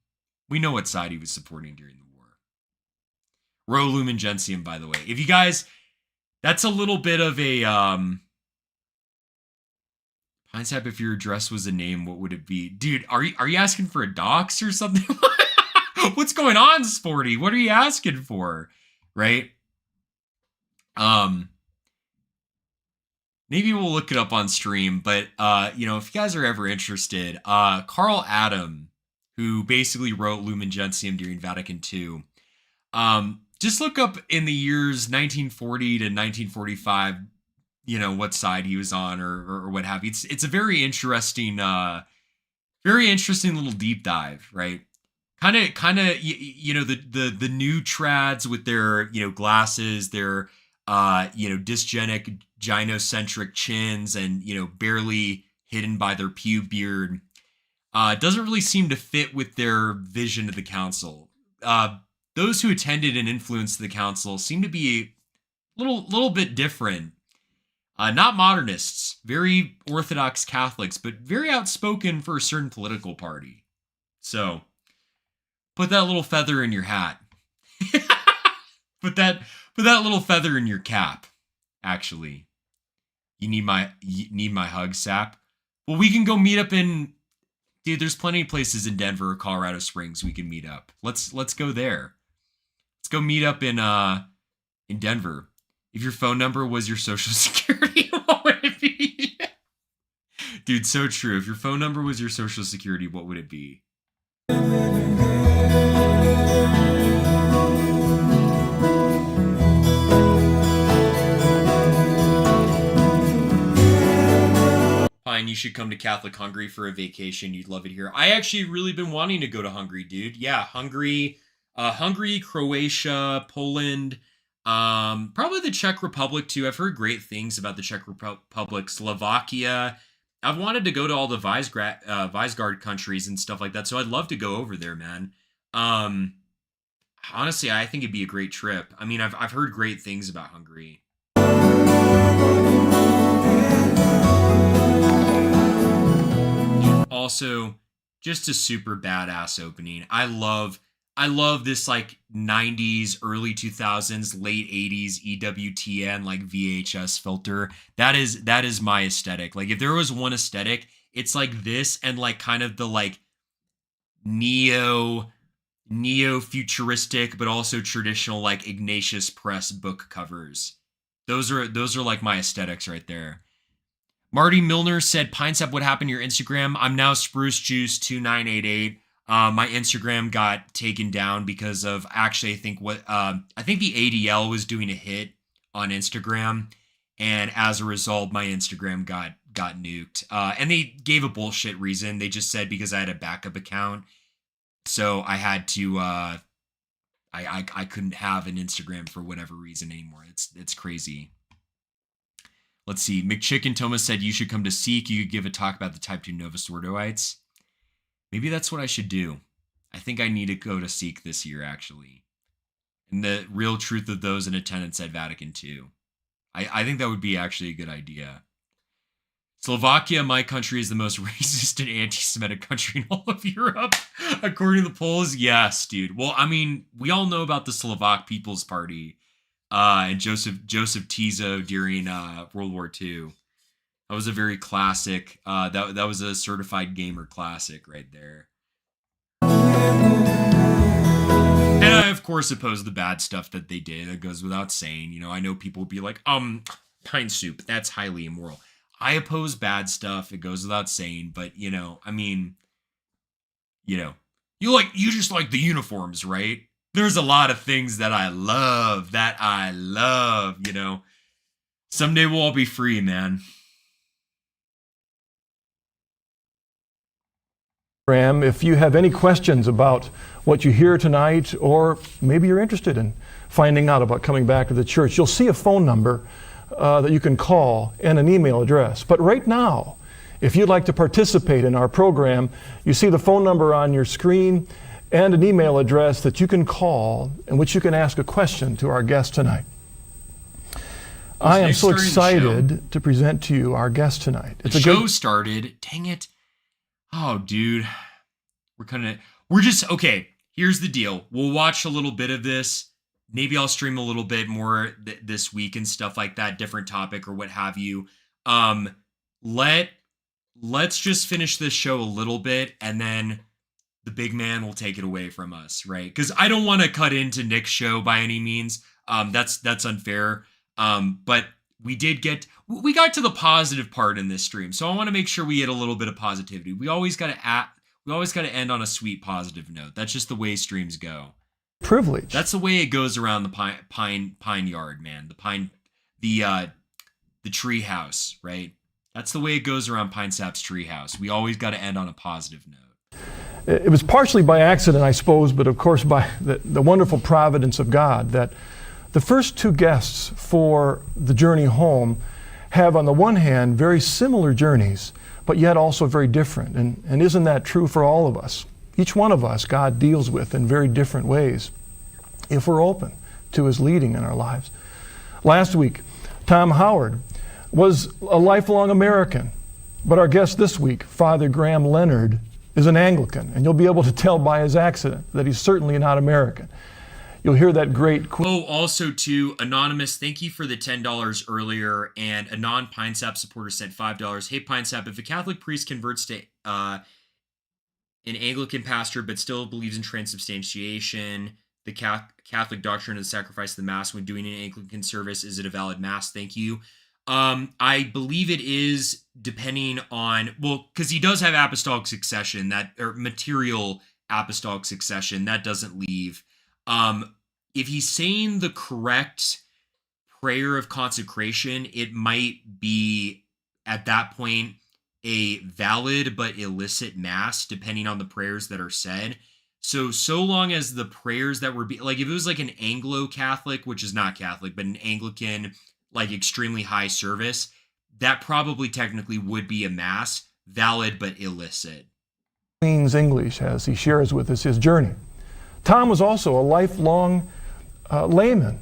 [SPEAKER 1] we know what side he was supporting during the war. Ro Lumen Gentium, by the way. If you guys, that's a little bit of a Pine Sap, if your address was a name, what would it be? Dude, are you asking for a dox or something? What's going on, Sporty? What are you asking for? Right? Maybe we'll look it up on stream, but if you guys are ever interested, Carl Adam, who basically wrote Lumen Gentium during Vatican II, just look up in the years 1940 to 1945, what side he was on or what have you. It's a very interesting little deep dive, right? Kind of, the new trads with their, glasses, their, dysgenic, gynocentric chins and, barely hidden by their pube beard, doesn't really seem to fit with their vision of the council. Those who attended and influenced the council seem to be a little bit different. Not modernists, very Orthodox Catholics, but very outspoken for a certain political party. So, put that little feather in your hat. Put that little feather in your cap. Actually, you need my hug, Sap. Well, we can go meet up in. Dude, there's plenty of places in Denver or Colorado Springs we can meet up. Let's go there. Let's go meet up in Denver. If your phone number was your social security, what would it be? Dude, so true. If your phone number was your social security, what would it be? Pine, you should come to Catholic Hungary for a vacation. You'd love it here. I actually really been wanting to go to Hungary, dude. Yeah, Hungary, Croatia, Poland, probably the Czech Republic too. I've heard great things about the Czech Republic, Slovakia. I've wanted to go to all the Visegrad countries and stuff like that, so I'd love to go over there, man. Honestly, I think it'd be a great trip. I mean, I've heard great things about Hungary. Also, just a super badass opening. I love this like 90s, early 2000s, late 80s EWTN like VHS filter. That is my aesthetic. Like if there was one aesthetic, it's like this and like kind of the like neo futuristic but also traditional like Ignatius Press book covers. Those are like my aesthetics right there. Marty Milner said, PineSap, what happened to your Instagram? I'm now Spruce Juice 2988. My Instagram got taken down because of actually, I think the ADL was doing a hit on Instagram, and as a result, my Instagram got nuked. And they gave a bullshit reason. They just said because I had a backup account, so I had to. I couldn't have an Instagram for whatever reason anymore. It's crazy. Let's see. McChicken Thomas said you should come to Seek. You could give a talk about the Type 2 Novus Ordoites. Maybe that's what I should do. I think I need to go to Seek this year, actually. And the real truth of those in attendance at Vatican II. I think that would be actually a good idea. Slovakia, my country, is the most racist and anti-Semitic country in all of Europe, according to the polls. Yes, dude. Well, I mean, we all know about the Slovak People's Party and Joseph Tiso during World War II. That was a very classic. That was a certified gamer classic right there. And I, of course, oppose the bad stuff that they did. It goes without saying. You know, I know people will be like, pine soup, that's highly immoral. I oppose bad stuff. It goes without saying. But, you know, I mean, you know, you just like the uniforms, right? There's a lot of things that I love, you know. Someday we'll all be free, man.
[SPEAKER 8] If you have any questions about what you hear tonight, or maybe you're interested in finding out about coming back to the church, you'll see a phone number that you can call and an email address. But right now, if you'd like to participate in our program, you see the phone number on your screen and an email address that you can call in which you can ask a question to our guest tonight. I am so excited to present to you our guest tonight.
[SPEAKER 1] The show started. Dang it. Oh, dude. We're just, okay, here's the deal. We'll watch a little bit of this. Maybe I'll stream a little bit more this week and stuff like that, different topic or what have you. Let's just finish this show a little bit, and then the big man will take it away from us, right? Because I don't want to cut into Nick's show by any means. That's unfair. But we got to the positive part in this stream, so I want to make sure we get a little bit of positivity. We always got to end on a sweet positive note. That's just the way streams go.
[SPEAKER 8] Privilege.
[SPEAKER 1] That's the way it goes around the pine yard, man. The tree house, right? That's the way it goes around PineSap's tree house. We always got to end on a positive note.
[SPEAKER 8] It was partially by accident, I suppose, but of course by the wonderful providence of God that the first two guests for the journey home have, on the one hand, very similar journeys, but yet also very different. And isn't that true for all of us? Each one of us, God deals with in very different ways if we're open to His leading in our lives. Last week, Tom Howard was a lifelong American, but our guest this week, Father Graham Leonard, is an Anglican, and you'll be able to tell by his accent that he's certainly not American. You'll hear that great quote.
[SPEAKER 1] Oh, also to Anonymous, thank you for the $10 earlier, and a non-PineSap supporter sent $5. Hey, PineSap, if a Catholic priest converts to an Anglican pastor but still believes in transubstantiation, the Catholic doctrine of the sacrifice of the Mass when doing an Anglican service, is it a valid Mass? Thank you. I believe it is, depending on, well, because he does have apostolic succession, or material apostolic succession, that doesn't leave. If he's saying the correct prayer of consecration, it might be at that point a valid but illicit Mass, depending on the prayers that are said. So long as the prayers that were like, if it was like an Anglo-Catholic, which is not Catholic, but an Anglican, like extremely high service, that probably technically would be a Mass, valid but illicit.
[SPEAKER 8] Queen's English as he shares with us his journey. Tom was also a lifelong layman,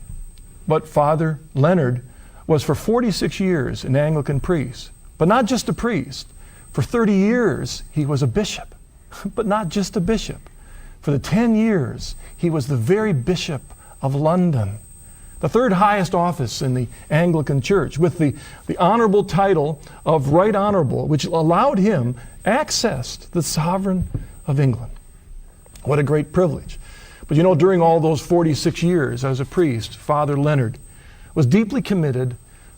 [SPEAKER 8] but Father Leonard was for 46 years an Anglican priest, but not just a priest. For 30 years, he was a bishop, but not just a bishop. For the 10 years, he was the very Bishop of London, the third highest office in the Anglican Church, with the honorable title of Right Honorable, which allowed him access to the Sovereign of England. What a great privilege. But you know, during all those 46 years as a priest, Father Leonard was deeply committed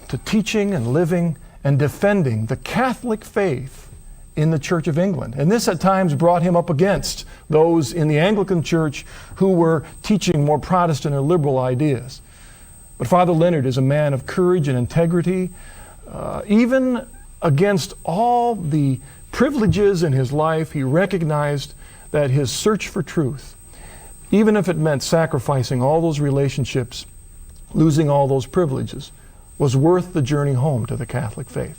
[SPEAKER 8] to teaching and living and defending the Catholic faith in the Church of England. And this at times brought him up against those in the Anglican Church who were teaching more Protestant or liberal ideas. But Father Leonard is a man of courage and integrity, even against all the privileges in his life. He recognized that his search for truth, even if it meant sacrificing all those relationships, losing all those privileges, was worth the journey home to the Catholic faith.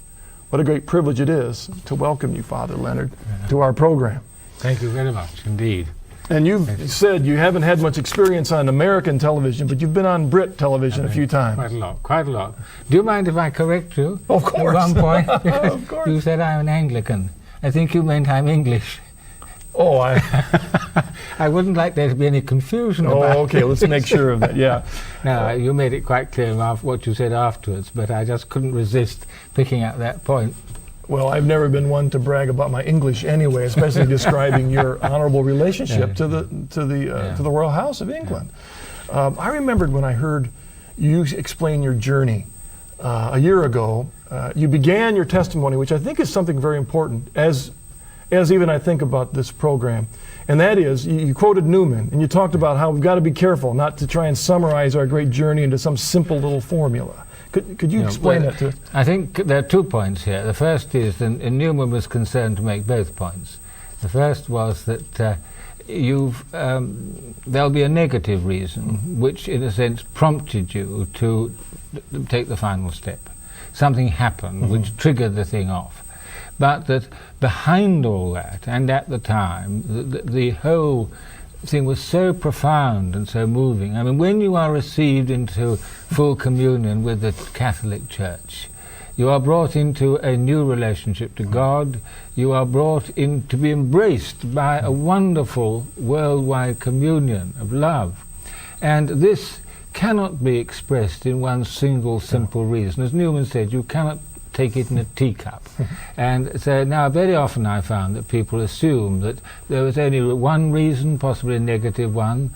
[SPEAKER 8] What a great privilege it is to welcome you, Father Leonard, to our program.
[SPEAKER 9] Thank you very much indeed.
[SPEAKER 8] And you've said you haven't had much experience on American television, but you've been on Brit television a few times.
[SPEAKER 9] Quite a lot. Do you mind if I correct you?
[SPEAKER 8] Of course.
[SPEAKER 9] At one point,
[SPEAKER 8] Of course.
[SPEAKER 9] you said I'm an Anglican. I think you meant I'm English.
[SPEAKER 8] Oh,
[SPEAKER 9] I wouldn't like there to be any confusion about
[SPEAKER 8] okay, let's make sure of that, yeah.
[SPEAKER 9] No, you made it quite clear what you said afterwards, but I just couldn't resist picking up that point.
[SPEAKER 8] Well, I've never been one to brag about my English anyway, especially describing your honorable relationship to the Royal House of England. I remembered when I heard you explain your journey a year ago. You began your testimony, which I think is something very important, as even I think about this program, and that is, you quoted Newman, and you talked about how we've got to be careful not to try and summarize our great journey into some simple little formula. Could you explain that to us?
[SPEAKER 9] I think there are 2 points here. The first is, and Newman was concerned to make both points. The first was that there'll be a negative reason, which in a sense prompted you to take the final step. Something happened which triggered the thing off. But that behind all that, and at the time, the whole thing was so profound and so moving. I mean, when you are received into full communion with the Catholic Church, you are brought into a new relationship to God. You are brought in to be embraced by a wonderful worldwide communion of love. And this cannot be expressed in one single simple reason. As Newman said, you cannot take it in a teacup. And so now very often I found that people assume that there was only one reason, possibly a negative one,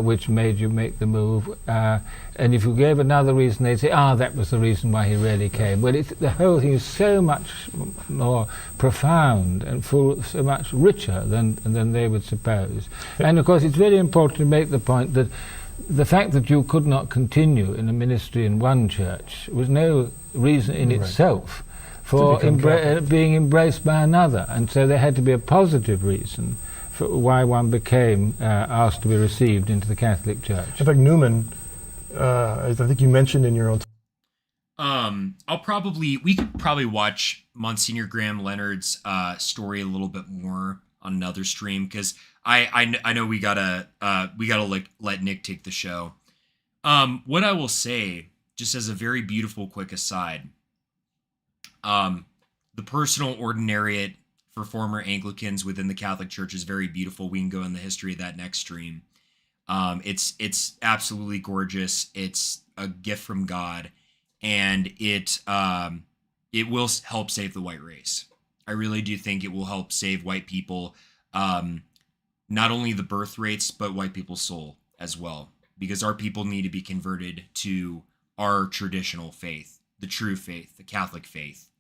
[SPEAKER 9] which made you make the move. And if you gave another reason, they'd say, that was the reason why he really came. Well, the whole thing is so much more profound and full, so much richer than they would suppose. And of course, it's very important to make the point that the fact that you could not continue in a ministry in one church was no reason in itself for being embraced by another. And so there had to be a positive reason for why one became asked to be received into the Catholic Church.
[SPEAKER 8] In fact, Newman, I think you mentioned in your own...
[SPEAKER 1] we could probably watch Monsignor Graham Leonard's story a little bit more on another stream, because I know we gotta let Nick take the show. What I will say, just as a very beautiful quick aside, the personal ordinariate for former Anglicans within the Catholic Church is very beautiful. We can go in the history of that next stream. It's absolutely gorgeous. It's a gift from God, and it will help save the white race. I really do think it will help save white people, not only the birth rates, but white people's soul as well, because our people need to be converted to our traditional faith, the true faith, the Catholic faith.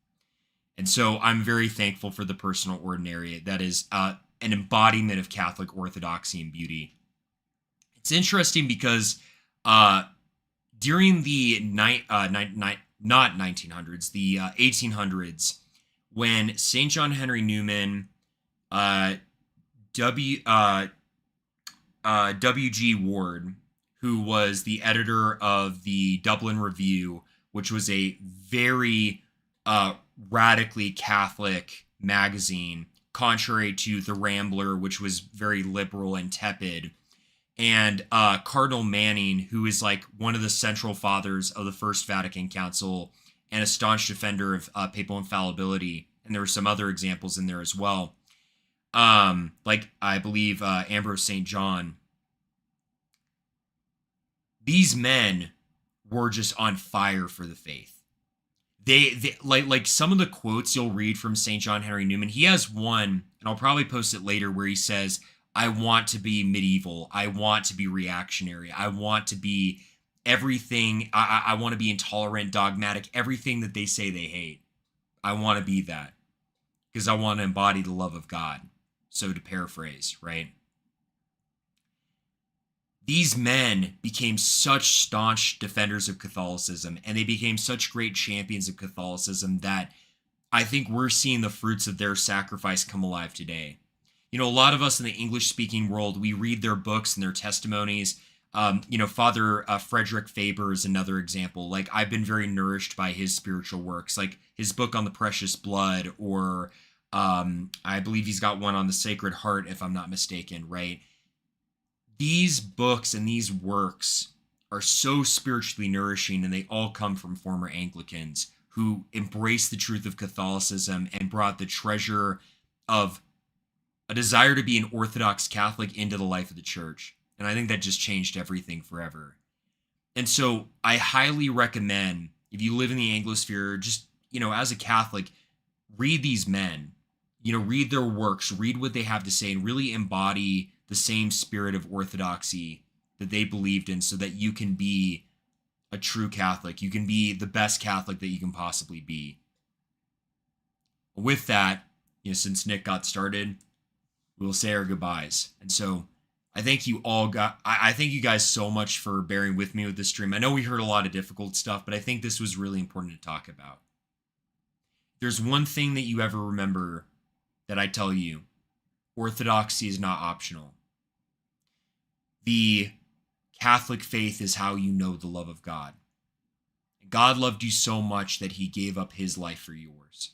[SPEAKER 1] And so I'm very thankful for the personal ordinariate that is an embodiment of Catholic orthodoxy and beauty. It's interesting because during the not 1900s, the 1800s, when St. John Henry Newman, W.G. Ward, who was the editor of the Dublin Review, which was a very radically Catholic magazine, contrary to the Rambler, which was very liberal and tepid, and Cardinal Manning, who is like one of the central fathers of the First Vatican Council and a staunch defender of papal infallibility. And there were some other examples in there as well. Like I believe Ambrose St. John. These men were just on fire for the faith. They like some of the quotes you'll read from St. John Henry Newman. He has one, and I'll probably post it later, where he says, I want to be medieval. I want to be reactionary. I want to be everything. I want to be intolerant, dogmatic, everything that they say they hate. I want to be that because I want to embody the love of God. So to paraphrase, right? These men became such staunch defenders of Catholicism, and they became such great champions of Catholicism that I think we're seeing the fruits of their sacrifice come alive today. You know, a lot of us in the English-speaking world, we read their books and their testimonies. Father Frederick Faber is another example. Like, I've been very nourished by his spiritual works, like his book on the precious blood, or I believe he's got one on the Sacred Heart, if I'm not mistaken, right? These books and these works are so spiritually nourishing, and they all come from former Anglicans who embraced the truth of Catholicism and brought the treasure of a desire to be an Orthodox Catholic into the life of the church. And I think that just changed everything forever. And so I highly recommend, if you live in the Anglosphere, just, as a Catholic, read these men, read their works, read what they have to say, and really embody the same spirit of orthodoxy that they believed in so that you can be a true Catholic. You can be the best Catholic that you can possibly be. With that, since Nick got started, we'll say our goodbyes. And so I thank you all. I thank you guys so much for bearing with me with this stream. I know we heard a lot of difficult stuff, but I think this was really important to talk about. There's one thing that you ever remember that I tell you: orthodoxy is not optional. The Catholic faith is how you know the love of God. God loved you so much that he gave up his life for yours.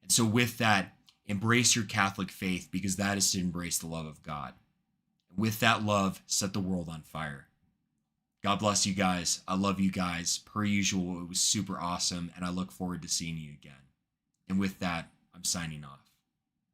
[SPEAKER 1] And so with that, embrace your Catholic faith, because that is to embrace the love of God. And with that love, set the world on fire. God bless you guys. I love you guys. Per usual, it was super awesome, and I look forward to seeing you again. And with that, I'm signing off.